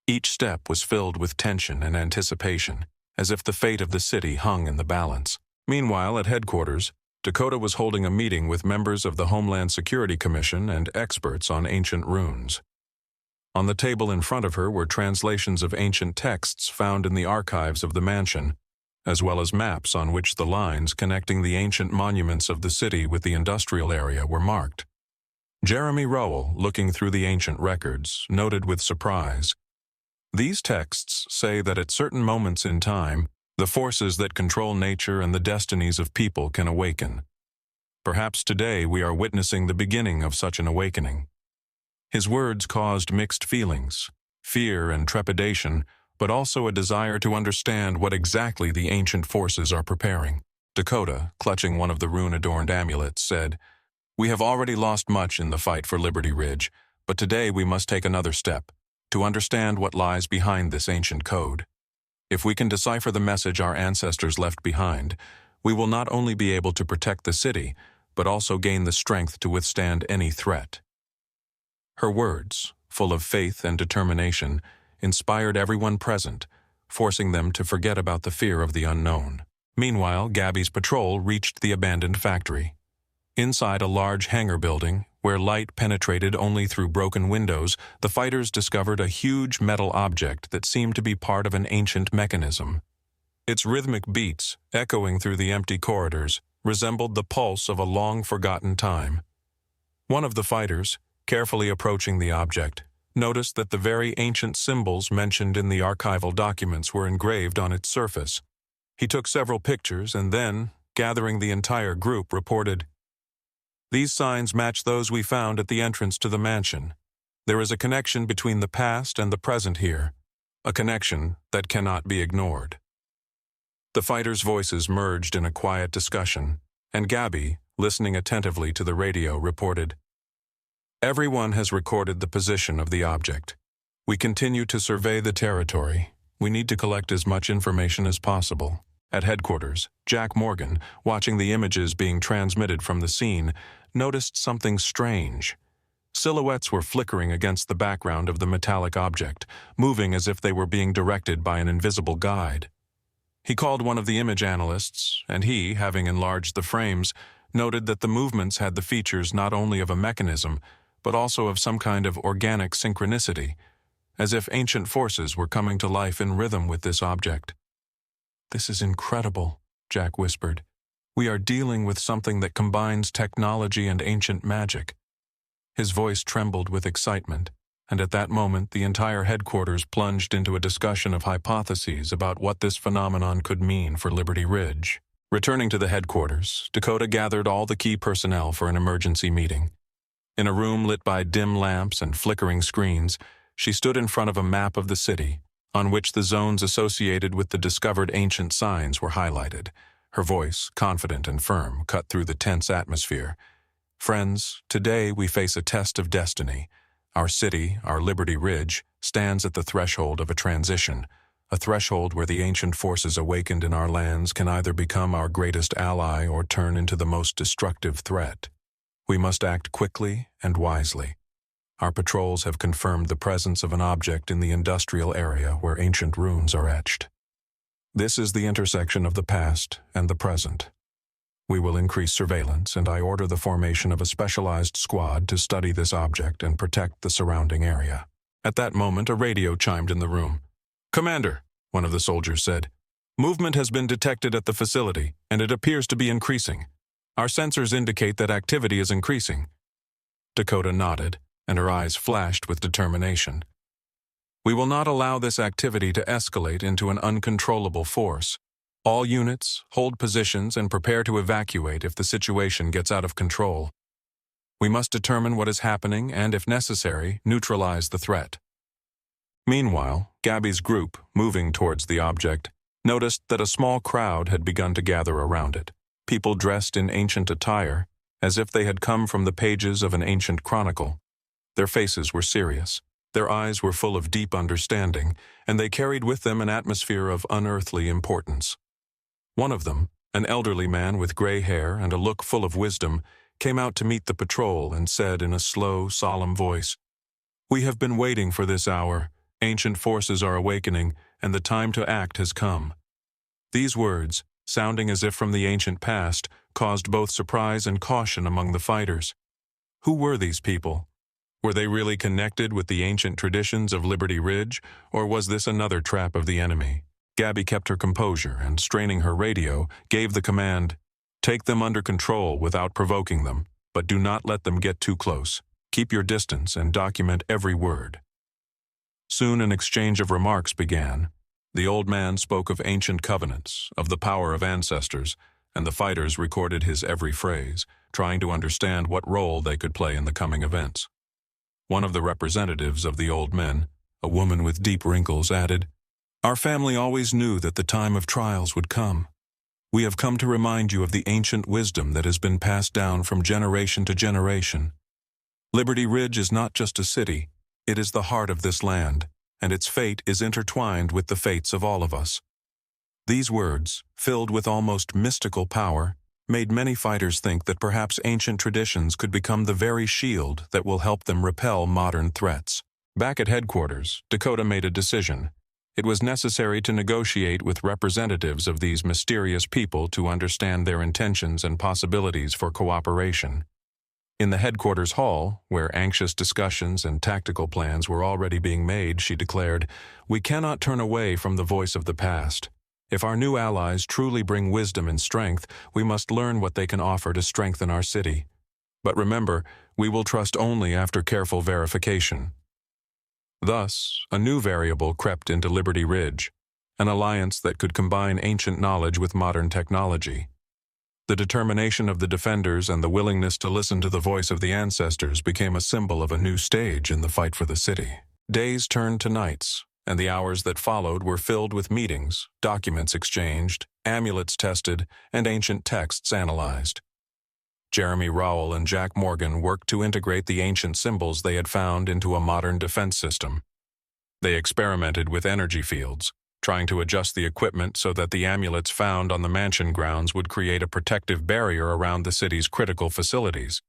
Each step was filled with tension and anticipation, as if the fate of the city hung in the balance. Meanwhile, at headquarters, Dakota was holding a meeting with members of the Homeland Security Commission and experts on ancient runes. On the table in front of her were translations of ancient texts found in the archives of the mansion, as well as maps on which the lines connecting the ancient monuments of the city with the industrial area were marked. Jeremy Rowell, looking through the ancient records, noted with surprise, "These texts say that at certain moments in time, the forces that control nature and the destinies of people can awaken. Perhaps today we are witnessing the beginning of such an awakening." His words caused mixed feelings, fear and trepidation, but also a desire to understand what exactly the ancient forces are preparing. Dakota, clutching one of the rune-adorned amulets, said, "We have already lost much in the fight for Liberty Ridge, but today we must take another step, to understand what lies behind this ancient code. If we can decipher the message our ancestors left behind, we will not only be able to protect the city, but also gain the strength to withstand any threat." Her words, full of faith and determination, inspired everyone present, forcing them to forget about the fear of the unknown. Meanwhile, Gabby's patrol reached the abandoned factory. Inside a large hangar building, where light penetrated only through broken windows, the fighters discovered a huge metal object that seemed to be part of an ancient mechanism. Its rhythmic beats, echoing through the empty corridors, resembled the pulse of a long-forgotten time. One of the fighters, carefully approaching the object, noticed that the very ancient symbols mentioned in the archival documents were engraved on its surface. He took several pictures and then, gathering the entire group, reported, "These signs match those we found at the entrance to the mansion. There is a connection between the past and the present here, a connection that cannot be ignored." The fighters' voices merged in a quiet discussion, and Gabby, listening attentively to the radio, reported, "Everyone has recorded the position of the object. We continue to survey the territory. We need to collect as much information as possible." At headquarters, Jack Morgan, watching the images being transmitted from the scene, noticed something strange. Silhouettes were flickering against the background of the metallic object, moving as if they were being directed by an invisible guide. He called one of the image analysts, and he, having enlarged the frames, noted that the movements had the features not only of a mechanism, but also of some kind of organic synchronicity, as if ancient forces were coming to life in rhythm with this object. "This is incredible," Jack whispered. "We are dealing with something that combines technology and ancient magic." His voice trembled with excitement, and at that moment the entire headquarters plunged into a discussion of hypotheses about what this phenomenon could mean for Liberty Ridge. Returning to the headquarters, Dakota gathered all the key personnel for an emergency meeting. In a room lit by dim lamps and flickering screens, she stood in front of a map of the city, on which the zones associated with the discovered ancient signs were highlighted. Her voice, confident and firm, cut through the tense atmosphere. "Friends, today we face a test of destiny. Our city, our Liberty Ridge, stands at the threshold of a transition, a threshold where the ancient forces awakened in our lands can either become our greatest ally or turn into the most destructive threat. We must act quickly and wisely. Our patrols have confirmed the presence of an object in the industrial area where ancient runes are etched. This is the intersection of the past and the present. We will increase surveillance, and I order the formation of a specialized squad to study this object and protect the surrounding area." At that moment, a radio chimed in the room. "Commander," one of the soldiers said, "movement has been detected at the facility, and it appears to be increasing. Our sensors indicate that activity is increasing." Dakota nodded, and her eyes flashed with determination. "We will not allow this activity to escalate into an uncontrollable force. All units, hold positions and prepare to evacuate if the situation gets out of control. We must determine what is happening and, if necessary, neutralize the threat." Meanwhile, Gabby's group, moving towards the object, noticed that a small crowd had begun to gather around it. people dressed in ancient attire, as if they had come from the pages of an ancient chronicle. Their faces were serious, their eyes were full of deep understanding, and they carried with them an atmosphere of unearthly importance. One of them, an elderly man with gray hair and a look full of wisdom, came out to meet the patrol and said in a slow, solemn voice, "We have been waiting for this hour. Ancient forces are awakening, and the time to act has come." These words, sounding as if from the ancient past, caused both surprise and caution among the fighters. Who were these people? Were they really connected with the ancient traditions of Liberty Ridge, or was this another trap of the enemy? Gabby kept her composure and, straining her radio, gave the command, "Take them under control without provoking them, but do not let them get too close. Keep your distance and document every word." Soon an exchange of remarks began. The old man spoke of ancient covenants, of the power of ancestors, and the fighters recorded his every phrase, trying to understand what role they could play in the coming events. One of the representatives of the old men, a woman with deep wrinkles, added, "Our family always knew that the time of trials would come. We have come to remind you of the ancient wisdom that has been passed down from generation to generation. Liberty Ridge is not just a city, it is the heart of this land, and its fate is intertwined with the fates of all of us." These words, filled with almost mystical power, made many fighters think that perhaps ancient traditions could become the very shield that will help them repel modern threats. Back at headquarters, Dakota made a decision. It was necessary to negotiate with representatives of these mysterious people to understand their intentions and possibilities for cooperation. In the headquarters hall, where anxious discussions and tactical plans were already being made, she declared, "We cannot turn away from the voice of the past. If our new allies truly bring wisdom and strength, we must learn what they can offer to strengthen our city. But remember, we will trust only after careful verification." Thus, a new variable crept into Liberty Ridge, an alliance that could combine ancient knowledge with modern technology. The determination of the defenders and the willingness to listen to the voice of the ancestors became a symbol of a new stage in the fight for the city. Days turned to nights, and the hours that followed were filled with meetings, documents exchanged, amulets tested, and ancient texts analyzed. Jeremy Rowell and Jack Morgan worked to integrate the ancient symbols they had found into a modern defense system. They experimented with energy fields, trying to adjust the equipment so that the amulets found on the mansion grounds would create a protective barrier around the city's critical facilities.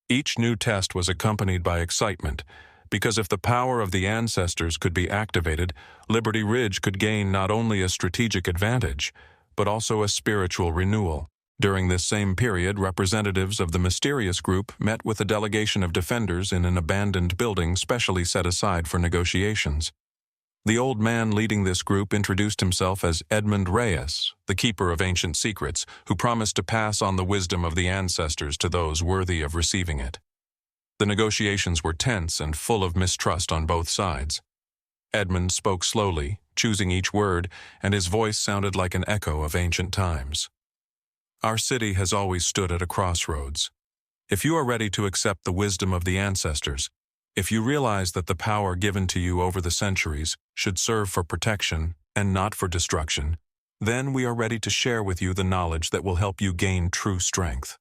Each new test was accompanied by excitement, because if the power of the ancestors could be activated, Liberty Ridge could gain not only a strategic advantage, but also a spiritual renewal. During this same period, representatives of the mysterious group met with a delegation of defenders in an abandoned building specially set aside for negotiations. The old man leading this group introduced himself as Edmund Reyes, the keeper of ancient secrets, who promised to pass on the wisdom of the ancestors to those worthy of receiving it. The negotiations were tense and full of mistrust on both sides. Edmund spoke slowly, choosing each word, and his voice sounded like an echo of ancient times. "Our city has always stood at a crossroads. If you are ready to accept the wisdom of the ancestors, if you realize that the power given to you over the centuries should serve for protection and not for destruction, then we are ready to share with you the knowledge that will help you gain true strength."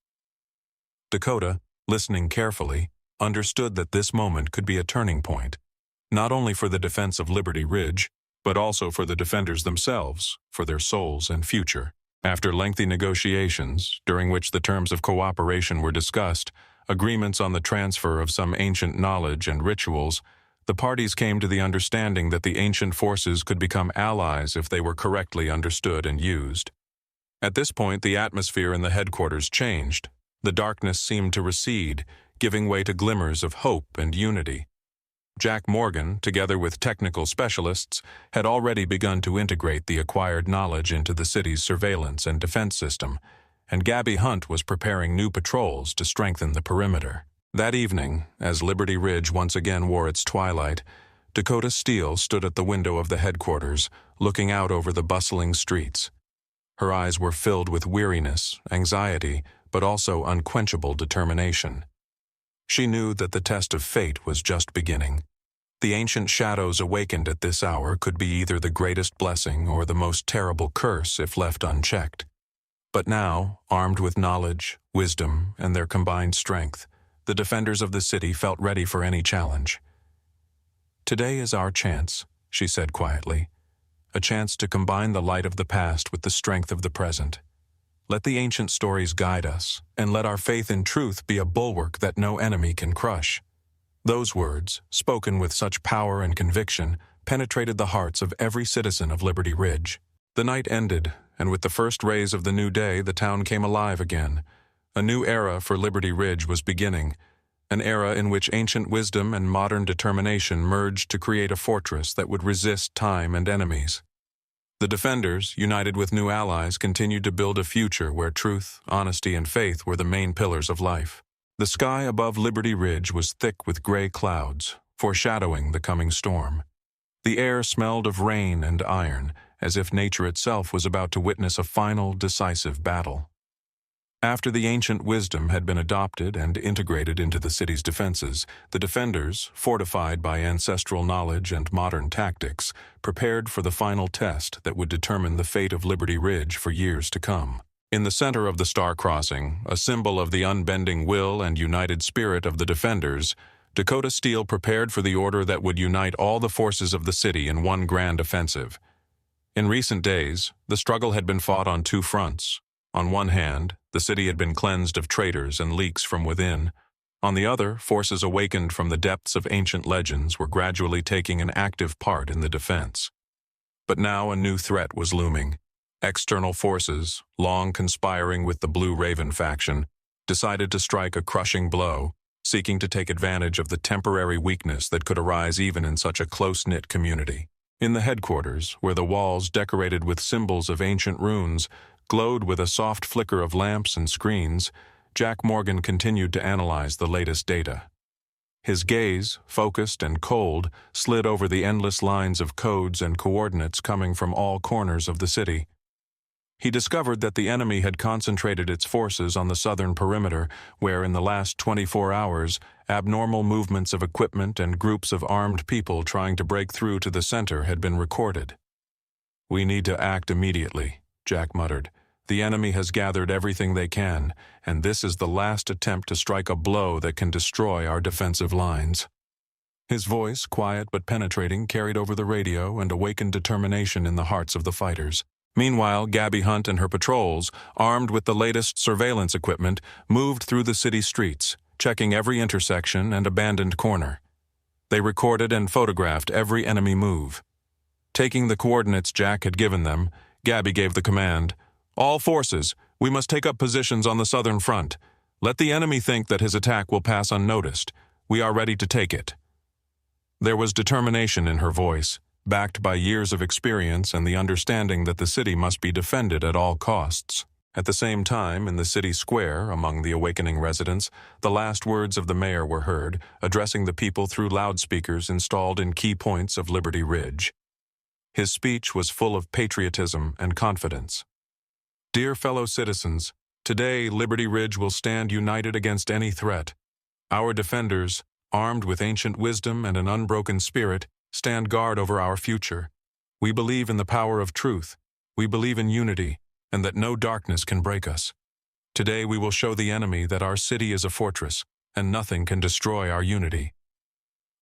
Dakota, listening carefully, understood that this moment could be a turning point, not only for the defense of Liberty Ridge, but also for the defenders themselves, for their souls and future. After lengthy negotiations, during which the terms of cooperation were discussed, agreements on the transfer of some ancient knowledge and rituals, the parties came to the understanding that the ancient forces could become allies if they were correctly understood and used. At this point, the atmosphere in the headquarters changed. The darkness seemed to recede, giving way to glimmers of hope and unity. Jack Morgan, together with technical specialists, had already begun to integrate the acquired knowledge into the city's surveillance and defense system, and Gabby Hunt was preparing new patrols to strengthen the perimeter. That evening, as Liberty Ridge once again wore its twilight, Dakota Steele stood at the window of the headquarters, looking out over the bustling streets. Her eyes were filled with weariness, anxiety, but also unquenchable determination. She knew that the test of fate was just beginning. The ancient shadows awakened at this hour could be either the greatest blessing or the most terrible curse if left unchecked. But now, armed with knowledge, wisdom, and their combined strength, the defenders of the city felt ready for any challenge. "Today is our chance," she said quietly. "A chance to combine the light of the past with the strength of the present. Let the ancient stories guide us, and let our faith in truth be a bulwark that no enemy can crush." Those words, spoken with such power and conviction, penetrated the hearts of every citizen of Liberty Ridge. The night ended, and with the first rays of the new day, the town came alive again. A new era for Liberty Ridge was beginning, an era in which ancient wisdom and modern determination merged to create a fortress that would resist time and enemies. The defenders, united with new allies, continued to build a future where truth, honesty, and faith were the main pillars of life. The sky above Liberty Ridge was thick with gray clouds, foreshadowing the coming storm. The air smelled of rain and iron, as if nature itself was about to witness a final, decisive battle. After the ancient wisdom had been adopted and integrated into the city's defenses, the defenders, fortified by ancestral knowledge and modern tactics, prepared for the final test that would determine the fate of Liberty Ridge for years to come. In the center of the Star Crossing, a symbol of the unbending will and united spirit of the defenders, Dakota Steele prepared for the order that would unite all the forces of the city in one grand offensive. In recent days, the struggle had been fought on two fronts. On one hand, the city had been cleansed of traitors and leaks from within. On the other, forces awakened from the depths of ancient legends were gradually taking an active part in the defense. But now a new threat was looming. External forces, long conspiring with the Blue Raven faction, decided to strike a crushing blow, seeking to take advantage of the temporary weakness that could arise even in such a close-knit community. In the headquarters, where the walls decorated with symbols of ancient runes glowed with a soft flicker of lamps and screens, Jack Morgan continued to analyze the latest data. His gaze, focused and cold, slid over the endless lines of codes and coordinates coming from all corners of the city. He discovered that the enemy had concentrated its forces on the southern perimeter, where in the last 24 hours, abnormal movements of equipment and groups of armed people trying to break through to the center had been recorded. "We need to act immediately," Jack muttered. "The enemy has gathered everything they can, and this is the last attempt to strike a blow that can destroy our defensive lines." His voice, quiet but penetrating, carried over the radio and awakened determination in the hearts of the fighters. Meanwhile, Gabby Hunt and her patrols, armed with the latest surveillance equipment, moved through the city streets, checking every intersection and abandoned corner. They recorded and photographed every enemy move. Taking the coordinates Jack had given them, Gabby gave the command, "All forces, we must take up positions on the southern front. Let the enemy think that his attack will pass unnoticed. We are ready to take it." There was determination in her voice, backed by years of experience and the understanding that the city must be defended at all costs. At the same time, in the city square, among the awakening residents, the last words of the mayor were heard, addressing the people through loudspeakers installed in key points of Liberty Ridge. His speech was full of patriotism and confidence. "Dear fellow citizens, today Liberty Ridge will stand united against any threat. Our defenders, armed with ancient wisdom and an unbroken spirit, stand guard over our future. We believe in the power of truth. We believe in unity, and that no darkness can break us. Today we will show the enemy that our city is a fortress, and nothing can destroy our unity."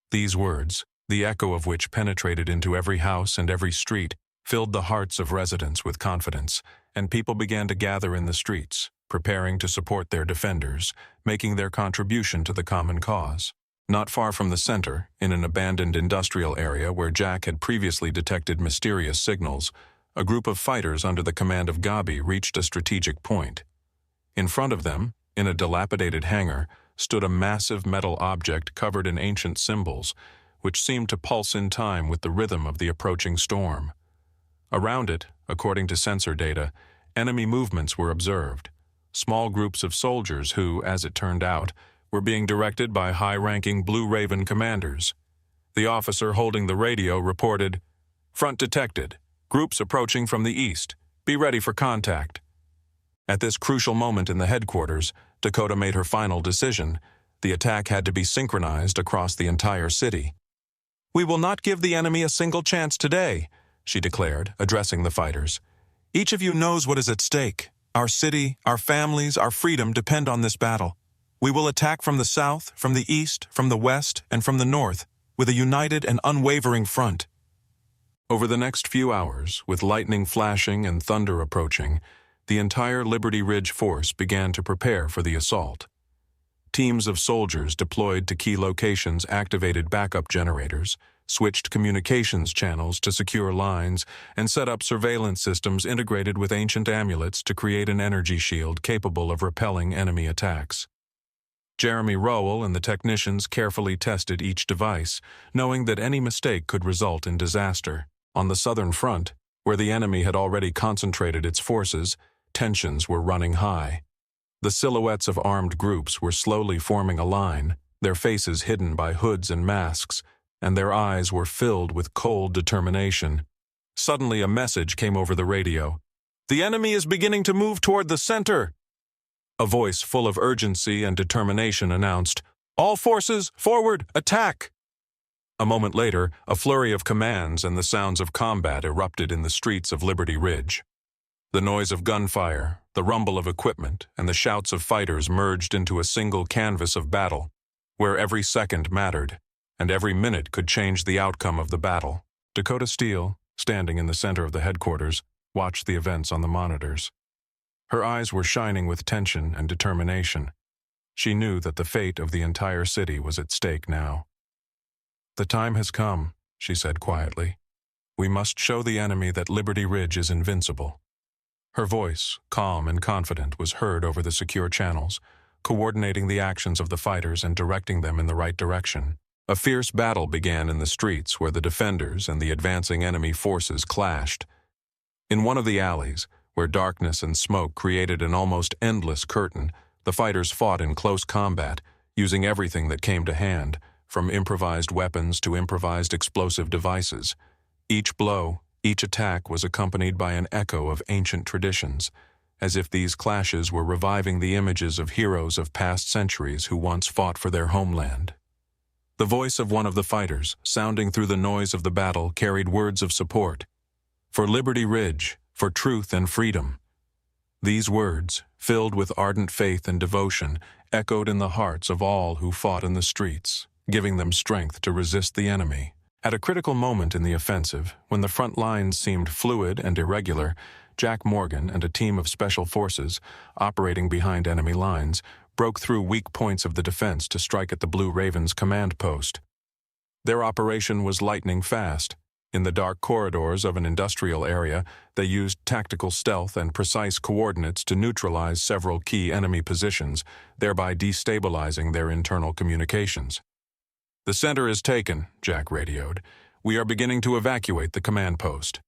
These words, the echo of which penetrated into every house and every street, filled the hearts of residents with confidence, and people began to gather in the streets, preparing to support their defenders, making their contribution to the common cause. Not far from the center, in an abandoned industrial area where Jack had previously detected mysterious signals, a group of fighters under the command of Gabi reached a strategic point. In front of them, in a dilapidated hangar, stood a massive metal object covered in ancient symbols, which seemed to pulse in time with the rhythm of the approaching storm. Around it, according to sensor data, enemy movements were observed. Small groups of soldiers who, as it turned out, were being directed by high-ranking Blue Raven commanders. The officer holding the radio reported, "Front detected. Groups approaching from the east. Be ready for contact." At this crucial moment in the headquarters, Dakota made her final decision. The attack had to be synchronized across the entire city. "We will not give the enemy a single chance today," she declared, addressing the fighters. "Each of you knows what is at stake. Our city, our families, our freedom depend on this battle. We will attack from the south, from the east, from the west, and from the north, with a united and unwavering front. Over the next few hours, with lightning flashing and thunder approaching, the entire Liberty Ridge force began to prepare for the assault. Teams of soldiers deployed to key locations activated backup generators, switched communications channels to secure lines, and set up surveillance systems integrated with ancient amulets to create an energy shield capable of repelling enemy attacks. Jeremy Rowell and the technicians carefully tested each device, knowing that any mistake could result in disaster. On the southern front, where the enemy had already concentrated its forces, tensions were running high. The silhouettes of armed groups were slowly forming a line, their faces hidden by hoods and masks, and their eyes were filled with cold determination. Suddenly a message came over the radio. "The enemy is beginning to move toward the center." A voice full of urgency and determination announced, "All forces, forward, attack!" A moment later, a flurry of commands and the sounds of combat erupted in the streets of Liberty Ridge. The noise of gunfire, the rumble of equipment, and the shouts of fighters merged into a single canvas of battle, where every second mattered, and every minute could change the outcome of the battle. Dakota Steele, standing in the center of the headquarters, watched the events on the monitors. Her eyes were shining with tension and determination. She knew that the fate of the entire city was at stake now. "The time has come," she said quietly. "We must show the enemy that Liberty Ridge is invincible." Her voice, calm and confident, was heard over the secure channels, coordinating the actions of the fighters and directing them in the right direction. A fierce battle began in the streets where the defenders and the advancing enemy forces clashed. In one of the alleys, where darkness and smoke created an almost endless curtain, the fighters fought in close combat, using everything that came to hand, from improvised weapons to improvised explosive devices. Each blow, each attack was accompanied by an echo of ancient traditions, as if these clashes were reviving the images of heroes of past centuries who once fought for their homeland. The voice of one of the fighters, sounding through the noise of the battle, carried words of support. "For Liberty Ridge, for truth and freedom." These words, filled with ardent faith and devotion, echoed in the hearts of all who fought in the streets, giving them strength to resist the enemy. At a critical moment in the offensive, when the front lines seemed fluid and irregular, Jack Morgan and a team of special forces, operating behind enemy lines, broke through weak points of the defense to strike at the Blue Ravens command post. Their operation was lightning fast. In the dark corridors of an industrial area, they used tactical stealth and precise coordinates to neutralize several key enemy positions, thereby destabilizing their internal communications. "The center is taken," Jack radioed. "We are beginning to evacuate the command post."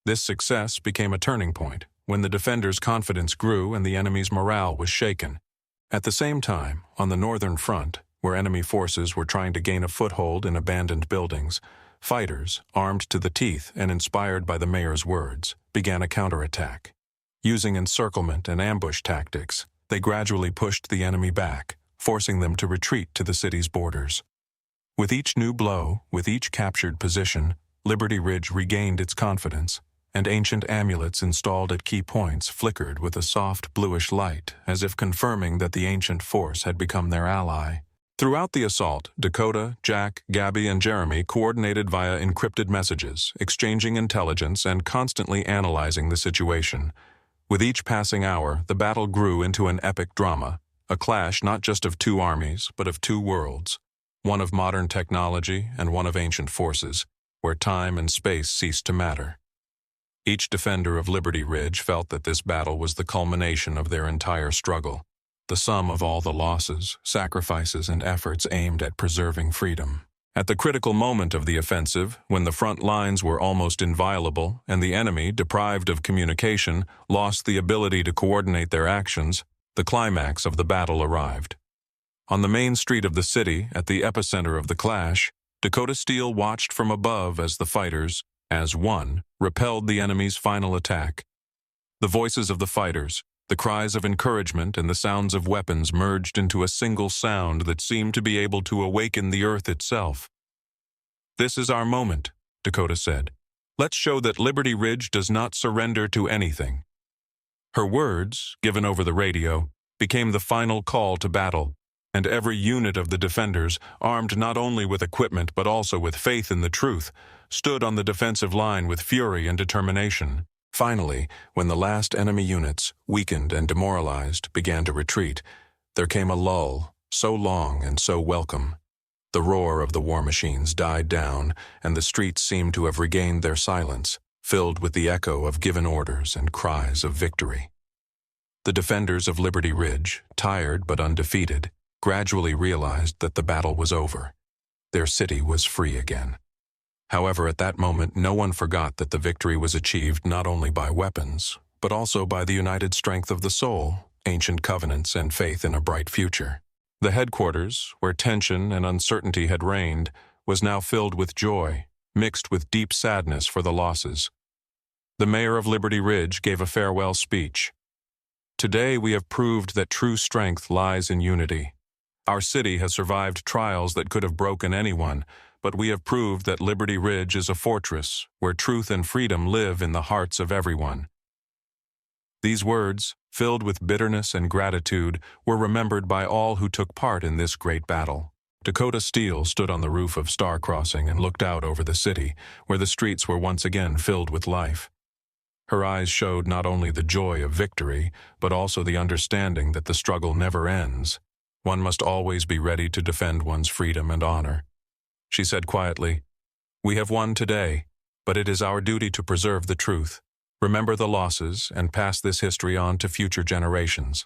This success became a turning point, when the defenders' confidence grew and the enemy's morale was shaken. At the same time, on the northern front, where enemy forces were trying to gain a foothold in abandoned buildings, fighters, armed to the teeth and inspired by the mayor's words, began a counterattack. Using encirclement and ambush tactics, they gradually pushed the enemy back, forcing them to retreat to the city's borders. With each new blow, with each captured position, Liberty Ridge regained its confidence, and ancient amulets installed at key points flickered with a soft bluish light, as if confirming that the ancient force had become their ally. Throughout the assault, Dakota, Jack, Gabby, and Jeremy coordinated via encrypted messages, exchanging intelligence and constantly analyzing the situation. With each passing hour, the battle grew into an epic drama, a clash not just of two armies, but of two worlds, one of modern technology and one of ancient forces, where time and space ceased to matter. Each defender of Liberty Ridge felt that this battle was the culmination of their entire struggle, the sum of all the losses, sacrifices, and efforts aimed at preserving freedom. At the critical moment of the offensive, when the front lines were almost inviolable and the enemy, deprived of communication, lost the ability to coordinate their actions, the climax of the battle arrived. On the main street of the city, at the epicenter of the clash, Dakota Steele watched from above as the fighters, as one, repelled the enemy's final attack. The voices of the fighters, the cries of encouragement and the sounds of weapons merged into a single sound that seemed to be able to awaken the earth itself. "This is our moment," Dakota said. "Let's show that Liberty Ridge does not surrender to anything." Her words, given over the radio, became the final call to battle, and every unit of the defenders, armed not only with equipment but also with faith in the truth, stood on the defensive line with fury and determination. Finally, when the last enemy units, weakened and demoralized, began to retreat, there came a lull, so long and so welcome. The roar of the war machines died down, and the streets seemed to have regained their silence, filled with the echo of given orders and cries of victory. The defenders of Liberty Ridge, tired but undefeated, gradually realized that the battle was over. Their city was free again. However, at that moment, no one forgot that the victory was achieved not only by weapons, but also by the united strength of the soul, ancient covenants, and faith in a bright future. The headquarters, where tension and uncertainty had reigned, was now filled with joy, mixed with deep sadness for the losses. The mayor of Liberty Ridge gave a farewell speech. "Today we have proved that true strength lies in unity. Our city has survived trials that could have broken anyone, but we have proved that Liberty Ridge is a fortress where truth and freedom live in the hearts of everyone." These words, filled with bitterness and gratitude, were remembered by all who took part in this great battle. Dakota Steele stood on the roof of Star Crossing and looked out over the city, where the streets were once again filled with life. Her eyes showed not only the joy of victory, but also the understanding that the struggle never ends. One must always be ready to defend one's freedom and honor. She said quietly, "We have won today, but it is our duty to preserve the truth, remember the losses, and pass this history on to future generations.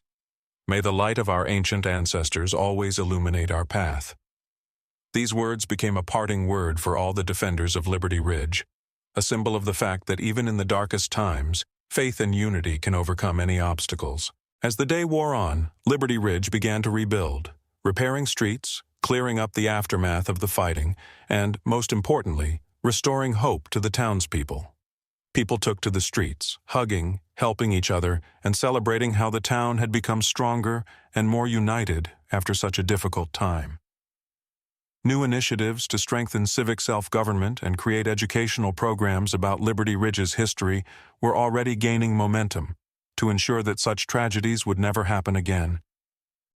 May the light of our ancient ancestors always illuminate our path." These words became a parting word for all the defenders of Liberty Ridge, a symbol of the fact that even in the darkest times, faith and unity can overcome any obstacles. As the day wore on, Liberty Ridge began to rebuild, repairing streets, clearing up the aftermath of the fighting, and, most importantly, restoring hope to the townspeople. People took to the streets, hugging, helping each other, and celebrating how the town had become stronger and more united after such a difficult time. New initiatives to strengthen civic self-government and create educational programs about Liberty Ridge's history were already gaining momentum to ensure that such tragedies would never happen again.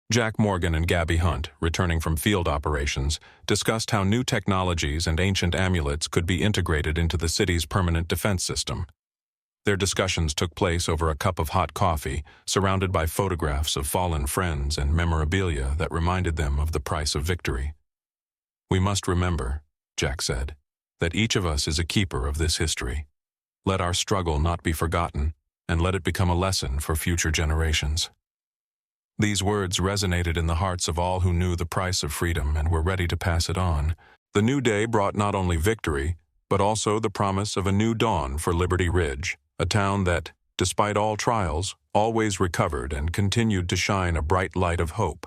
Jack Morgan and Gabby Hunt, returning from field operations, discussed how new technologies and ancient amulets could be integrated into the city's permanent defense system. Their discussions took place over a cup of hot coffee, surrounded by photographs of fallen friends and memorabilia that reminded them of the price of victory. "We must remember," Jack said, "that each of us is a keeper of this history. Let our struggle not be forgotten, and let it become a lesson for future generations." These words resonated in the hearts of all who knew the price of freedom and were ready to pass it on. The new day brought not only victory, but also the promise of a new dawn for Liberty Ridge, a town that, despite all trials, always recovered and continued to shine a bright light of hope.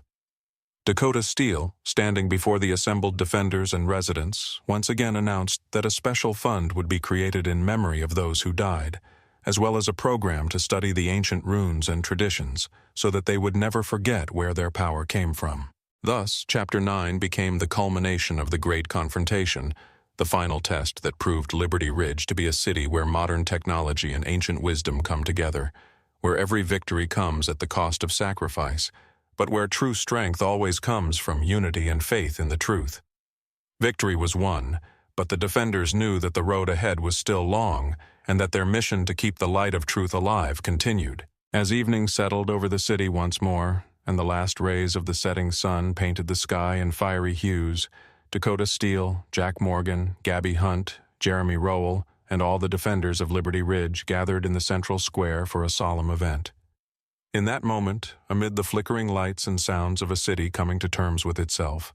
Dakota Steele, standing before the assembled defenders and residents, once again announced that a special fund would be created in memory of those who died, as well as a program to study the ancient runes and traditions, so that they would never forget where their power came from. Thus, Chapter 9 became the culmination of the Great Confrontation, the final test that proved Liberty Ridge to be a city where modern technology and ancient wisdom come together, where every victory comes at the cost of sacrifice, but where true strength always comes from unity and faith in the truth. Victory was won, but the defenders knew that the road ahead was still long, and that their mission to keep the light of truth alive continued. As evening settled over the city once more, and the last rays of the setting sun painted the sky in fiery hues, Dakota Steele, Jack Morgan, Gabby Hunt, Jeremy Rowell, and all the defenders of Liberty Ridge gathered in the central square for a solemn event. In that moment, amid the flickering lights and sounds of a city coming to terms with itself,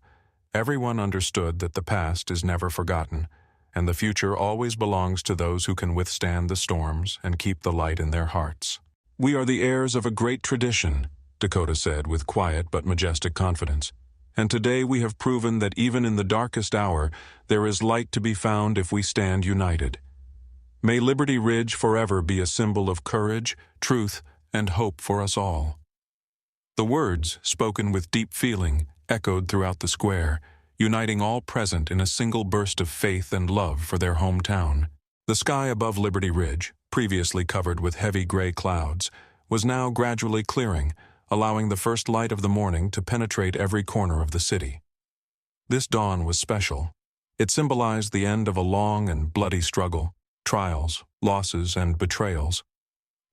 everyone understood that the past is never forgotten, and the future always belongs to those who can withstand the storms and keep the light in their hearts. "We are the heirs of a great tradition," Dakota said with quiet but majestic confidence, "and today we have proven that even in the darkest hour, there is light to be found if we stand united. May Liberty Ridge forever be a symbol of courage, truth, and hope for us all." The words, spoken with deep feeling, echoed throughout the square, uniting all present in a single burst of faith and love for their hometown. The sky above Liberty Ridge, previously covered with heavy gray clouds, was now gradually clearing, allowing the first light of the morning to penetrate every corner of the city. This dawn was special. It symbolized the end of a long and bloody struggle, trials, losses, and betrayals.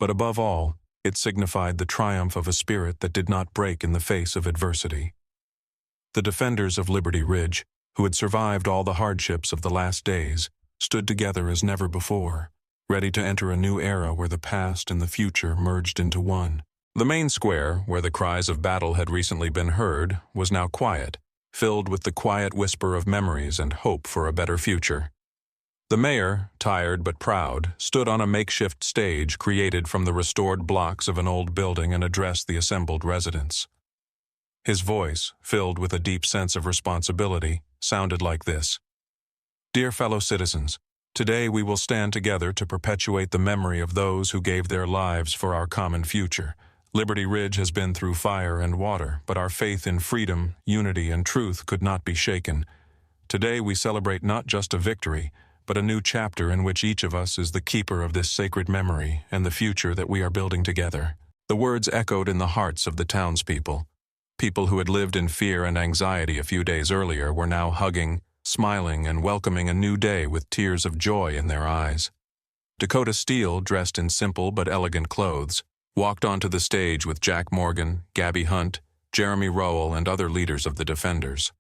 But above all, it signified the triumph of a spirit that did not break in the face of adversity. The defenders of Liberty Ridge, who had survived all the hardships of the last days, stood together as never before, ready to enter a new era where the past and the future merged into one. The main square, where the cries of battle had recently been heard, was now quiet, filled with the quiet whisper of memories and hope for a better future. The mayor, tired but proud, stood on a makeshift stage created from the restored blocks of an old building and addressed the assembled residents. His voice, filled with a deep sense of responsibility, sounded like this: "Dear fellow citizens, today we will stand together to perpetuate the memory of those who gave their lives for our common future. Liberty Ridge has been through fire and water, but our faith in freedom, unity, and truth could not be shaken. Today we celebrate not just a victory, but a new chapter in which each of us is the keeper of this sacred memory and the future that we are building together." The words echoed in the hearts of the townspeople. People who had lived in fear and anxiety a few days earlier were now hugging, smiling, and welcoming a new day with tears of joy in their eyes. Dakota Steele, dressed in simple but elegant clothes, walked onto the stage with Jack Morgan, Gabby Hunt, Jeremy Rowell, and other leaders of the Defenders.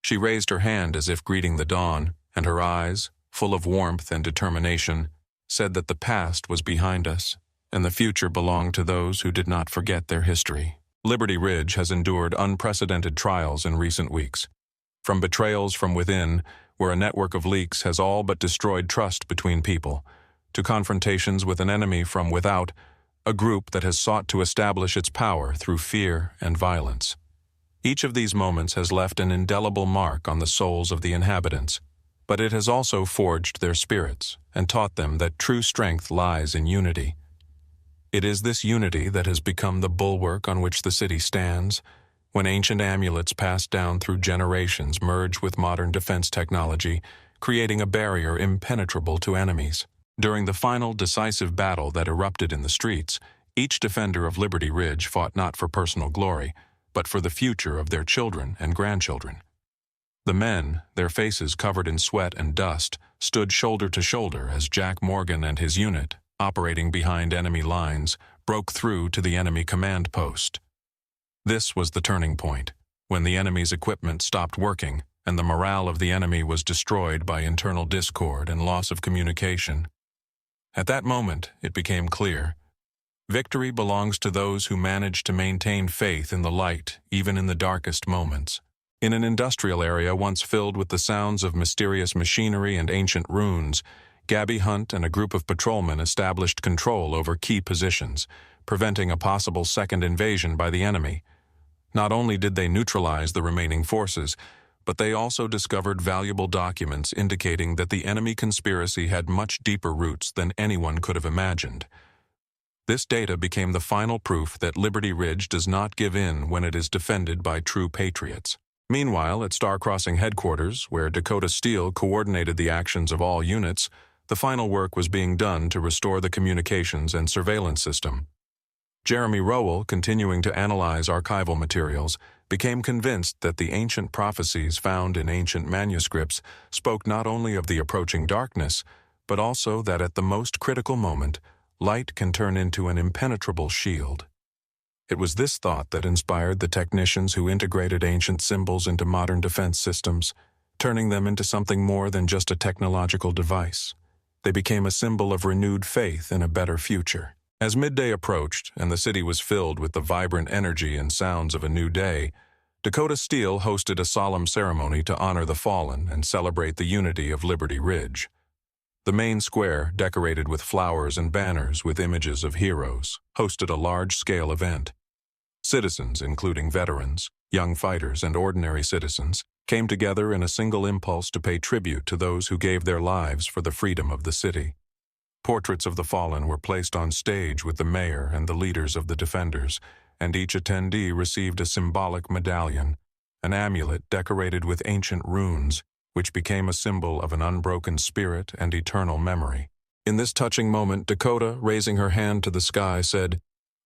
She raised her hand as if greeting the dawn, and her eyes, full of warmth and determination, said that the past was behind us, and the future belonged to those who did not forget their history. Liberty Ridge has endured unprecedented trials in recent weeks. From betrayals from within, where a network of leaks has all but destroyed trust between people, to confrontations with an enemy from without, a group that has sought to establish its power through fear and violence. Each of these moments has left an indelible mark on the souls of the inhabitants, but it has also forged their spirits and taught them that true strength lies in unity. It is this unity that has become the bulwark on which the city stands, when ancient amulets passed down through generations merge with modern defense technology, creating a barrier impenetrable to enemies. During the final decisive battle that erupted in the streets, each defender of Liberty Ridge fought not for personal glory, but for the future of their children and grandchildren. The men, their faces covered in sweat and dust, stood shoulder to shoulder as Jack Morgan and his unit, operating behind enemy lines, broke through to the enemy command post. This was the turning point, when the enemy's equipment stopped working and the morale of the enemy was destroyed by internal discord and loss of communication. At that moment, it became clear. Victory belongs to those who manage to maintain faith in the light, even in the darkest moments. In an industrial area once filled with the sounds of mysterious machinery and ancient ruins, Gabby Hunt and a group of patrolmen established control over key positions, preventing a possible second invasion by the enemy. Not only did they neutralize the remaining forces, but they also discovered valuable documents indicating that the enemy conspiracy had much deeper roots than anyone could have imagined. This data became the final proof that Liberty Ridge does not give in when it is defended by true patriots. Meanwhile, at Star Crossing headquarters, where Dakota Steele coordinated the actions of all units, the final work was being done to restore the communications and surveillance system. Jeremy Rowell, continuing to analyze archival materials, became convinced that the ancient prophecies found in ancient manuscripts spoke not only of the approaching darkness, but also that at the most critical moment, light can turn into an impenetrable shield. It was this thought that inspired the technicians who integrated ancient symbols into modern defense systems, turning them into something more than just a technological device. They became a symbol of renewed faith in a better future. As midday approached and the city was filled with the vibrant energy and sounds of a new day, Dakota Steele hosted a solemn ceremony to honor the fallen and celebrate the unity of Liberty Ridge. The main square, decorated with flowers and banners with images of heroes, hosted a large-scale event. Citizens, including veterans, young fighters, and ordinary citizens, came together in a single impulse to pay tribute to those who gave their lives for the freedom of the city. Portraits of the fallen were placed on stage with the mayor and the leaders of the Defenders, and each attendee received a symbolic medallion, an amulet decorated with ancient runes, which became a symbol of an unbroken spirit and eternal memory. In this touching moment, Dakota, raising her hand to the sky, said,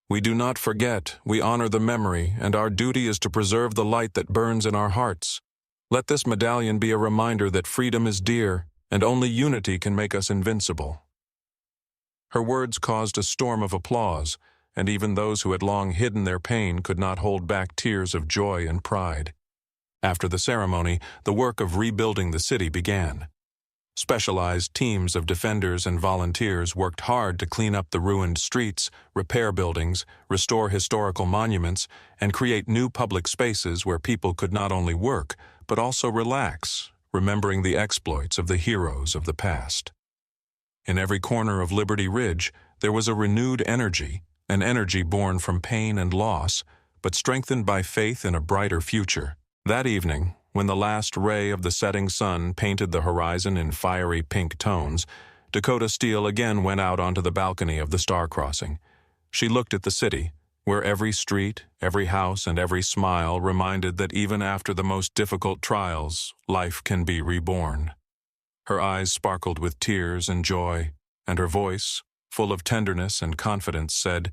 We do not forget, we honor the memory, and our duty is to preserve the light that burns in our hearts. Let this medallion be a reminder that freedom is dear, and only unity can make us invincible." Her words caused a storm of applause, and even those who had long hidden their pain could not hold back tears of joy and pride. After the ceremony, the work of rebuilding the city began. Specialized teams of defenders and volunteers worked hard to clean up the ruined streets, repair buildings, restore historical monuments, and create new public spaces where people could not only work, but also relax, remembering the exploits of the heroes of the past. In every corner of Liberty Ridge, there was a renewed energy, an energy born from pain and loss, but strengthened by faith in a brighter future. That evening, when the last ray of the setting sun painted the horizon in fiery pink tones, Dakota Steele again went out onto the balcony of the Star Crossing. She looked at the city, where every street, every house, and every smile reminded that even after the most difficult trials, life can be reborn. Her eyes sparkled with tears and joy, and her voice, full of tenderness and confidence, said,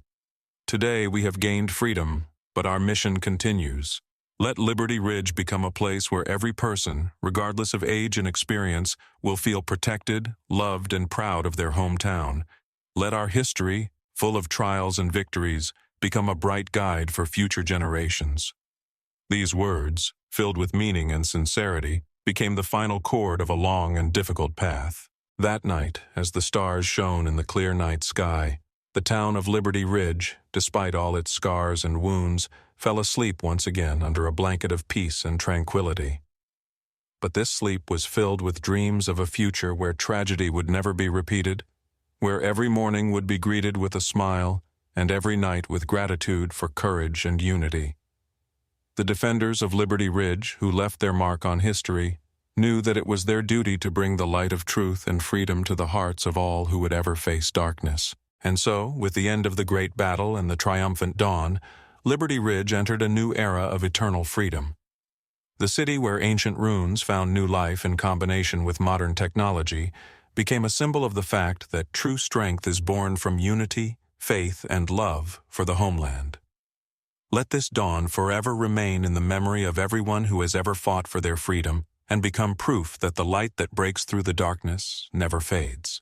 "Today we have gained freedom, but our mission continues. Let Liberty Ridge become a place where every person, regardless of age and experience, will feel protected, loved, and proud of their hometown. Let our history, full of trials and victories, become a bright guide for future generations." These words, filled with meaning and sincerity, became the final chord of a long and difficult path. That night, as the stars shone in the clear night sky, the town of Liberty Ridge, despite all its scars and wounds, fell asleep once again under a blanket of peace and tranquility. But this sleep was filled with dreams of a future where tragedy would never be repeated, where every morning would be greeted with a smile, and every night with gratitude for courage and unity. The defenders of Liberty Ridge, who left their mark on history, knew that it was their duty to bring the light of truth and freedom to the hearts of all who would ever face darkness. And so, with the end of the great battle and the triumphant dawn, Liberty Ridge entered a new era of eternal freedom. The city where ancient ruins found new life in combination with modern technology became a symbol of the fact that true strength is born from unity, faith, and love for the homeland. Let this dawn forever remain in the memory of everyone who has ever fought for their freedom and become proof that the light that breaks through the darkness never fades.